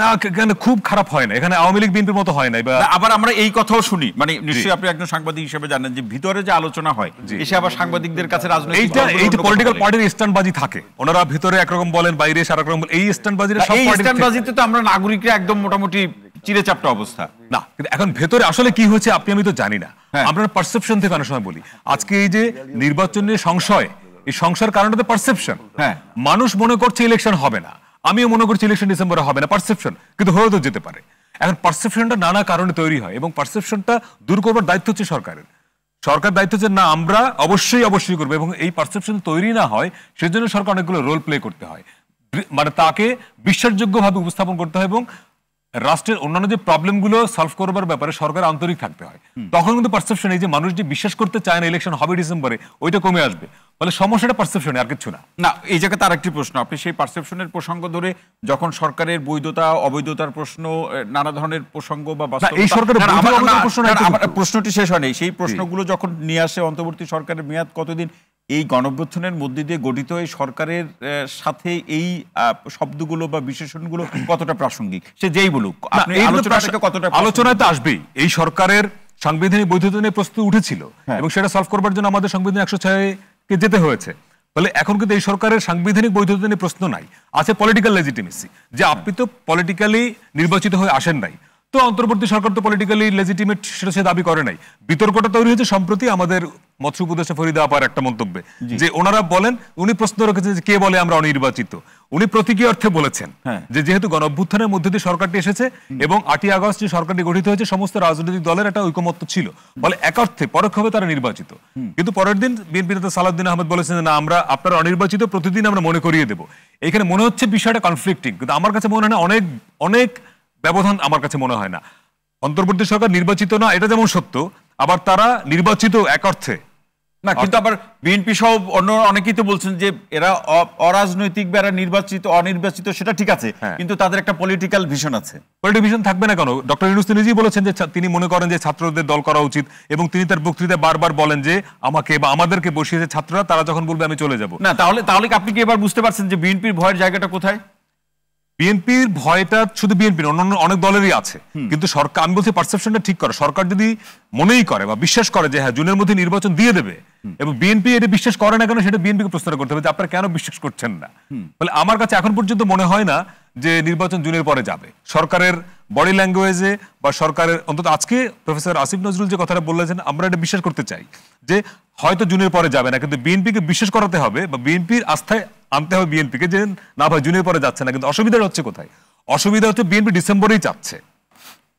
খুব খারাপ হয় না, এখানে আওয়ামী লীগ বিএনপির মতো হয় না। আবার আমরা এই কথাও শুনি, মানে নিশ্চয়ই আপনি একজন সাংবাদিক হিসেবে জানেন যে ভিতরে যে আলোচনা হয়, এসে আবার সাংবাদিকদের কাছে রাজনৈতিক এইটা পলিটিক্যাল পার্টির স্ট্যান্ডবাজি থাকে। ওনারা ভিতরে একরকম বলেন, বাইরে এসে আরেক রকম বলেন। এই স্ট্যান্ডবাজিতে তো আমরা নাগরিকরা একদম মোটামুটি চিড়েচাপটা অবস্থা না, কিন্তু এখন ভেতরে আসলে কি হয়েছে আমি তো জানি না। আমরা পারসেপশন থেকে অনেক সময় বলি। আজকে এই যে নির্বাচনের সংশয়, এই সংসার কারণটা তো পারসেপশন। মানুষ মনে করছে ইলেকশন হবে না, আমিও মনে করছি ইলেকশন ডিসেম্বরে হবে না, পারসেপশন, কিন্তু হয়েও তো যেতে পারে। এখন পারসেপশনটা নানা কারণে তৈরি হয়, এবং পারসেপশনটা দূর করবার দায়িত্ব হচ্ছে সরকারের। সরকার দায়িত্ব হচ্ছে না, আমরা অবশ্যই করবো, এবং এই পারসেপশন তৈরি না হয় সেজন্য সরকার অনেকগুলো রোল প্লে করতে হয়, মানে তাকে বিশ্বাসযোগ্যভাবে উপস্থাপন করতে হয়, এবং রাষ্ট্রের অন্যান্য যে প্রবলেমগুলো সলভ করবার ব্যাপারে সরকার আন্তরিক থাকতে হয়। তখন কিন্তু পারসেপশন, এই যে মানুষ যে বিশ্বাস করতে চায় না ইলেকশন হবে ডিসেম্বরে, ওইটা কমে আসবে। ফলে সমস্যাটা পারসেপশনে, আর কিছু না। না, এই জায়গাতে আরেকটি প্রশ্ন, আপনি সেই পারসেপশনের প্রসঙ্গ ধরে যখন সরকারের বৈধতা অবৈধতার প্রশ্ন, নানা ধরনের প্রসঙ্গ বা এই সরকারের প্রশ্নটি শেষ হয়নি, সেই প্রশ্নগুলো যখন নিয়ে আসে অন্তর্বর্তী সরকারের মেয়াদ কতদিন, এই গণঅভ্যুত্থানের মধ্যে দিয়ে গঠিত এই সরকারের সাথে এই শব্দগুলো বা বিশেষণগুলো কতটা প্রাসঙ্গিক, সে যেই বলুক, আলোচনায় তো আসবেই। এই সরকারের সাংবিধানিক বৈধতা নিয়ে প্রশ্ন উঠেছিল, এবং সেটা সলভ করবার জন্য আমাদের সংবিধান 106-কে যেতে হয়েছে। ফলে এখন কিন্তু এই সরকারের সাংবিধানিক বৈধতা নিয়ে প্রশ্ন নাই, আছে পলিটিক্যাল লেজিটিমেসি, যে আপনি তো পলিটিক্যালি নির্বাচিত হয়ে আসেন নাই, তো অন্তর্বর্তী সরকার তো পলিটিক্যালি লেজিটিমেট, সেটা সে দাবি করে নাই। বিতর্কটা তৈরি হয়েছে সম্প্রতি আমাদের মৎস্য উপদেষ্টা ফরিদা আপার একটা মন্তব্যে, যে ওনারা বলেন, উনি প্রশ্ন রেখেছেন যে কে বলে আমরা অনির্বাচিত। উনি প্রতীকী অর্থে বলেছেন যে যেহেতু গণঅভ্যুত্থানের মধ্যে দিয়ে সরকারটি এসেছে এবং 8ই আগস্ট যে সরকারটি গঠিত হয়েছে, সমস্ত রাজনৈতিক দলের একটা ঐকমত্য ছিল, বলে এক অর্থে পরোক্ষভাবে তারা নির্বাচিত। কিন্তু পরের দিন বিএনপি নেতা সালাউদ্দিন আহমেদ বলেছেন না, আমরা আপনারা অনির্বাচিত, প্রতিদিন আমরা মনে করিয়ে দেবো। এখানে মনে হচ্ছে বিষয়টা কনফ্লিক্টিং, কিন্তু আমার কাছে মনে হয় না, অনেক অনেক ব্যবধান আমার কাছে মনে হয় না। অন্তর্বর্তী সরকার নির্বাচিত না, এটা যেমন সত্য, আবার তারা নির্বাচিত এক অর্থে। না, কিন্তু আবার বিএনপি সহ অন্য অনেকেই তো বলছেন যে এরা অরাজনৈতিক বা এরা নির্বাচিত অনির্বাচিত, সেটা ঠিক আছে, কিন্তু তাদের একটা পলিটিক্যাল ভিশন আছে। পলিটিক্যাল ভিশন থাকবে না কেন? ডক্টর ইউনূস নিজেই বলেছেন যে তিনি মনে করেন যে ছাত্রদের দল করা উচিত, এবং তিনি তার বক্তৃতায় বারবার বলেন যে আমাকে বা আমাদেরকে বসিয়েছে ছাত্ররা, তারা যখন বলবে আমি চলে যাব। না, তাহলে আপনি কি এবার বুঝতে পারছেন যে বিএনপির ভয়ের জায়গাটা কোথায়? বিএনপির ভয়টা শুধু বিএনপির, অন্যান্য অনেক দলেরই আছে, কিন্তু সরকার, আমি বলছি পারসেপশনটা ঠিক করে। সরকার যদি মনেই করে বা বিশ্বাস করে যে হ্যাঁ জুনের মধ্যে নির্বাচন দিয়ে দেবে, এবং বিএনপি এটা বিশ্বাস করে না কেন সেটা বিএনপিকে প্রশ্ন করতে হবে যে আপনারা কেন বিশ্বাস করছেন না। বলে আমার কাছে এখন পর্যন্ত মনে হয় না যে নির্বাচন জুনের পরে যাবে। সরকারের বডি ল্যাঙ্গুয়েজে বা সরকারের, অন্তত আজকে প্রফেসর আসিফ নজরুল যে কথাটা বললেন, আমরা এটা বিশ্বাস করতে চাই যে হয়তো জুনের পরে যাবে না, কিন্তু বিএনপিকে বিশ্বাস করাতে হবে বা বিএনপির আস্থায় আনতে হবে বিএনপিকে যে না ভাই জুনের পরে যাচ্ছে না। কিন্তু অসুবিধাটা হচ্ছে কোথায়? অসুবিধা হচ্ছে বিএনপি ডিসেম্বরেই চাচ্ছে,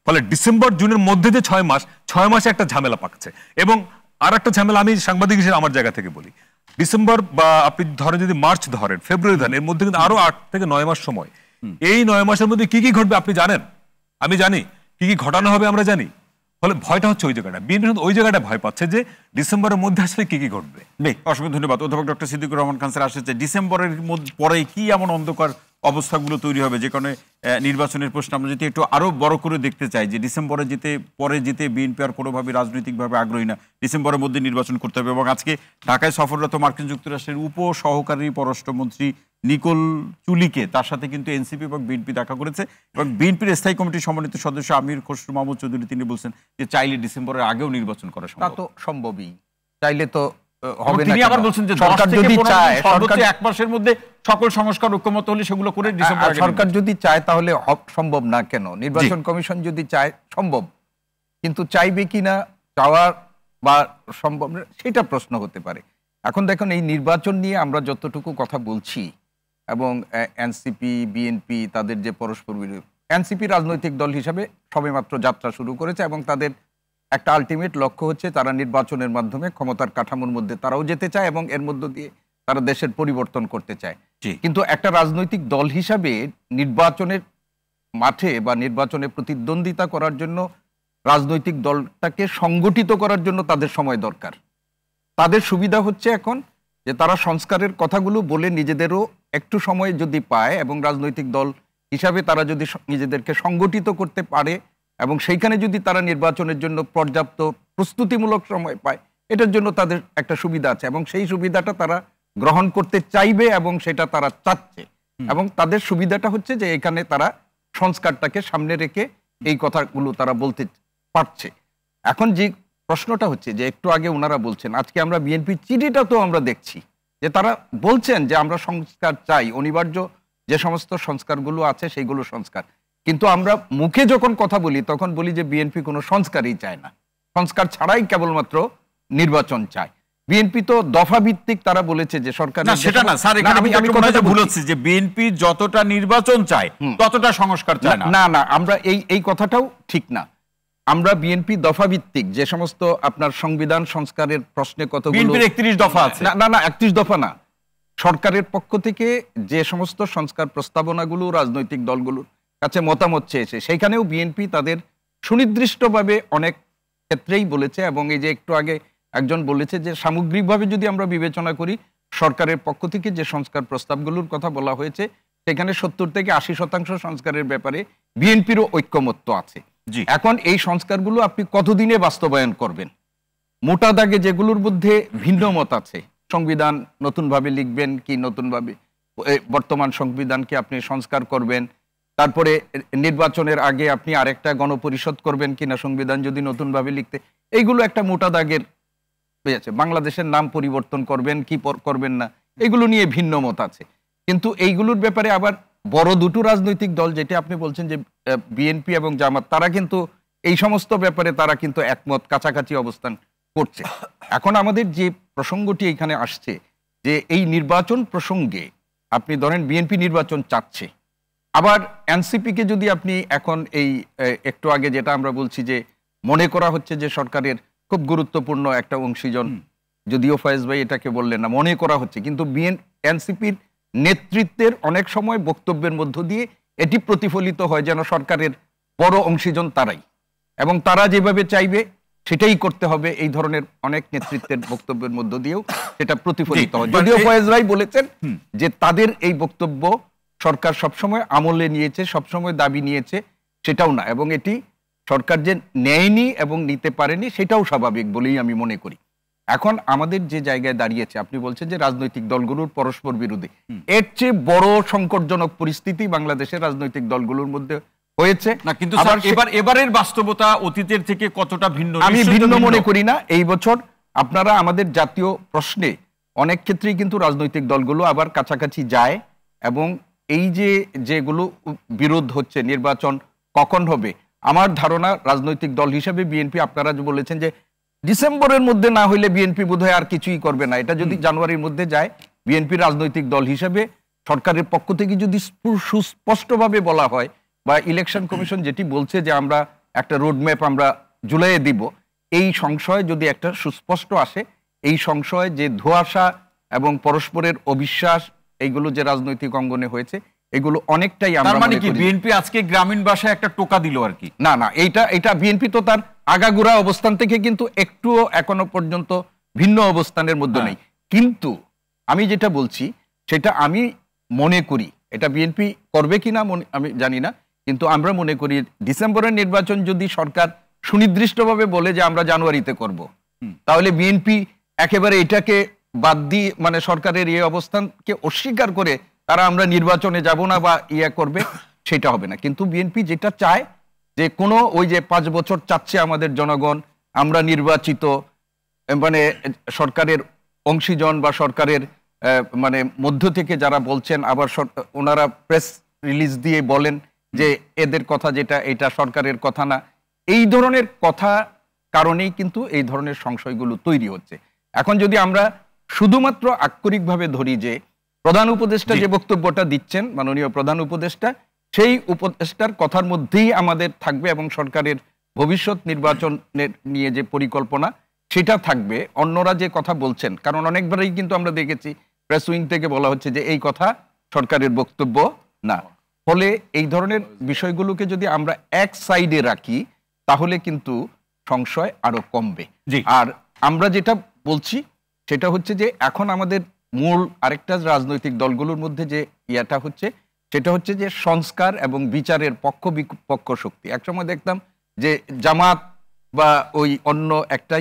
ফলে ডিসেম্বর জুনের মধ্যে যে 6 মাসে একটা ঝামেলা পাকছে। এবং আর একটা ঝামেলা আমি সাংবাদিক হিসেবে আমার জায়গা থেকে বলি, ডিসেম্বর বা আপনি ধরেন যদি মার্চ ধরেন, ফেব্রুয়ারি ধরেন, এর মধ্যে কিন্তু আরো 8 থেকে 9 মাস সময়। এই 9 মাসের মধ্যে কি কি ঘটবে আপনি জানেন, আমি জানি, কি কি ঘটানো হবে আমরা জানি। ফলে ভয়টা হচ্ছে ওই জায়গাটা, বিএনপি ওই জায়গাটা ভয় পাচ্ছে যে ডিসেম্বরের মধ্যে আসলে কি কি ঘটবে। অসংখ্য ধন্যবাদ অধ্যাপক ডক্টর সিদ্দিকুর রহমান খান স্যার। আসছে ডিসেম্বরের পরে কি এমন অন্ধকার অবস্থাগুলো তৈরি হবে যে কারণে নির্বাচনের প্রশ্ন আমরা যদি একটু আরো বড় করে দেখতে চাই যে ডিসেম্বরে যেতে বিএনপি আর কোনোভাবে রাজনৈতিকভাবে আগ্রহী না, ডিসেম্বরের মধ্যে নির্বাচন করতে হবে। এবং আজকে ঢাকায় সফররত মার্কিন যুক্তরাষ্ট্রের উপ সহকারী পররাষ্ট্রমন্ত্রী নিকোল চুলিকে, তার সাথে কিন্তু এনসিপি এবং বিএনপি দেখা করেছে, এবং বিএনপির স্থায়ী কমিটির সম্মানিত সদস্য আমির খসরু মাহমুদ চৌধুরী তিনি বলছেন যে চাইলে ডিসেম্বরের আগেও নির্বাচন করা সম্ভব। তা তো সম্ভবই, চাইলে তো হবে না। তিনি আবার বলছেন যে সরকার যদি চায়, সর্বোচ্চ 1 মাসের মধ্যে সকল সংস্কার ঐক্যমত হলে সেগুলো করে ডিসেম্বর আগে সরকার যদি চায় তাহলে সম্ভব না কেন? নির্বাচন কমিশন যদি চায় সম্ভব, কিন্তু চাইবে কিনা, চাওয়ার বা সম্ভব সেটা প্রশ্ন হতে পারে। এখন দেখুন, এই নির্বাচন নিয়ে আমরা যতটুকু কথা বলছি, এবং এনসিপি বিএনপি তাদের যে পরস্পর বিরোধী, এনসিপি রাজনৈতিক দল হিসাবে সবেমাত্র যাত্রা শুরু করেছে, এবং তাদের একটা আলটিমেট লক্ষ্য হচ্ছে তারা নির্বাচনের মাধ্যমে ক্ষমতার কাঠামোর মধ্যে তারাও যেতে চায়, এবং এর মধ্য দিয়ে তারা দেশের পরিবর্তন করতে চায়। কিন্তু একটা রাজনৈতিক দল হিসাবে নির্বাচনের মাঠে বা নির্বাচনে প্রতিদ্বন্দ্বিতা করার জন্য রাজনৈতিক দলটাকে সংগঠিত করার জন্য তাদের সময় দরকার। তাদের সুবিধা হচ্ছে এখন যে তারা সংস্কারের কথাগুলো বলে নিজেদেরও একটু সময় যদি পায়, এবং রাজনৈতিক দল হিসাবে তারা যদি নিজেদেরকে সংগঠিত করতে পারে, এবং সেইখানে যদি তারা নির্বাচনের জন্য পর্যাপ্ত প্রস্তুতিমূলক সময় পায়, এটার জন্য তাদের একটা সুবিধা আছে, এবং সেই সুবিধাটা তারা গ্রহণ করতে চাইবে, এবং সেটা তারা চাচ্ছে। এবং তাদের সুবিধাটা হচ্ছে যে এখানে তারা সংস্কারটাকে সামনে রেখে এই কথাগুলো তারা বলতে পারছে। এখন যে প্রশ্নটা হচ্ছে যে একটু আগে ওনারা বলছেন, আজকে আমরা বিএনপির চিঠিটা তো আমরা দেখছি যে তারা বলছেন যে আমরা সংস্কার চাই, অনিবার্য যে সমস্ত সংস্কারগুলো আছে সেইগুলো সংস্কার। কিন্তু আমরা মুখে যখন কথা বলি তখন বলি যে বিএনপি কোনো সংস্কারই চায় না, সংস্কার ছাড়াই কেবলমাত্র নির্বাচন চায়। বিএনপি তো দফা ভিত্তিক তারা বলেছে যে সরকার, না সেটা না স্যার, এখানে আমি কথাটা ভুল হচ্ছে যে বিএনপি যতটা নির্বাচন চায় ততটা সংস্কার চায় না। না না, আমরা এই কথাটাও ঠিক না। আমরা বিএনপি দফা ভিত্তিক যে সমস্ত আপনার সংবিধান সংস্কারের প্রশ্নে কতগুলো, বিএনপির 31 দফা আছে। না 31 দফা না, সরকারের পক্ষ থেকে যে সমস্ত সংস্কার প্রস্তাবনাগুলো রাজনৈতিক দলগুলোর কাছে মতামত চেয়েছে, সেইখানেও বিএনপি তাদের সুনির্দিষ্টভাবে অনেক ক্ষেত্রেই বলেছে। এবং এই যে একটু আগে একজন বলেছে যে সামগ্রিকভাবে যদি আমরা বিবেচনা করি, সরকারের পক্ষ থেকে যে সংস্কার প্রস্তাবগুলোর কথা বলা হয়েছে সেখানে 70 থেকে 80% সংস্কারের ব্যাপারে বিএনপিরও ঐক্যমত্য আছে। এখন এই সংস্কারগুলো আপনি কতদিনে বাস্তবায়ন করবেন? মোটা দাগে যেগুলোর মধ্যে ভিন্ন মত আছে, সংবিধান নতুনভাবে লিখবেন কি নতুনভাবে বর্তমান সংবিধানকে আপনি সংস্কার করবেন, তারপরে নির্বাচনের আগে আপনি আরেকটা গণপরিষদ করবেন কিনা সংবিধান যদি নতুনভাবে লিখতে, এইগুলো একটা মোটা দাগের আছে। বাংলাদেশের নাম পরিবর্তন করবেন কি করবেন না, এগুলো নিয়ে ভিন্ন মত আছে। কিন্তু এইগুলোর ব্যাপারে আবার বড় দুটো রাজনৈতিক দল, যেটা আপনি বলছেন যে বিএনপি এবং জামাত, তারা কিন্তু এই সমস্ত ব্যাপারে তারা কিন্তু একমত, কাছাকাছি অবস্থান করছে। এখন আমাদের যে প্রসঙ্গটি এখানে আসছে যে এই নির্বাচন প্রসঙ্গে আপনি ধরেন বিএনপি নির্বাচন চাচ্ছে, আবার এনসিপিকে যদি আপনি এখন এই একটু আগে যেটা আমরা বলছি যে মনে করা হচ্ছে যে সরকারের খুব গুরুত্বপূর্ণ একটা অংশীজন, যদিও ফয়েজ ভাই এটাকে বললেন না, মনে করা হচ্ছে, কিন্তু এনসিপির নেতৃত্বের অনেক সময় বক্তব্যের মধ্য দিয়ে এটি প্রতিফলিত হয় যেন সরকারের বড় অংশীজন তারাই, এবং তারা যেভাবে চাইবে সেটাই করতে হবে, এই ধরনের অনেক নেতৃত্বের বক্তব্যের মধ্য দিয়েও সেটা প্রতিফলিত হয়। যদিও ফয়েজ রাই বলেছেন যে তাদের এই বক্তব্য সরকার সবসময় আমলে নিয়েছে, সবসময় দাবি নিয়েছে, সেটাও না, এবং এটি সরকার যে নেয়নি এবং নিতে পারেনি সেটাও স্বাভাবিক বলেই আমি মনে করি। এখন আমাদের যে জায়গায় দাঁড়িয়েছে, আপনি বলছেন যে রাজনৈতিক দলগুলোর পরস্পর বিরোধী, এর চেয়ে বড় সংকটজনক পরিস্থিতি বাংলাদেশের রাজনৈতিক দলগুলোর মধ্যে হয়েছে না। কিন্তু এবারের বাস্তবতা অতীতের থেকে কতটা ভিন্ন আমি ভিন্ন মনে করি না। এই বছর আপনারা আমাদের জাতীয় প্রশ্নে অনেক ক্ষেত্রেই কিন্তু রাজনৈতিক দলগুলো আবার কাছাকাছি যায়, এবং এই যেগুলো বিরোধ হচ্ছে নির্বাচন কখন হবে, আমার ধারণা রাজনৈতিক দল হিসেবে বিএনপি, আপনারা যে বলেছেন যে ডিসেম্বরের মধ্যে না হইলে বিএনপি বোধহয় আর কিছুই করবে না, এটা যদি জানুয়ারির মধ্যে যায়, বিএনপি রাজনৈতিক দল হিসেবে সরকারের পক্ষ থেকে যদি সুস্পষ্টভাবে বলা হয়, বা ইলেকশন কমিশন যেটি বলছে যে আমরা একটা রোডম্যাপ আমরা জুলাইয়ে দিব, এই সংশয় যদি একটা সুস্পষ্ট আসে, এই সংশয় যে ধোঁয়াশা এবং পরস্পরের অবিশ্বাস এইগুলো যে রাজনৈতিক অঙ্গনে হয়েছে, এগুলো অনেকটাই আমরা মানে কি বিএনপি আজকে গ্রামীণ ভাষায় একটা টোকা দিল আর কি? না, এটা বিএনপি তো তার আগাগোড়া অবস্থান থেকে কিন্তু একটুও এখনো পর্যন্ত ভিন্ন অবস্থানের মধ্যে নেই। কিন্তু আমি যেটা বলছি সেটা আমি মনে করি, এটা বিএনপি করবে কিনা আমি জানি না, কিন্তু আমরা মনে করি ডিসেম্বরের নির্বাচন যদি সরকার সুনির্দিষ্টভাবে বলে যে আমরা জানুয়ারিতে করব, তাহলে বিএনপি একেবারে এটাকে বাদ দিয়ে, মানে সরকারের এই অবস্থানকে অস্বীকার করে তারা আমরা নির্বাচনে যাব না বা করবে, সেটা হবে না। কিন্তু বিএনপি যেটা চায় যে কোনো ওই যে 5 বছর চাচ্ছে আমাদের জনগণ, আমরা নির্বাচিত, মানে সরকারের অংশীজন বা সরকারের মানে মধ্য থেকে যারা বলছেন, আবার ওনারা প্রেস রিলিজ দিয়ে বলেন যে এদের কথা যেটা, এটা সরকারের কথা না, এই ধরনের কথা কারণেই কিন্তু এই ধরনের সংশয়গুলো তৈরি হচ্ছে। এখন যদি আমরা শুধুমাত্র আক্ষরিকভাবে ধরি যে প্রধান উপদেষ্টা যে বক্তব্যটা দিচ্ছেন, মাননীয় প্রধান উপদেষ্টা, সেই উপদেষ্টার কথার মধ্যেই আমাদের থাকবে, এবং সরকারের ভবিষ্যৎ নির্বাচনের নিয়ে যে পরিকল্পনা সেটা থাকবে। অন্যরা যে কথা বলছেন, কারণ অনেকবারই কিন্তু আমরা দেখেছি প্রেস উইং থেকে বলা হচ্ছে যে এই কথা সরকারের বক্তব্য না, ফলে এই ধরনের বিষয়গুলোকে যদি আমরা এক সাইডে রাখি তাহলে কিন্তু সংশয় আরো কমবে। আর আমরা যেটা বলছি সেটা হচ্ছে যে এখন আমাদের মূল আরেকটা রাজনৈতিক দলগুলোর মধ্যে যে ইয়াটা হচ্ছে, সেটা হচ্ছে যে সংস্কার এবং বিচারের পক্ষ বিপক্ষ শক্তি। একসময় দেখতাম যে জামাত বা ওই অন্য একটা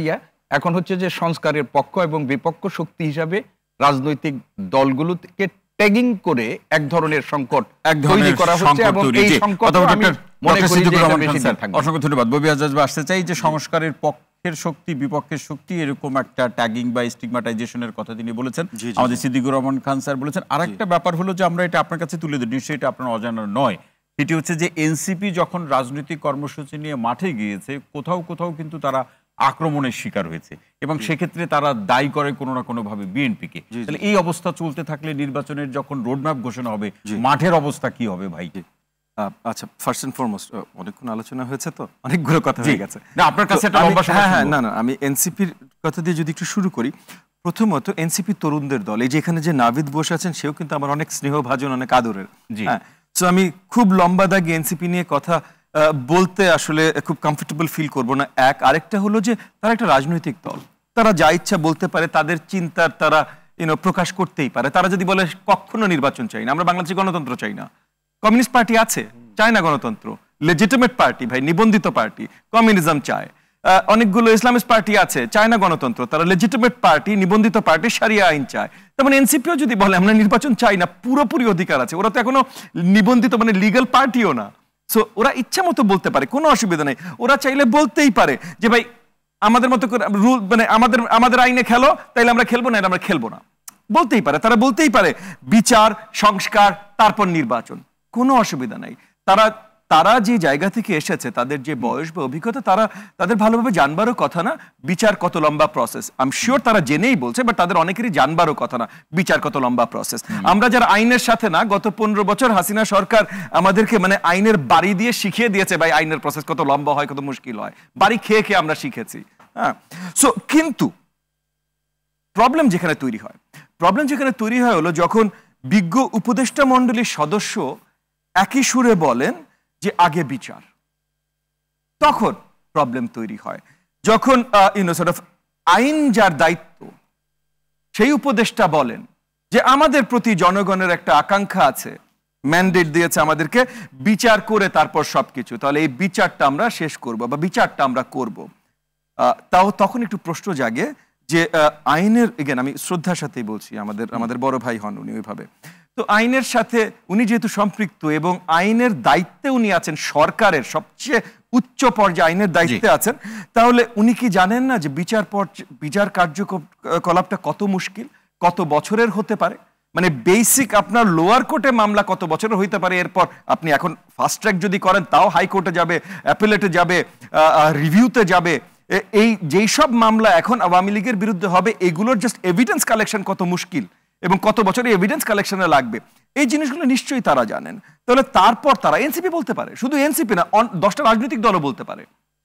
এখন হচ্ছে যে সংস্কারের পক্ষ এবং বিপক্ষ শক্তি হিসাবে রাজনৈতিক দলগুলোকে ট্যাগিং করে এক ধরনের সংকট তৈরি করা হচ্ছে, এবং এই সংকট আমি মনে করি যে এটা বেশি দিন থাকবে। অসংখ্য ধন্যবাদ। ববি আজাদ আসতে চাই যে সংস্কারের পক্ষের শক্তি বিপক্ষের শক্তি এরকম একটা ট্যাগিং বা স্টিগমাটাইজেশনের কথা তিনি বলেছেন, আমাদের সিদ্দিকুর রহমান খান স্যার বলেছেন। আরেকটা ব্যাপার হলো যে আমরা এটা আপনার কাছে তুলে দিই, নিশ্চয়ই এটা আপনার অজানা নয়, সেটি হচ্ছে যে এনসিপি যখন রাজনৈতিক কর্মসূচি নিয়ে মাঠে গিয়েছে, কোথাও কোথাও কিন্তু তারা আক্রমণের শিকার হয়েছে, এবং সেক্ষেত্রে তারা দায়ী করে কোনো না কোনো ভাবে বিএনপিকে। তাহলে এই অবস্থা চলতে থাকলে নির্বাচনের যখন রোডম্যাপ ঘোষণা হবে, মাঠের অবস্থা কি হবে ভাই? আচ্ছা, ফার্স্ট এন্ড ফরমোস্ট অনেকক্ষণ আলোচনা হয়েছে, তো অনেকগুলো কথা হয়ে গেছে। না, আপনার কাছে একটা লম্বা সময়। হ্যাঁ, না, আমি এনসিপির কথা দিয়ে যদি একটু শুরু করি। প্রথমত এনসিপি তরুণদের দল, এই যে এখানে যে নাভিদ বসে আছেন সেও কিন্তু আমার অনেক স্নেহভাজন, অনেক আদরের। হ্যাঁ, সো আমি খুব লম্বা দাগে এনসিপি নিয়ে কথা বলতে আসলে খুব কমফোর্টেবল ফিল করব না। আরেকটা হলো যে তারা একটা রাজনৈতিক দল, তারা যা ইচ্ছা বলতে পারে, তাদের চিন্তার তারা প্রকাশ করতেই পারে। তারা যদি বলে কখনো নির্বাচন চাই না, আমরা বাংলাদেশে গণতন্ত্র চাই না, কমিউনিস্ট পার্টি আছে, চায় না গণতন্ত্র, লেজিটিমেট পার্টি ভাই, নিবন্ধিত পার্টি, কমিউনিজম চায়। অনেকগুলো ইসলামিস্ট পার্টি আছে, চায় না গণতন্ত্র, তারা লেজিটিমেট পার্টি, নিবন্ধিত পার্টি, শারিয়া আইন চায়। তেমন এনসিপিও যদি বলে আমরা নির্বাচন চাই না, পুরোপুরি অধিকার আছে। ওরা তো এখনো নিবন্ধিত মানে লিগ্যাল পার্টিও না, সো ওরা ইচ্ছা মতো বলতে পারে, কোনো অসুবিধা নেই। ওরা চাইলে বলতেই পারে যে ভাই আমাদের মতো করে রুল, মানে আমাদের আইনে খেলো, তাইলে আমরা খেলবো না, আমরা খেলবো না, বলতেই পারে। তারা বলতেই পারে বিচার, সংস্কার, তারপর নির্বাচন, কোনো অসুবিধা নাই। তারা যে জায়গা থেকে এসেছে, তাদের যে বয়স বা অভিজ্ঞতা, তাদের ভালোভাবে জানবারও কথা না বিচার কত লম্বা প্রসেস। আই এম শিওর তারা জেনেই বলছে, বাট তাদের অনেকেরই জানবারও কথা না বিচার কত লম্বা প্রসেস। আমরা যারা আইনের সাথে না, গত 15 বছর হাসিনা সরকার আমাদেরকে মানে আইনের বাড়ি দিয়ে শিখিয়ে দিয়েছে ভাই আইনের প্রসেস কত লম্বা হয়, কত মুশকিল হয়, বাড়ি খেয়ে খেয়ে আমরা শিখেছি। হ্যাঁ, সো কিন্তু প্রবলেম যেখানে তৈরি হয় হলো যখন বিজ্ঞ উপদেষ্টা মণ্ডলীর সদস্য একই সুরে বলেন যে আগে বিচার, তখন প্রবলেম তৈরি হয়। যখন আইন যার দায়িত্ব, সেই উপদেষ্টা বলেন যে আমাদের প্রতি জনগণের একটা আকাঙ্ক্ষা আছে, ম্যান্ডেট দিয়েছে আমাদেরকে বিচার করে তারপর সবকিছু, তাহলে এই বিচারটা আমরা শেষ করব বা বিচারটা আমরা করব, তাও তখন একটু প্রশ্ন জাগে যে আইনের, এগেন আমি শ্রদ্ধার সাথেই বলছি, আমাদের বড় ভাই হন উনি ওইভাবে, তো আইনের সাথে উনি যেহেতু সম্পৃক্ত এবং আইনের দায়িত্বে উনি আছেন, সরকারের সবচেয়ে উচ্চ পর্যায়ে আইনের দায়িত্বে আছেন, তাহলে উনি কি জানেন না যে বিচার কার্যকলাপটা কত মুশকিল, কত বছরের হতে পারে? মানে বেসিক আপনার লোয়ার কোর্টে মামলা কত বছরের হইতে পারে, এরপর আপনি এখন ফাস্ট ট্র্যাক যদি করেন তাও হাইকোর্টে যাবে, অ্যাপিলেটে যাবে, রিভিউতে যাবে। এই যেই সব মামলা এখন আওয়ামী লীগের বিরুদ্ধে হবে, এগুলোর জাস্ট এভিডেন্স কালেকশন কত মুশকিল এবং কত বছরে এভিডেন্স কালেকশনে লাগবে, এই জিনিসগুলো নিশ্চয়ই তারা জানেন। তাহলে তারপর তারা এনসিপি বলতে পারে, শুধু এনসিপি না, 10টা রাজনৈতিক দলও বলতে পারে,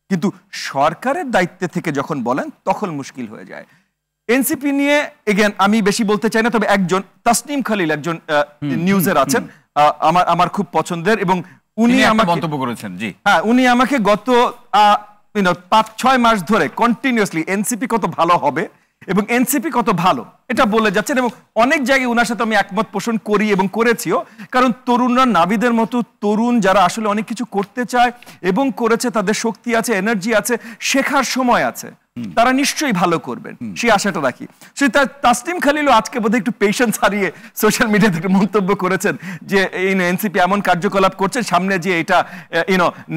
কিন্তু সরকারের দায়িত্বে থেকে যখন বলেন তখন মুশকিল হয়ে যায়। এনসিপি নিয়ে এগেন আমি বেশি বলতে চাই না, তবে একজন তাসনিম খালিল একজন নিউজের আছেন, আমার খুব পছন্দের, এবং উনি আমাকে মন্তব্য করেছেন, জি হ্যাঁ, উনি আমাকে গত 5-6 মাস ধরে কন্টিনিউয়াসলি এনসিপি কত ভালো হবে এবং এনসিপি কত ভালো এটা বলে যাচ্ছেন, এবং অনেক জায়গায় ওনার সাথে আমি একমত পোষণ করি এবং করেছিও, কারণ তরুণরা, নাবিদের মতো তরুণ যারা আসলে অনেক কিছু করতে চায় এবং করেছে, তাদের শক্তি আছে, এনার্জি আছে, শেখার সময় আছে, তারা নিশ্চয়ই ভালো করবেন, সেই আশাটা রাখি। সে তাসনিম খালিলও আজকে বোধহয় একটু পেশেন্স হারিয়ে সোশ্যাল মিডিয়াতে একটু মন্তব্য করেছেন যে এনসিপি এমন কার্যকলাপ করছে, সামনে যে এটা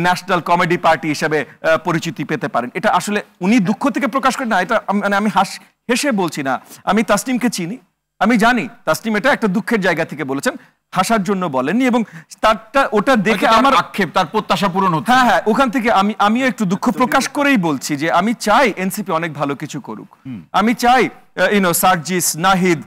ন্যাশনাল কমেডি পার্টি হিসেবে পরিচিতি পেতে পারেন। এটা আসলে উনি দুঃখ থেকে প্রকাশ করেন না, এটা মানে আমি হেসে বলছি না, আমি তাসনিমকে চিনি, আমি জানি তাসনিম এটা একটা দুঃখের জায়গা থেকে বলেছেন, হাসার জন্য বলেননি, এবং ওটা দেখে আমার আক্ষেপ, তার প্রত্যাশা পূরণ হচ্ছে। হ্যাঁ হ্যাঁ, ওখান থেকে আমিও একটু দুঃখ প্রকাশ করেই বলছি যে আমি চাই এনসিপি অনেক ভালো কিছু করুক, আমি চাই সার্জিস, নাহিদ,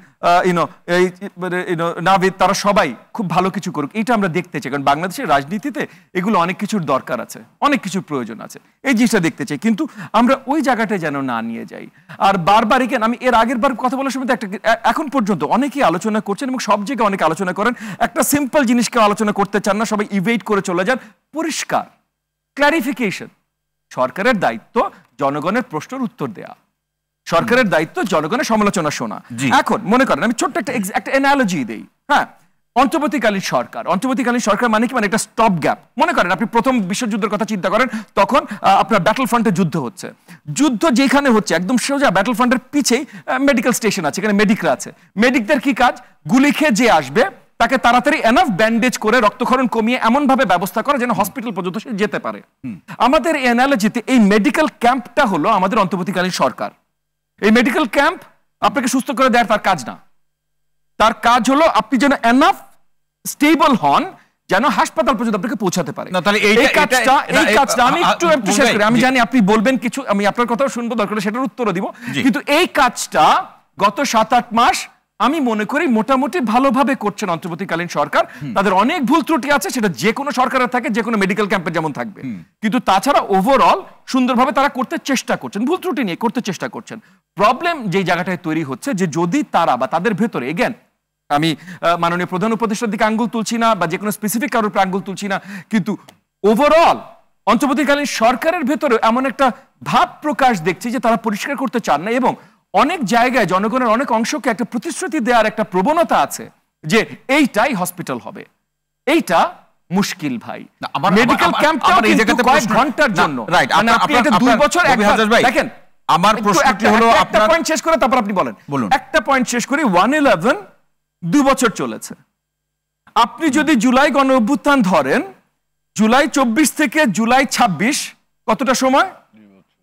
নাভিদ, তারা সবাই খুব ভালো কিছু করুক, এটা আমরা দেখতে চাই, কারণ বাংলাদেশের রাজনীতিতে এগুলো অনেক কিছুর দরকার আছে, অনেক কিছুর প্রয়োজন আছে, এই জিনিসটা দেখতে চাই, কিন্তু আমরা ওই জায়গাটায় যেন না নিয়ে যাই। আর বারবার এখানে আমি এর আগের বার কথা বলার সময় এখন পর্যন্ত অনেকেই আলোচনা করছেন এবং সব জায়গায় অনেকে আলোচনা করেন, একটা সিম্পল জিনিসকে আলোচনা করতে চান না, সবাই ইভেট করে চলে যান, পরিষ্কার ক্লারিফিকেশন। সরকারের দায়িত্ব জনগণের প্রশ্নের উত্তর দেয়া, সরকারের দায়িত্ব জনগণের সমালোচনা শোনা। এখন মনে করেন আমি ছোট্ট একটা অ্যানালজি দেই, হ্যাঁ, অন্তর্বর্তীকালীন সরকার মানে কি, মানে একটা স্টপ গ্যাপ। মনে করেন আপনি প্রথম বিশ্বযুদ্ধের কথা চিন্তা করেন, তখন আপনার ব্যাটল ফ্রন্টে যুদ্ধ হচ্ছে, যুদ্ধ যেখানে হচ্ছে একদম সোজা ব্যাটল ফ্রন্টের পিছেই মেডিকেল স্টেশন আছে, এখানে মেডিকরা আছে, মেডিকদের কি কাজ, গুলি খেয়ে যে আসবে তাকে তাড়াতাড়ি এনাফ ব্যান্ডেজ করে রক্তক্ষরণ কমিয়ে এমন ভাবে ব্যবস্থা করা যেন হসপিটাল পর্যন্ত সে যেতে পারে। আমাদের এই অ্যানালজিতে এই মেডিকেল ক্যাম্পটা হলো আমাদের অন্তর্বর্তীকালীন সরকার। এই মেডিকেল ক্যাম্প আপনাকে সুস্থ করে দেওয়ার তার কাজ না, তার কাজ হলো আপনি যেন এনাফ স্টেবল হন যেন হাসপাতাল পর্যন্ত আপনাকে পৌঁছাতে পারে। এই কাজটা আমি একটু শেষ করি, আমি জানি আপনি বলবেন কিছু, আমি আপনার কথাও শুনবো, দরকার সেটার উত্তরও দিব, কিন্তু এই কাজটা গত 7-8 মাস আমি মনে করি মোটামুটি ভালোভাবে করছেন অন্তর্বর্তীকালীন সরকার। তাদের অনেক ভুল ত্রুটি আছে, সেটা যে কোনো সরকারের থাকে, যে কোনো মেডিকেল ক্যাম্পে যেমন থাকবে, কিন্তু তাছাড়া ওভারঅল সুন্দরভাবে তারা করতে চেষ্টা করছেন, ভুল ত্রুটি নিয়ে করতে চেষ্টা করছেন। প্রবলেম যেই জায়গাটায় তৈরি হচ্ছে যে যদি তারা বা তাদের ভেতরে, এগেন আমি মাননীয় প্রধান উপদেষ্টার দিকে আঙ্গুল তুলছি না বা যে কোনো স্পেসিফিক কারোর উপর আঙ্গুল তুলছি না, কিন্তু ওভারঅল অন্তর্বর্তীকালীন সরকারের ভেতরে এমন একটা ভাব প্রকাশ দেখছি যে তারা পরিষ্কার করতে চান না, এবং অনেক জায়গায় জনগণের অনেক অংশকে একটা প্রতিশ্রুতি দেওয়ার একটা প্রবণতা আছে যে এইটাই হসপিটাল হবে। এইটা মুশকিল ভাই, মেডিকেল ক্যাম্পটাও কিন্তু কয়েক ঘন্টার জন্য, মানে আপনি এটা 2 বছর দেখেন। আমার প্রশ্নটি হলো, একটা পয়েন্ট শেষ করে তারপর আপনি বলেন, একটা পয়েন্ট শেষ করি। 1/11 2 বছর চলেছে, আপনি যদি জুলাই গণ অভ্যুত্থান ধরেন, জুলাই 24 থেকে জুলাই 26 কতটা সময়,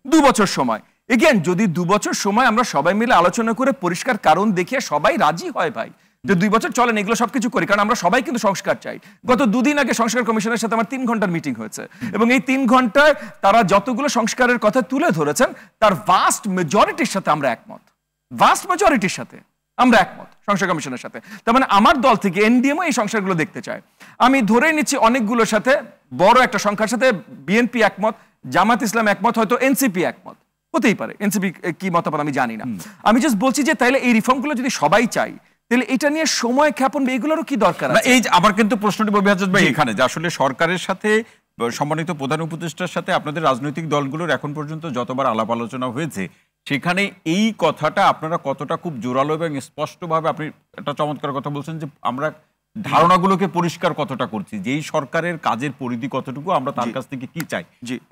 2 বছর সময়। এগেন যদি 2 বছর সময় আমরা সবাই মিলে আলোচনা করে পরিষ্কার কারণ দেখিয়ে সবাই রাজি হয় ভাই যে 2 বছর চলেন, এগুলো সবকিছু করি, কারণ আমরা সবাই কিন্তু সংস্কার চাই। গত 2 দিন আগে সংস্কার কমিশনের সাথে আমার 3 ঘন্টার মিটিং হয়েছে, এবং এই 3 ঘন্টায় তারা যতগুলো সংস্কারের কথা তুলে ধরেছেন তার ভাস্ট মেজরিটির সাথে আমরা একমত, ভাস্ট মেজরিটির সাথে আমরা একমত সংস্কার কমিশনের সাথে। তার মানে আমার দল থেকে এনডিএমও এই সংস্কারগুলো দেখতে চায়। আমি ধরে নিচ্ছি অনেকগুলোর সাথে, বড় একটা সংখ্যার সাথে বিএনপি একমত, জামাত ইসলাম একমত, হয়তো এনসিপি একমত, হতেই পারে, এনসিপি কি মতামত আমি জানি না। আমি জাস্ট বলছি যে তাইলে এই রিফর্মগুলো যদি সবাই চাই, তাহলে এটা নিয়ে সময় ক্ষেপণ এগুলোরও কি দরকার আছে? এই আমার কিন্তু প্রশ্নটি ববিহাজাত ভাই এখানে যে আসলে সরকারের সাথে সম্মানিত প্রধান উপদেষ্টার সাথে আপনাদের রাজনৈতিক দলগুলোর এখন পর্যন্ত যতবার আলাপ আলোচনা হয়েছে সেখানে এই কথাটা আপনারা কতটা খুব জোরালো এবং স্পষ্টভাবে, আপনি একটা চমৎকার কথা বলছেন যে আমরা ধারণাগুলোকে পরিষ্কার কতটা করছি, যে এই সরকারের কাজের পরিধি কতটুকু, আমরা তার কাছ থেকে কি চাই,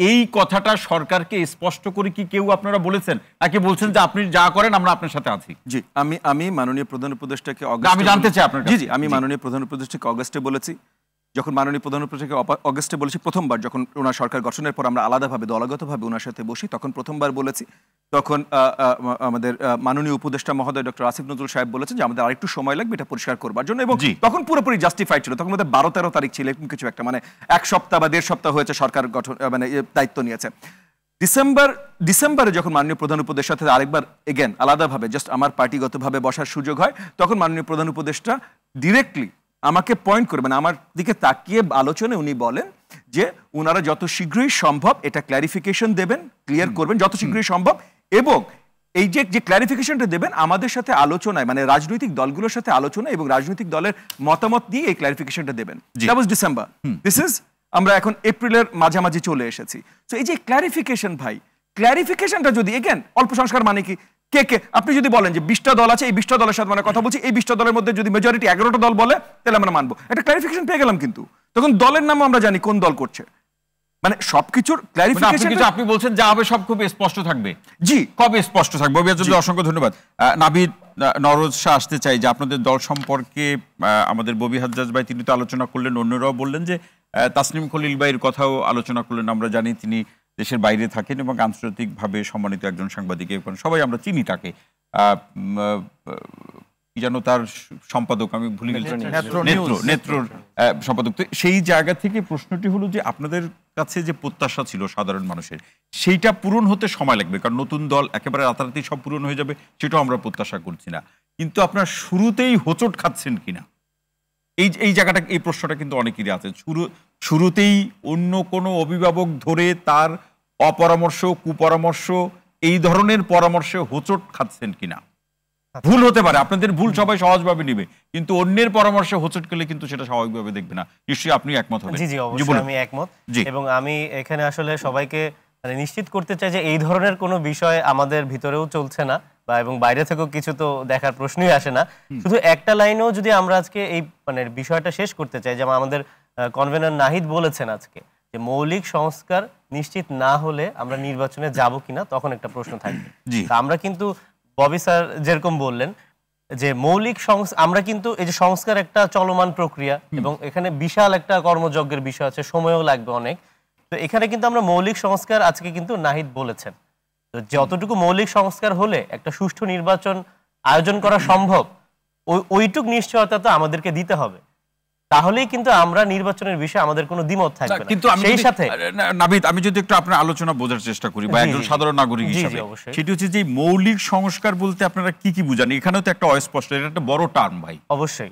এই কথাটা সরকারকে স্পষ্ট করে কি কেউ আপনারা বলেছেন, নাকি বলছেন যে আপনি যা করেন আমরা আপনার সাথে আছি? জি, আমি মাননীয় প্রধান উপদেষ্টাকে আমি জানতে চাই আপনার জি আমি মাননীয় প্রধান উপদেষ্টাকে অগস্টে বলেছি, যখন মাননীয় প্রধান উপদেষ্টাকে অগস্টে বলেছি প্রথমবার, যখন ওনার সরকার গঠনের পর আমরা আলাদাভাবে দলগতভাবে ওনার সাথে বসি, তখন প্রথমবার বলেছি। তখন আমাদের মাননীয় উপদেষ্টা মহোদয় ডক্টর আসিফ নজরুল সাহেব বলেছেন যে আমাদের আরেকটু সময় লাগবে এটা পরিষ্কার করবার জন্য, এবং তখন পুরোপুরি জাস্টিফাইড ছিল। তখন আমাদের 12-13 তারিখ ছিল, এরকম কিছু একটা, মানে 1 সপ্তাহ বা 1.5 সপ্তাহ হয়েছে সরকার গঠন, মানে দায়িত্ব নিয়েছে। ডিসেম্বরে যখন মাননীয় প্রধান উপদেষ্টার সাথে আরেকবার এগেন আলাদাভাবে জাস্ট আমার পার্টিগতভাবে বসার সুযোগ হয়, তখন মাননীয় প্রধান উপদেষ্টা ডিরেক্টলি আমাকে পয়েন্ট করে, মানে আমার দিকে তাকিয়ে আলোচনায় উনি বলেন যে ওনারা যত শীঘ্রই সম্ভব এটা ক্ল্যারিফিকেশন দেবেন, ক্লিয়ার করবেন যত শীঘ্রই সম্ভব, এবং এই যে ক্ল্যারিফিকেশনটা দেবেন আমাদের সাথে আলোচনায়, মানে রাজনৈতিক দলগুলোর সাথে আলোচনা এবং রাজনৈতিক দলের মতামত দিয়ে এই ক্ল্যারিফিকেশনটা দেবেন। That was December. This is, আমরা এখন এপ্রিলের মাঝামাঝি চলে এসেছি। তো এই যে ক্ল্যারিফিকেশন, ভাই ক্ল্যারিফিকেশনটা যদি এগেন অল্প সংস্কার মানে কি, কে আপনি যদি বলেন যে 20টা দল আছে, এই 20টা দলের সাথে মানে কথা বলছি, এই 20টা দলের মধ্যে যদি মেজরিটি 11টা দল বলে তাহলে আমরা মানবো, একটা ক্ল্যারিফিকেশন পেয়ে গেলাম। কিন্তু তখন দলের নামও আমরা জানি কোন দল করছে, মানে সবকিছুর ক্ল্যারিফিকেশন। আপনি বলছেন যা হবে সব খুব স্পষ্ট থাকবে। জি, কবে স্পষ্ট থাকবে? অসংখ্য ধন্যবাদ। নাবিদ নরোজ শাহ আসতে চাই যে আপনাদের দল সম্পর্কে আমাদের ববি হাজ্জাজ ভাই তিনি তো আলোচনা করলেন, অন্যরাও বললেন যে তাসনিম খলিল ভাইয়ের কথাও আলোচনা করলেন। আমরা জানি তিনি দেশের বাইরে থাকেন এবং আন্তর্জাতিকভাবে সম্মানিত একজন সাংবাদিক, এবং সবাই আমরা চিনি তাকে। কি যেন তার সম্পাদক, আমি ভুলে গেছি, নেত্রর সম্পাদক। তো সেই জায়গা থেকে প্রশ্নটি হলো যে আপনাদের কাছে যে প্রত্যাশা ছিল সাধারণ মানুষের, সেইটা পূরণ হতে সময় লাগবে, কারণ নতুন দল একেবারে রাতারাতি সব পূরণ হয়ে যাবে সেটাও আমরা প্রত্যাশা করছি না। কিন্তু আপনার শুরুতেই হোঁচট খাচ্ছেন কিনা, এই জায়গাটা, এই প্রশ্নটা কিন্তু অনেকেরই আছে। শুরুতেই অন্য কোনো অভিভাবক ধরে তার অপরামর্শ, কুপরামর্শ, এই ধরনের পরামর্শে হোঁচট খাচ্ছেন কিনা। ভুল হতে পারে, আপনাদের ভুল সবাই সহজভাবে নিবে, কিন্তু অন্যের পরামর্শে হোঁচট খেলে কিন্তু সেটা স্বাভাবিকভাবে দেখবে না। নিশ্চয়ই আপনি একমত হবেন। জি অবশ্যই আমি একমত, এবং আমি এখানে আসলে সবাইকে মানে নিশ্চিত করতে চাই যে এই ধরনের কোনো বিষয় আমাদের ভিতরেও চলছে না, বা এবং বাইরে থেকেও কিছু তো দেখার প্রশ্নই আসে না। শুধু একটা লাইনেও যদি আমরা আজকে এই মানে বিষয়টা শেষ করতে চাই, যেমন আমাদের কনভেনর নাহিদ বলেছেন আজকে যে মৌলিক সংস্কার নিশ্চিত না হলে আমরা নির্বাচনে যাব কিনা, তখন একটা প্রশ্ন থাকবে। আমরা কিন্তু ববি স্যার যেরকম বললেন যে মৌলিক আমরা কিন্তু এই যে সংস্কার একটা চলমান প্রক্রিয়া, এবং এখানে বিশাল একটা কর্মযজ্ঞের বিষয় আছে, সময়ও লাগবে অনেক। তো এখানে কিন্তু আমরা মৌলিক সংস্কার আজকে কিন্তু নাহিদ বলেছেন, তো যতটুকু মৌলিক সংস্কার হলে একটা সুষ্ঠু নির্বাচন আয়োজন করা সম্ভব, ওইটুক নিশ্চয়তা তো আমাদেরকে দিতে হবে, তাহলেই কিন্তু আমরা নির্বাচনের বিষয়ে আমাদের কোনো দ্বিমত থাকবে না। কিন্তু সেই সাথে নাবিদ, আমি যদি একটু আপনার আলোচনা বোঝার চেষ্টা করি বা একজন সাধারণ নাগরিক হিসেবে, সেটি হচ্ছে যে মৌলিক সংস্কার বলতে আপনারা কি বুঝান? এখানেও তো একটা অস্পষ্ট, এটা একটা বড় টার্ম ভাই। অবশ্যই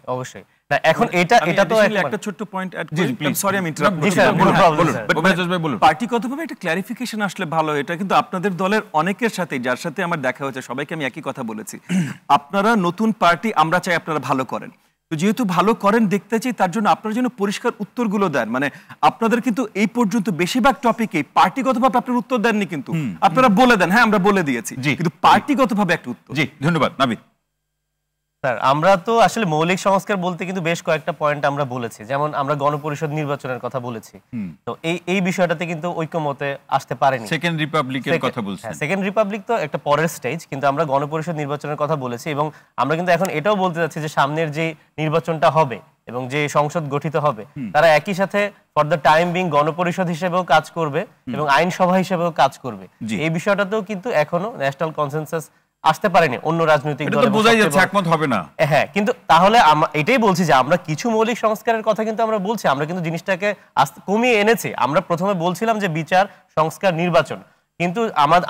এখন এটা তো একটা ছোট্ট পয়েন্ট অ্যাড করি, সরি আমি ইন্টারাপ্ট করছি। পার্টিগতভাবে একটা ক্ল্যারিফিকেশন আসলে ভালো। এটা কিন্তু আপনাদের দলের অনেকের সাথে, যার সাথে আমার দেখা হয়েছে, সবাইকে আমি একই কথা বলেছি, আপনারা নতুন পার্টি, আমরা চাই আপনারা ভালো করেন। তো যেহেতু ভালো করেন দেখতে চাই, তার জন্য আপনারা যেন পরিষ্কার উত্তরগুলো দেন। মানে আপনাদের কিন্তু এই পর্যন্ত বেশিরভাগ টপিকে পার্টিগতভাবে আপনার উত্তর দেননি, কিন্তু আপনারা বলে দেন হ্যাঁ আমরা বলে দিয়েছি, কিন্তু পার্টিগতভাবে একটা উত্তর। জি ধন্যবাদ নাবিদ স্যার। আমরা তো আসলে মৌলিক সংস্কার বলতে কিন্তু বেশ কয়েকটা পয়েন্ট আমরা বলেছি, যেমন আমরা গণপরিষদ নির্বাচনের কথা বলেছি, তো এই বিষয়টাতে কিন্তু ঐক্যমতে আসতে পারেনি। সেকেন্ড রিপাবলিকের কথা বলছেন। সেকেন্ড রিপাবলিক তো একটা পরের স্টেজ, কিন্তু আমরা গণপরিষদ নির্বাচনের কথা বলেছি, এবং আমরা কিন্তু এখন এটাও বলতে যাচ্ছি যে সামনের যে নির্বাচনটা হবে এবং যে সংসদ গঠিত হবে, তারা একই সাথে ফর দ্য টাইম বিং গণপরিষদ হিসেবেও কাজ করবে এবং আইনসভা হিসেবেও কাজ করবে। এই বিষয়টাতেও কিন্তু এখনো ন্যাশনাল কনসেনসাস আসতে পারেনি অন্য রাজনৈতিক দল, বোঝাই যাচ্ছে একমত হবে না। হ্যাঁ, কিন্তু তাহলে এটাই বলছি যে আমরা কিছু মৌলিক সংস্কারের কথা কিন্তু আমরা বলছি, আমরা কিন্তু জিনিসটাকে কমিয়ে এনেছি। আমরা প্রথমে বলছিলাম যে বিচার, সংস্কার, নির্বাচন, কিন্তু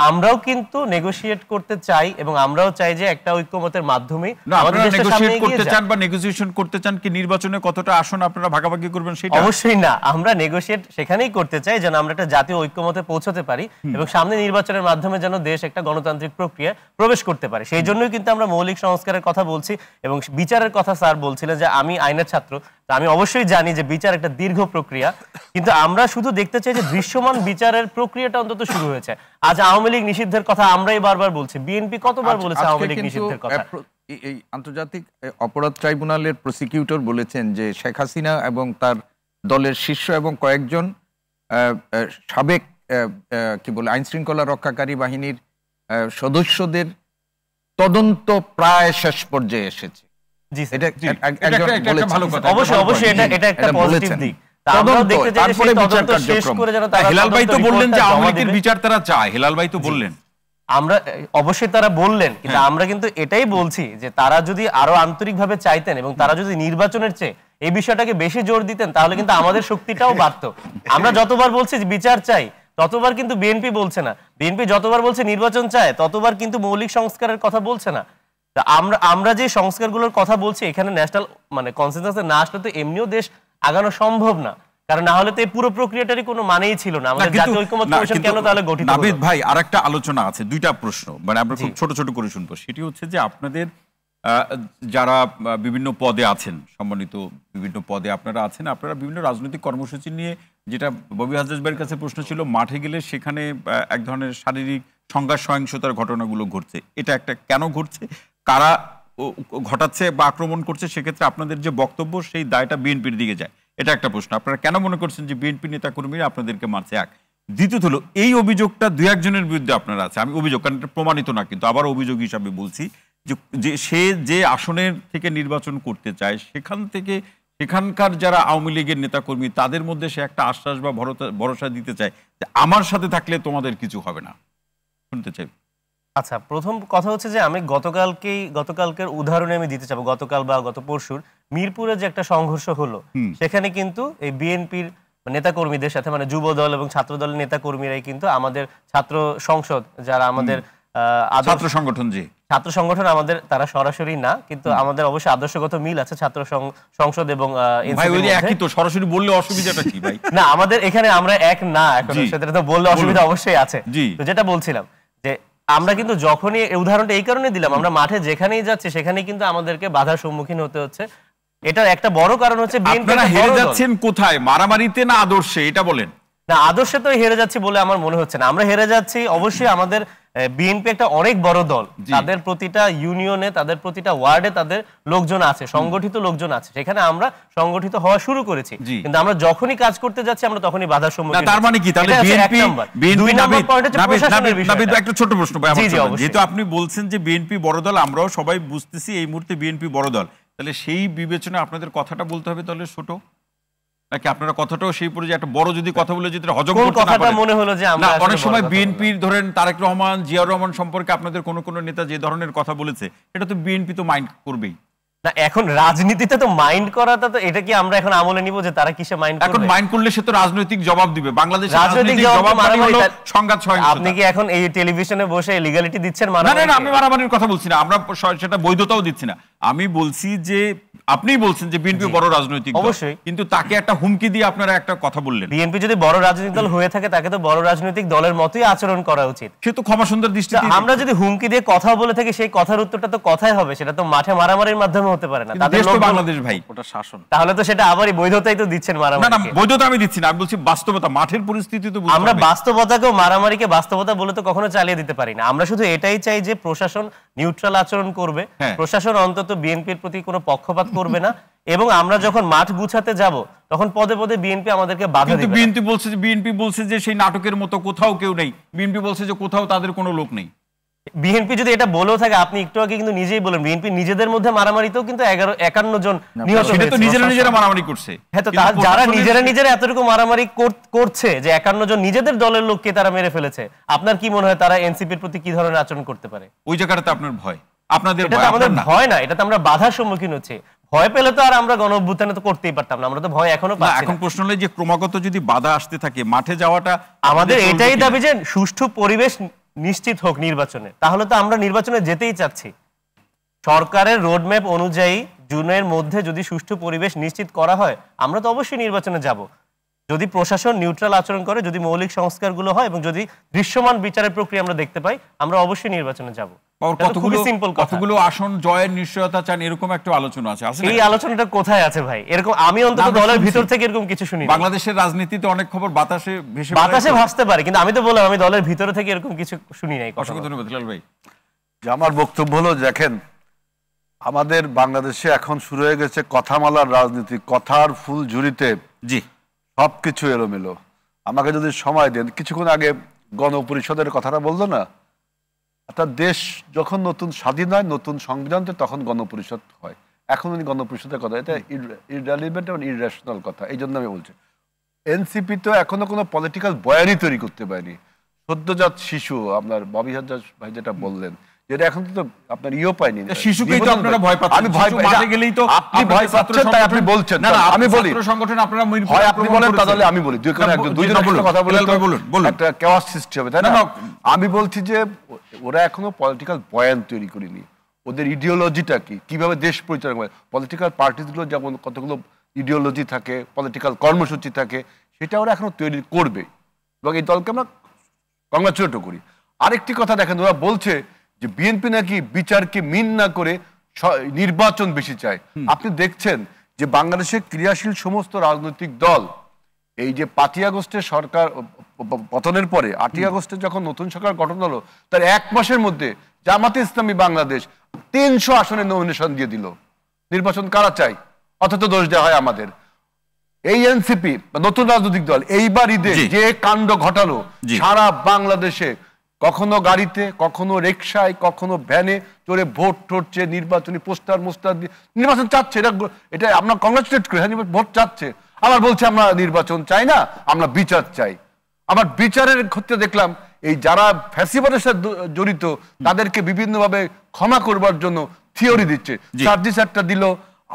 আমরাও কিন্তু নেগোশিয়েট করতে চাই এবং আমরাও চাই যে একটা ঐক্যমতের মাধ্যমে আমাদের দেশটা সামনে এগিয়ে করতে চান বা নেগোসিয়েশন করতে চান কি নির্বাচনে কতটা আসন আপনারা ভাগাভাগি করবেন সেটা? অবশ্যই না, আমরা নেগোশিয়েট সেখানেই করতে চাই যেন আমরা একটা জাতীয় ঐক্যমতে পৌঁছতে পারি এবং সামনে নির্বাচনের মাধ্যমে যেন দেশ একটা গণতান্ত্রিক প্রক্রিয়া প্রবেশ করতে পারে। সেই জন্যই কিন্তু আমরা মৌলিক সংস্কারের কথা বলছি এবং বিচারের কথা স্যার বলছিলেন যে আমি আইনের ছাত্র, আমি অবশ্যই জানি যে বিচার একটা দীর্ঘ প্রক্রিয়া, কিন্তু আমরা শুধু দেখতে চাই যে দৃশ্যমান বিচারের প্রক্রিয়াটা অন্তত শুরু হয়েছে। আজ আওয়ামী লীগ নিষিদ্ধের কথা আমরাই বারবার বলছি, বিএনপি কতবার বলেছে আওয়ামী লীগ নিষিদ্ধের কথা। এই আন্তর্জাতিক অপরাধ ট্রাইব্যুনালের প্রসিকিউটর বলেছেন যে শেখ হাসিনা এবং তার দলের শীর্ষ এবং কয়েকজন সাবেক কি বলে আইন শৃঙ্খলা রক্ষাকারী বাহিনীর সদস্যদের তদন্ত প্রায় শেষ পর্যায়ে এসেছে। জি এটা ভালো কথা, অবশ্যই অবশ্যই এটা একটা পজিটিভ দিক। আমরাও দেখতে চাই যে সেই তদন্ত শেষ করে যেন তারা হেলাল ভাই তো বললেন যে আওয়ামী লীগের বিচার তারা চায়, হেলাল ভাই তো বললেন। আমরা অবশ্যই তারা বললেন, কিন্তু আমরা কিন্তু এটাই বলছি যে তারা যদি আরো আন্তরিকভাবে চাইতেন এবং তারা যদি নির্বাচনের চেয়ে এই বিষয়টাকে বেশি জোর দিতেন তাহলে কিন্তু আমাদের শক্তিটাও বাড়তো। আমরা যতবার বলছি যে বিচার চাই ততবার কিন্তু বিএনপি বলছে না, বিএনপি যতবার বলছে নির্বাচন চায় ততবার কিন্তু মৌলিক সংস্কারের কথা বলছে না। আমরা যে সংস্কারগুলোর কথা বলছি এখানে ন্যাশনাল মানে কনসেনসাসে না আসলে তো এমনিও দেশ আগানো সম্ভব না, কারণ না হলে তো এই পুরো প্রক্রিয়াটারই কোনো মানেই ছিল না। আমাদের জাতীয় ঐক্যমত কমিশন কেন তাহলে গঠিত হলো? নাবিদ ভাই, আরেকটা আলোচনা আছে, দুইটা প্রশ্ন মানে আমরা খুব ছোট ছোট করে শুনবো। সেটি হচ্ছে যে আপনাদের যারা বিভিন্ন পদে আছেন, সম্মানিত বিভিন্ন পদে আপনারা আছেন, আপনারা বিভিন্ন রাজনৈতিক কর্মসূচি নিয়ে, যেটা ববি হাজেজ ভাইয়ের কাছে প্রশ্ন ছিল, মাঠে গেলে সেখানে এক ধরনের শারীরিক সংঘাত সহিংসতার ঘটনাগুলো ঘটছে, এটা একটা কেন ঘটছে, কারা ঘটাচ্ছে বা আক্রমণ করছে, সেক্ষেত্রে আপনাদের যে বক্তব্য সেই দায়টা বিএনপির দিকে যায়, এটা একটা প্রশ্ন। আপনারা কেন মনে করছেন যে বিএনপি নেতাকর্মীরা আপনাদেরকে মারছে? এক। দ্বিতীয়ত হলো এই অভিযোগটা দুই একজনের বিরুদ্ধে আপনারা আছে, আমি অভিযোগ কারণ এটা প্রমাণিত না, কিন্তু আবার অভিযোগ হিসাবে বলছি যে সে যে আসনের থেকে নির্বাচন করতে চায় সেখানকার যারা আওয়ামী লীগের নেতাকর্মী তাদের মধ্যে সে একটা আশ্বাস বা ভরসা দিতে চায় যে আমার সাথে থাকলে তোমাদের কিছু হবে না, শুনতে চাই। আচ্ছা, প্রথম কথা হচ্ছে যে আমি গতকালকের উদাহরণে আমি দিতে চাবো। গতকাল বা গত পরশুর মিরপুরে যে একটা সংঘর্ষ হলো, সেখানে কিন্তু এই বিএনপির নেতাকর্মীদের সাথে মানে যুব দল এবং ছাত্র দলের নেতাকর্মীরাই কিন্তু আমাদের ছাত্র সংসদ যারা আমাদের ছাত্র সংগঠন, যে ছাত্র সংগঠন আমাদের, তারা সরাসরি না, কিন্তু আমাদের অবশ্যই আদর্শগত মিল আছে ছাত্র সংসদ এবং একই তো, সরাসরি বললে অসুবিধাটা কি ভাই? না, আমাদের এখানে আমরা এক না, এখন সেটা তো বললে অসুবিধা অবশ্যই আছে। তো যেটা বলছিলাম যে আমরা কিন্তু যখনই উদাহরণটা এই কারণে দিলাম, আমরা মাঠে যেখানেই যাচ্ছি সেখানেই কিন্তু আমাদেরকে বাধার সম্মুখীন হতে হচ্ছে। এটার একটা বড় কারণ হচ্ছে আপনারা হেরে যাচ্ছেন কোথায়, মারামারিতে না আদর্শে, এটা বলেন। না, আদর্শে তো হেরে যাচ্ছি বলে আমার মনে হচ্ছে না। আমরা হেরে যাচ্ছি অবশ্যই, আমাদের বিএনপি একটা অনেক বড় দল, তাদের প্রতিটা ইউনিয়নে, তাদের প্রতিটা ওয়ার্ডে তাদের লোকজন আছে, সংগঠিত লোকজন আছে, সেখানে আমরা সংগঠিত হওয়া শুরু করেছি, কিন্তু আমরা যখনই কাজ করতে যাচ্ছি আমরা তখনই বাধার সম্মুখীন। তার মানে কি তাহলে একটা ছোট প্রশ্ন, যেহেতু আপনি বলছেন যে বিএনপি বড় দল, আমরাও সবাই বুঝতেছি এই মুহূর্তে বিএনপি বড় দল, তাহলে সেই বিবেচনায় আপনাদের কথাটা বলতে হবে তাহলে ছোট, নাকি আপনারা কথাটাও সেই পর্যায়ে একটা বড় যদি কথা বলে যেটা হজম করতে না পারেন? মনে হলো যে আমরা অনেক সময় বিএনপির ধরেন তারেক রহমান, জিয়াউর রহমান সম্পর্কে আপনাদের কোন নেতা যে ধরনের কথা বলেছে, এটা তো বিএনপি তো মাইন্ড করবেই না। এখন রাজনীতিতে তো মাইন্ড করাটা তো, এটা কি আমরা এখন আমলে নিব যে তারা কিসে মাইন্ড করবে? এখন মাইন্ড করলে সে তো রাজনৈতিক জবাব দিবে। বাংলাদেশের রাজনৈতিক জবাব হলো সংঘাত সহিংসতা। আপনি কি এখন এই টেলিভিশনে বসে লিগ্যালিটি দিচ্ছেন? না না, আমি মারামারির কথা বলছি না, আমরা সেটা বৈধতাও দিচ্ছি না। আমি বলছি যে আপনি বলছেন যে বিএনপি বড় রাজনৈতিক দল, অবশ্যই, কিন্তু তাকে একটা হুমকি দিয়ে আপনারা একটা কথা বললেন। বিএনপি যদি বড় রাজনৈতিক দল হয়ে থাকে তাকে তো বড় রাজনৈতিক দলের মতোই আচরণ করা উচিত। সে তো ক্ষমা সুন্দর দৃষ্টি। আমরা যদি হুমকি দিয়ে কথা বলে থাকি সেই কথার উত্তরটা তো কথাই হবে, সেটা তো মাঠে মারামারির মাধ্যমে হতে পারে না। তাদের তো বাংলাদেশ ভাই, ওটা শাসন, তাহলে তো সেটা আবারই বৈধতাই তো দিচ্ছেন মারামারি। না না, বৈধতা আমি দিচ্ছি না, আমি বলছি বাস্তবতা, মাঠের পরিস্থিতি তো আমরা বাস্তবতাকেও মারামারিকে বাস্তবতা বলে তো কখনো চালিয়ে দিতে পারি না। আমরা শুধু এটাই চাই যে প্রশাসন নিউট্রাল আচরণ করবে, প্রশাসন অন্তত বিএনপির প্রতি কোনো পক্ষপাত করবে না, এবং আমরা যখন মাঠ গুছাতে যাব তখন পদে পদে বিএনপি আমাদেরকে বাধা দিবে। বিএনপি বলছে যে সেই নাটকের মতো কোথাও কেউ নেই, বিএনপি বলছে যে কোথাও তাদের কোনো লোক নেই। বিএনপি যদি এটা বলেও থাকে, আপনি একটু আগে কিন্তু নিজেই বলেন বিএনপি নিজেদের মধ্যে মারামারিতেও কিন্তু 51 জন নিহত হয়েছে। সেটা তো নিজেরা মারামারি করছে। হ্যাঁ, তো যারা নিজেরা এতটুকু মারামারি করছে যে 51 জন নিজেদের দলের লোককে তারা মেরে ফেলেছে, আপনার কি মনে হয় তারা এনসিপির প্রতি কি ধরনের আচরণ করতে পারে? ওই জায়গাটাতে আপনার ভয়? আপনাদের আমাদের ভয় না, এটা তো আমরা বাধার সম্মুখীন হচ্ছে। ভয় পেলে তো আর আমরা গণ অভ্যুত্থানে তো করতেই পারতাম না, আমরা তো ভয় এখনো পাচ্ছি না। এখন প্রশ্ন হলো যে ক্রমাগত যদি বাধা আসতে থাকে মাঠে যাওয়াটা আমাদের এটাই দাবি যে সুষ্ঠু পরিবেশ নিশ্চিত হোক নির্বাচনে, তাহলে তো আমরা নির্বাচনে যেতেই চাচ্ছি। সরকারের রোডম্যাপ অনুযায়ী জুনের মধ্যে যদি সুষ্ঠু পরিবেশ নিশ্চিত করা হয় আমরা তো অবশ্যই নির্বাচনে যাব। যদি প্রশাসন নিউট্রাল আচরণ করে, যদি মৌলিক সংস্কারগুলো হয় এবং যদি দৃশ্যমান বিচারের প্রক্রিয়া আমরা দেখতে পাই, আমরা অবশ্যই নির্বাচনে যাব। কতগুলো আসন জয়ের নিশ্চয়তা চান এরকম একটা আলোচনা আছে। এই আলোচনাটা কোথায় আছে ভাই? এরকম আমি অন্তত দলের ভিতর থেকে এরকম কিছু শুনি। বাংলাদেশের রাজনীতিতে অনেক খবর বাতাসে ভাসতে পারে, কিন্তু আমি তো বললাম আমি দলের ভিতর থেকে এরকম কিছু শুনি নাই। অসংখ্য ধন্যবাদ হেলাল ভাই। যে আমার বক্তব্য হলো, দেখেন আমাদের বাংলাদেশে এখন শুরু হয়ে গেছে কথামালার রাজনীতি, কথার ফুল ঝুড়িতে জি সবকিছু এলোমেলো। আমাকে যদি সময় দেন, কিছুক্ষণ আগে গণপরিষদের কথাটা বললো না, একটা দেশ যখন নতুন স্বাধীন হয়, নতুন সংবিধান তখন গণপরিষদ হয়। এখন গণপরিষদের কথা এটা ইররিলেভেন্ট এবং ইররেশনাল কথা, এই জন্য আমি বলছি। এনসিপি তো এখনো কোনো পলিটিক্যাল বয়ানই তৈরি করতে পারেনি। সদ্যজাত শিশু, আপনার ববি হাজরা ভাই যেটা বললেন, যেটা এখন তো আপনার পাইনি, শিশুকেই তো আপনারা ভয় পাচ্ছেন। আমি ভয় পাই গেলেই তো আপনি ভয় পাচ্ছেন, তাই আপনি বলছেন। না আমি বলি সংগঠন আপনারা হয় আপনি বলেন, তাহলে আমি বলি দুইজন কথা বলে একটা কেওয়াস সৃষ্টি হবে, তাই না? আমি বলছি যে ওরা এখনো পলিটিক্যাল বয়ান তৈরি করেনি। ওদের ইডিওলজিটা কি, কিভাবে দেশ পরিচালনা করে। পলিটিক্যাল পার্টিগুলো যেমন কতগুলো ইডিওলজি থাকে, পলিটিক্যাল কর্মসূচি থাকে, সেটা ওরা এখনো তৈরি করবে এবং এই দলকে আমরা কংগ্রাচুলেটও করি। আরেকটি কথা দেখেন, ওরা বলছে যে বিএনপি নাকি বিচারকে মিন না করে নির্বাচন বেশি চায়। আপনি দেখছেন যে বাংলাদেশে ক্রিয়াশীল সমস্ত রাজনৈতিক দল এই যে 5ই আগস্টের সরকার পতনের পরে 8ই আগস্টে যখন নতুন সরকার গঠন হলো, তার 1 মাসের মধ্যে জামাতে ইসলামী বাংলাদেশ 300 আসনে নমিনেশন দিয়ে দিল। নির্বাচন কারা চাই? অথচ দোষ দেওয়া হয় আমাদের। এই এনসিপি নতুন রাজনৈতিক দল এইবার ঈদে যে কাণ্ড ঘটালো, সারা বাংলাদেশে কখনো গাড়িতে, কখনো রিকশায়, কখনো ভ্যানে চড়ে ভোট ঠোটছে, নির্বাচনী পোস্টার দিয়ে নির্বাচন চাচ্ছে। এটা আমরা কংগ্রাচুলেট করি, হ্যাঁ ভোট চাচ্ছে, আবার বলছে আমরা নির্বাচন চাই না, আমরা বিচার চাই। আবার বিচারের ক্ষেত্রে দেখলাম এই যারা ফ্যাসিবাদের সাথে জড়িত তাদেরকে বিভিন্নভাবে ক্ষমা করবার জন্য থিওরি দিচ্ছে। চার্জিস একটা দিল,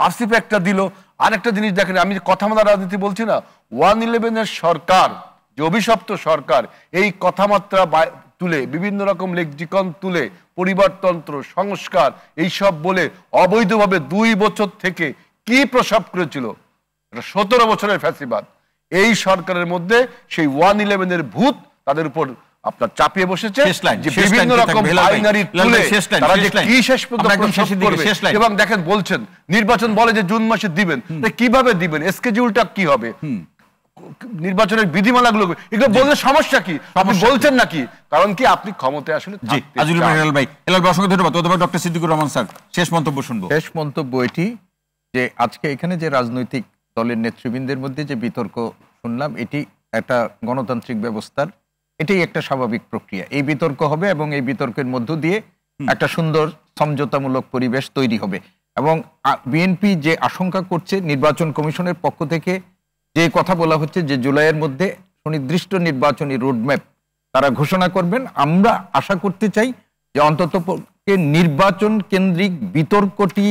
আসিফ একটা দিল। আরেকটা জিনিস দেখেন, আমি কথামালা রাজনীতি বলছি না, 111-এর সরকার যে অভিশপ্ত সরকার, এই কথামাত্রা তুলে বিভিন্ন রকম লেক্সিকন তুলে পরিবারতন্ত্র, সংস্কার এইসব বলে অবৈধভাবে 2 বছর থেকে কি প্রসাব করেছিল, 17 বছরের ফ্যাসিবাদ। এই সরকারের মধ্যে সেই 111-এর ভূত তাদের উপর আপনার চাপিয়ে বসেছে, যে বিভিন্ন রকম বাইনারি তুলে তারা যে কি শেষ পর্যন্ত করবে। এবং দেখেন বলছেন নির্বাচন বলে যে জুন মাসে দিবেন, কিভাবে দিবেন, স্কেডিউলটা কি হবে, নির্বাচনের বিধিমালাগুলো এগুলো বললে সমস্যা কি? আপনি বলছেন নাকি? কারণ কি আপনি ক্ষমতায় আসলে অসংখ্য ধন্যবাদ। ডক্টর সিদ্দিকুর রহমান স্যার, শেষ মন্তব্য শুনবো। শেষ মন্তব্য এটি যে আজকে এখানে যে রাজনৈতিক দলের নেতৃবৃন্দের মধ্যে যে বিতর্ক শুনলাম, এটি একটা গণতান্ত্রিক ব্যবস্থার এটাই একটা স্বাভাবিক প্রক্রিয়া। এই বিতর্ক হবে এবং এই বিতর্কের মধ্য দিয়ে একটা সুন্দর সমঝোতামূলক পরিবেশ তৈরি হবে। এবং বিএনপি যে আশঙ্কা করছে, নির্বাচন কমিশনের পক্ষ থেকে যে কথা বলা হচ্ছে যে জুলাইয়ের মধ্যে সুনির্দিষ্ট নির্বাচনী রোডম্যাপ তারা ঘোষণা করবেন, আমরা আশা করতে চাই যে অন্তত নির্বাচন কেন্দ্রিক বিতর্কটি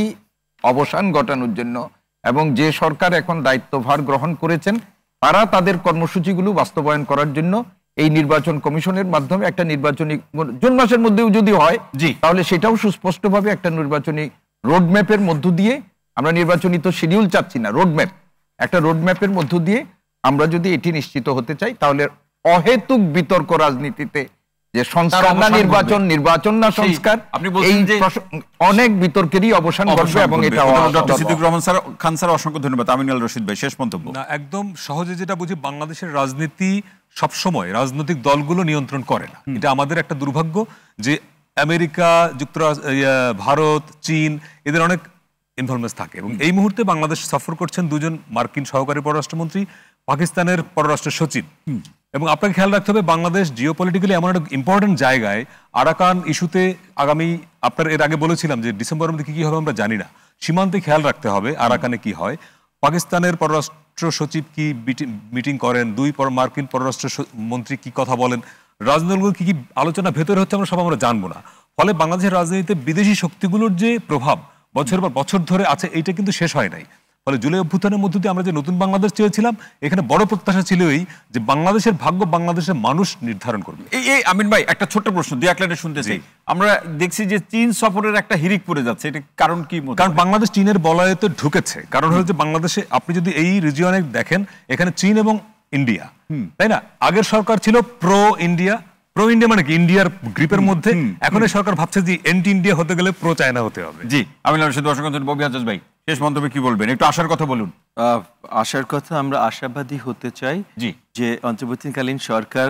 অবসান ঘটানোর জন্য এবং যে সরকার এখন দায়িত্বভার গ্রহণ করেছেন তারা তাদের কর্মসূচিগুলো বাস্তবায়ন করার জন্য এই নির্বাচন কমিশনের মাধ্যমে একটা নির্বাচনী জুন মাসের মধ্যেও যদি হয় তাহলে সেটাও সুস্পষ্টভাবে একটা নির্বাচনী রোডম্যাপের মধ্য দিয়ে, আমরা নির্বাচনী তো শিডিউল চাচ্ছি না, রোডম্যাপ, একটা রোডম্যাপের মধ্য দিয়ে আমরা যদি এটি নিশ্চিত হতে চাই তাহলে অহেতুক বিতর্ক রাজনীতিতে যে সংস্কার না নির্বাচন, নির্বাচন না সংস্কার, এই অনেক বিতর্কেরই অবসান ঘটবে এবং এটা ডক্টর সিদ্দিকুর রহমান স্যার, খান স্যার অসংখ্য ধন্যবাদ। আমিনুল রশিদ ভাই, শেষ মন্তব্য। না, একদম সহজে যেটা বুঝি, বাংলাদেশের রাজনীতি সবসময় রাজনৈতিক দলগুলো নিয়ন্ত্রণ করে না। এটা আমাদের একটা দুর্ভাগ্য যে আমেরিকা যুক্তরাষ্ট্র, ভারত, চীন এদের অনেক ইনভলভমেন্ট থাকে এবং এই মুহূর্তে বাংলাদেশ সফর করছেন 2 জন মার্কিন সহকারী পররাষ্ট্রমন্ত্রী, পাকিস্তানের পররাষ্ট্র সচিব। এবং আপনাকে খেয়াল রাখতে হবে বাংলাদেশ জিওপলিটিক্যালি এমন একটা ইম্পর্টেন্ট জায়গায়, আরাকান ইস্যুতে আগামী, আপনার এর আগে বলেছিলাম যে ডিসেম্বরের মধ্যে কি হবে আমরা জানি না, সীমান্তে খেয়াল রাখতে হবে আরাকানে কি হয়। পাকিস্তানের পররাষ্ট্র সচিব কি মিটিং করেন, 2 মার্কিন পররাষ্ট্র মন্ত্রী কি কথা বলেন, রাজনৈতিক কি আলোচনা ভেতরে হচ্ছে আমরা জানবো না। ফলে বাংলাদেশের রাজনীতিতে বিদেশি শক্তিগুলোর যে প্রভাব বছর পর বছর ধরে আছে, এইটা কিন্তু শেষ হয় নাই। ফলে জুলাই অভ্যুত্থানের মধ্য দিয়ে আমরা যে নতুন বাংলাদেশ চেয়েছিলাম, এখানে বড় প্রত্যাশা ছিল এই যে বাংলাদেশের ভাগ্য বাংলাদেশের মানুষ নির্ধারণ করবে। এই আমিন ভাই, একটা ছোট্ট প্রশ্ন, দুই এক লাইনে শুনতে চাই। আমরা দেখছি যে চীন সফরের একটা হিরিক পড়ে যাচ্ছে, এটা কারণ কি? কারণ বাংলাদেশ চীনের বলয়েতে ঢুকেছে। কারণ হলো যে বাংলাদেশে আপনি যদি এই রিজিয়নে দেখেন, এখানে চীন এবং ইন্ডিয়া, তাই না? আগের সরকার ছিল প্রো ইন্ডিয়া মানে কি ইন্ডিয়ার গ্রিপের মধ্যে। এখন এই সরকার ভাবছে যে এন্টি ইন্ডিয়া হতে গেলে প্রো চায়না হতে হবে। জি, আমি দর্শক ববি আজাজ ভাই, শেষ মন্তব্যে কি বলবেন? একটু আশার কথা বলুন। আশার কথা, আমরা আশাবাদী হতে চাই জি, যে অন্তর্বর্তীকালীন সরকার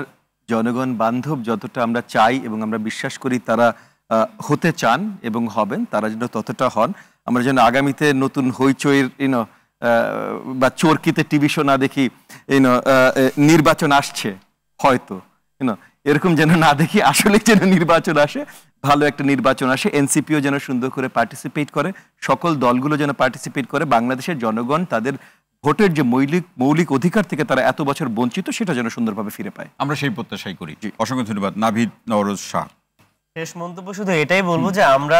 জনগণ বান্ধব যতটা আমরা চাই এবং আমরা বিশ্বাস করি তারা হতে চান এবং হবেন, তারা যেন ততটা হন। আমরা যেন আগামীতে নতুন হইচইয়ের বা চরকিতে টিভি শো না দেখি নির্বাচন আসছে হয়তো, এরকম যেন না দেখি, আসলে যেন নির্বাচন আসে, ভালো একটা নির্বাচন আসে, এনসিপিও যেন সুন্দর করে পার্টিসিপেট করে, সকল দলগুলো যেন পার্টিসিপেট করে, বাংলাদেশের জনগণ তাদের ভোটের যে মৌলিক অধিকার থেকে তারা এত বছর বঞ্চিত, সেটা যেন সুন্দরভাবে ফিরে পায়, আমরা সেই প্রত্যাশাই করি। অসংখ্য ধন্যবাদ। নাভিদ নওরোজ শাহ, শেষ মন্তব্য শুধু এটাই বলবো যে আমরা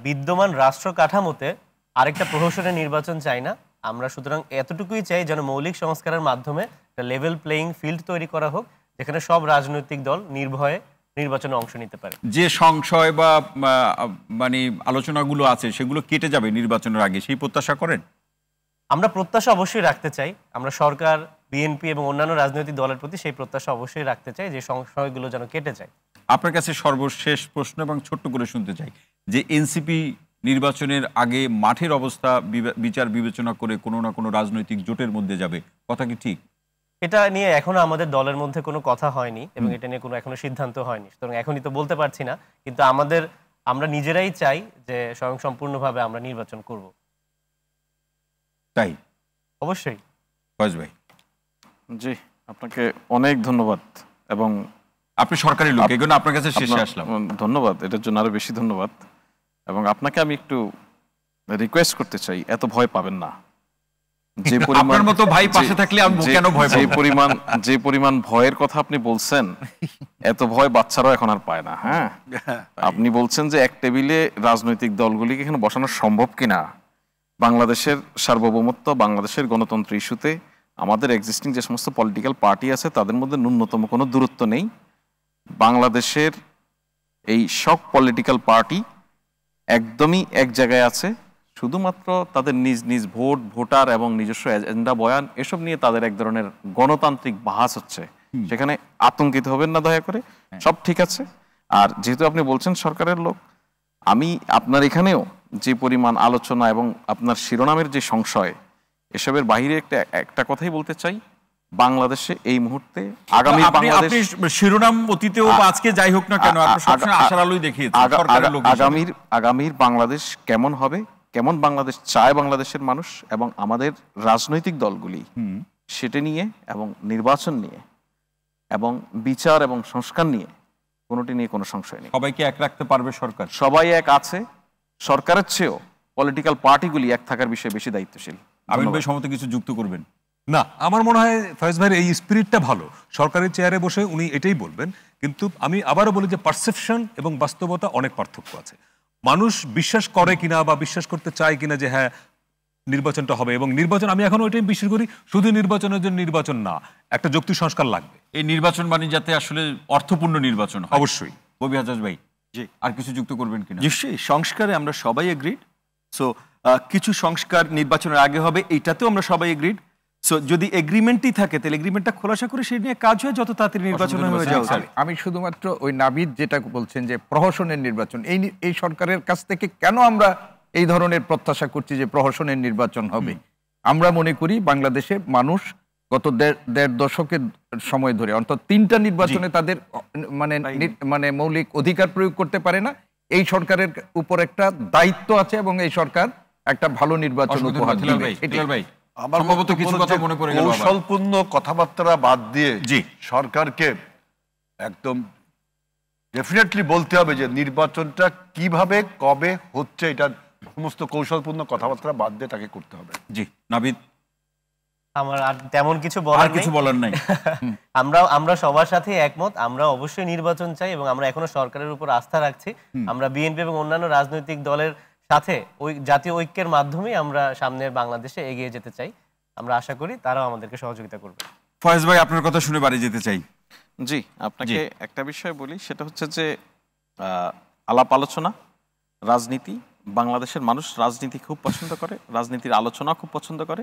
বিদ্যমান রাষ্ট্র কাঠামোতে আরেকটা প্রহসনের নির্বাচন চাই না। আমরা সুতরাং এতটুকুই চাই যেন মৌলিক সংস্কারের মাধ্যমে একটা লেভেল প্লেইং ফিল্ড তৈরি করা হোক, যেখানে সব রাজনৈতিক দল নির্ভয়ে নির্বাচনে অংশ নিতে পারে। যে সংশয় বা আলোচনাগুলো আছে সেগুলো কেটে যাবে নির্বাচনের আগে, সেই প্রত্যাশা করেন? আমরা প্রত্যাশা অবশ্যই রাখতে চাই। আমরা সরকার, বিএনপি এবং অন্যান্য রাজনৈতিক দলের প্রতি সেই প্রত্যাশা অবশ্যই রাখতে চাই যে সংশয়গুলো যেন কেটে যায়। আপনার কাছে সর্বশেষ প্রশ্ন এবং ছোট্ট করে শুনতে চাই যে এনসিপি নির্বাচনের আগে মাঠের অবস্থা বিচার বিবেচনা করে কোনো না কোনো রাজনৈতিক জোটের মধ্যে যাবে, কথা কি ঠিক? এটা নিয়ে এখনো আমাদের দলের মধ্যে কোনো কথা হয়নি এবং এটা নিয়ে কোনো এখনো সিদ্ধান্ত হয়নি, সুতরাং এখনই তো বলতে পারছি না। কিন্তু আমরা নিজেরাই চাই যে স্বয়ংসম্পূর্ণভাবে আমরা নির্বাচন করব। তাই অবশ্যই। ফয়েজ ভাই। জি, আপনাকে অনেক ধন্যবাদ। এবং আপনি সরকারি লোক, এই জন্য আপনার কাছে শেষে আসলাম। ধন্যবাদ, এটার জন্য আরো বেশি ধন্যবাদ। এবং আপনাকে আমি একটু রিকোয়েস্ট করতে চাই, এত ভয় পাবেন না। যে আপনার মতো ভাই পাশে থাকলে আমি কেন ভয় পাবো? যে পরিমাণ ভয়ের কথা আপনি বলছেন, এত ভয় বাচ্চারাও এখন আর পায় না। হ্যাঁ, আপনি বলছেন যে এক টেবিলে রাজনৈতিক দলগুলিকে এখানে বসানো সম্ভব কিনা। বাংলাদেশের সার্বভৌমত্ব, বাংলাদেশের গণতন্ত্র ইস্যুতে আমাদের এক্সিস্টিং যে সমস্ত পলিটিক্যাল পার্টি আছে তাদের মধ্যে ন্যূনতম কোনো দূরত্ব নেই। বাংলাদেশের এই সব পলিটিক্যাল পার্টি একদমই এক জায়গায় আছে, শুধুমাত্র তাদের নিজ নিজ ভোটার এবং নিজস্ব এজেন্ডা বয়ান এসব নিয়ে তাদের এক ধরনের গণতান্ত্রিক বাহাস হচ্ছে। সেখানে আতঙ্কিত হবেন না দয়া করে, সব ঠিক আছে। আর যেহেতু আপনি বলছেন সরকারের লোক, আমি আপনার এখানেও যে পরিমাণ আলোচনা এবং আপনার শিরোনামের যে সংশয়, এসবের বাহিরে একটা কথাই বলতে চাই, বাংলাদেশে এই মুহূর্তে আগামী বাংলাদেশ শিরোনাম অতীতেও আজকে যাই হোক না কেন আশার আলোই দেখিয়েছে। আগামীর বাংলাদেশ কেমন হবে, কেমন বাংলাদেশ চায় বাংলাদেশের মানুষ এবং আমাদের রাজনৈতিক দলগুলি সেটা নিয়ে এবং নির্বাচন নিয়ে এবং বিচার এবং সংস্কার নিয়ে কোনোটি নিয়ে কোনো সংশয় নেই। সবাইকে এক রাখতে পারবে সরকার? সবাই এক আছে, সরকারের চেয়েও পলিটিক্যাল পার্টিগুলি এক থাকার বিষয়ে বেশি দায়িত্বশীল। আমিন ভাই সমস্ত কিছু যুক্ত করবেন না? আমার মনে হয় ফয়েজ ভাইয়ের এই স্পিরিটটা ভালো, সরকারি চেয়ারে বসে উনি এটাই বলবেন। কিন্তু আমি আবারও বলি যে পারসেপশন এবং বাস্তবতা অনেক পার্থক্য আছে। মানুষ বিশ্বাস করে কিনা বা বিশ্বাস করতে চায় কিনা যে হ্যাঁ নির্বাচনটা হবে, এবং নির্বাচন আমি এখন ওইটাই বিশ্বাস করি, শুধু নির্বাচনের জন্য নির্বাচন না, একটা যৌক্তিক সংস্কার লাগবে। এই নির্বাচন মানে যাতে আসলে অর্থপূর্ণ নির্বাচন হয়। অবশ্যই। কবি আজাজ ভাই, জি আর কিছু যুক্ত করবেন কিনা? নিশ্চয়ই, সংস্কারে আমরা সবাই এগ্রিড। সো কিছু সংস্কার নির্বাচনের আগে হবে, এইটাতেও আমরা সবাই এগ্রিড। সো যদি এগ্রিমেন্টই থাকে তাহলে এগ্রিমেন্টটা খোলাসা করে সেই নিয়ে কাজ হয়, যত তাড়াতাড়ি নির্বাচন হয়ে যাওয়া উচিত। আমি শুধুমাত্র ওই নাবিদ যেটা বলছেন যে প্রহসনের নির্বাচন, এই সরকারের কাছ থেকে কেন আমরা এই ধরনের প্রত্যাশা করছি যে প্রহসনের নির্বাচন হবে? আমরা মনে করি বাংলাদেশের মানুষ গত দেড় দশকের সময় ধরে অন্তত 3টা নির্বাচনে তাদের মানে মৌলিক অধিকার প্রয়োগ করতে পারে না। এই সরকারের উপর একটা দায়িত্ব আছে এবং এই সরকার একটা ভালো নির্বাচন উপহার দিবে। কৌশলপূর্ণ কথাবার্তা বাদ দিয়ে সরকারকে একদম ডেফিনেটলি বলতে হবে যে নির্বাচনটা কিভাবে কবে হচ্ছে, এটা সমস্ত কৌশলপূর্ণ কথাবার্তা বাদ দিয়ে তাকে করতে হবে। জি নাবিদ, আমার আর তেমন কিছু বলার নাই। আমরা সবার সাথে একমত, আমরা অবশ্যই নির্বাচন চাই এবং আমরা এখনো সরকারের উপর আস্থা রাখছি। আমরা বিএনপি এবং অন্যান্য রাজনৈতিক দলের সাথে ওই জাতীয় ঐক্যের মাধ্যমে আমরা সামনের বাংলাদেশে এগিয়ে যেতে চাই। আমরা আশা করি তারাও আমাদেরকে সহযোগিতা করবে। ফয়েজ ভাই, আপনার কথা শুনে বাড়ি যেতে চাই। জি, আপনাকে একটা বিষয় বলি, সেটা হচ্ছে যে আলাপ আলোচনা, রাজনীতি, বাংলাদেশের মানুষ রাজনীতি খুব পছন্দ করে, রাজনীতির আলোচনা খুব পছন্দ করে।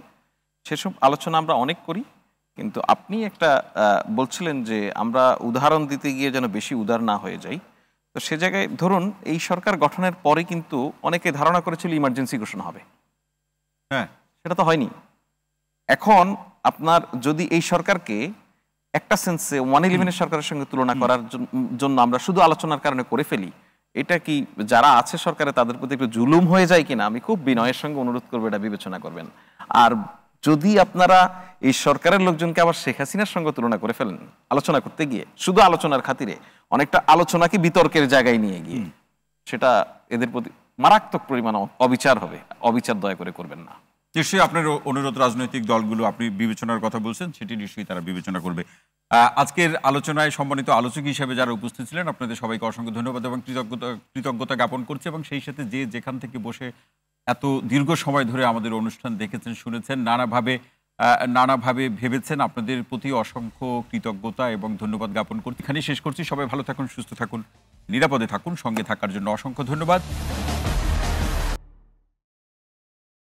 সেসব আলোচনা আমরা অনেক করি, কিন্তু আপনি একটা বলছিলেন যে আমরা উদাহরণ দিতে গিয়ে যেন বেশি উদার না হয়ে যাই। তো সে জায়গায় ধরুন এই সরকার গঠনের পরে কিন্তু অনেকে ধারণা করেছিল ইমার্জেন্সি ঘোষণা হবে, হ্যাঁ, সেটা তো হয়নি। এখন আপনার যদি এই সরকারকে একটা সেন্সে 111 সরকারের সঙ্গে তুলনা করার জন্য আমরা শুধু আলোচনার কারণে করে ফেলি, এটা কি যারা আছে সরকারে তাদের প্রতি একটু জুলুম হয়ে যায় কিনা? আমি খুব বিনয়ের সঙ্গে অনুরোধ করবো এটা বিবেচনা করবেন। আর যদি আপনারা এই সরকারের লোকজনকে আবার শেখ হাসিনার সঙ্গে তুলনা করে ফেলেন আলোচনা করতে গিয়ে, শুধু আলোচনার খাতিরে, অনেকটা আলোচনাকে বিতর্কের জায়গায় নিয়ে গিয়ে, সেটা এদের প্রতি মারাত্মক পরিমাণ অবিচার হবে। অবিচার দয়া করে করবেন না। নিশ্চয়ই আপনার অনুরোধ রাজনৈতিক দলগুলো, আপনি বিবেচনার কথা বলছেন, সেটি নিশ্চয়ই তারা বিবেচনা করবে। আজকের আলোচনায় সম্মানিত আলোচক হিসেবে যারা উপস্থিত ছিলেন আপনাদের সবাইকে অসংখ্য ধন্যবাদ এবং কৃতজ্ঞতা জ্ঞাপন করছি, এবং সেই সাথে যে যেখান থেকে বসে এত দীর্ঘ সময় ধরে আমাদের অনুষ্ঠান দেখেছেন, শুনেছেন, নানাভাবে ভেবেছেন, আপনাদের প্রতি অসংখ্য কৃতজ্ঞতা এবং ধন্যবাদ জ্ঞাপন করছি। এখানেই শেষ করছি। সবাই ভালো থাকুন, সুস্থ থাকুন, নিরাপদে থাকুন। সঙ্গে থাকার জন্য অসংখ্য ধন্যবাদ।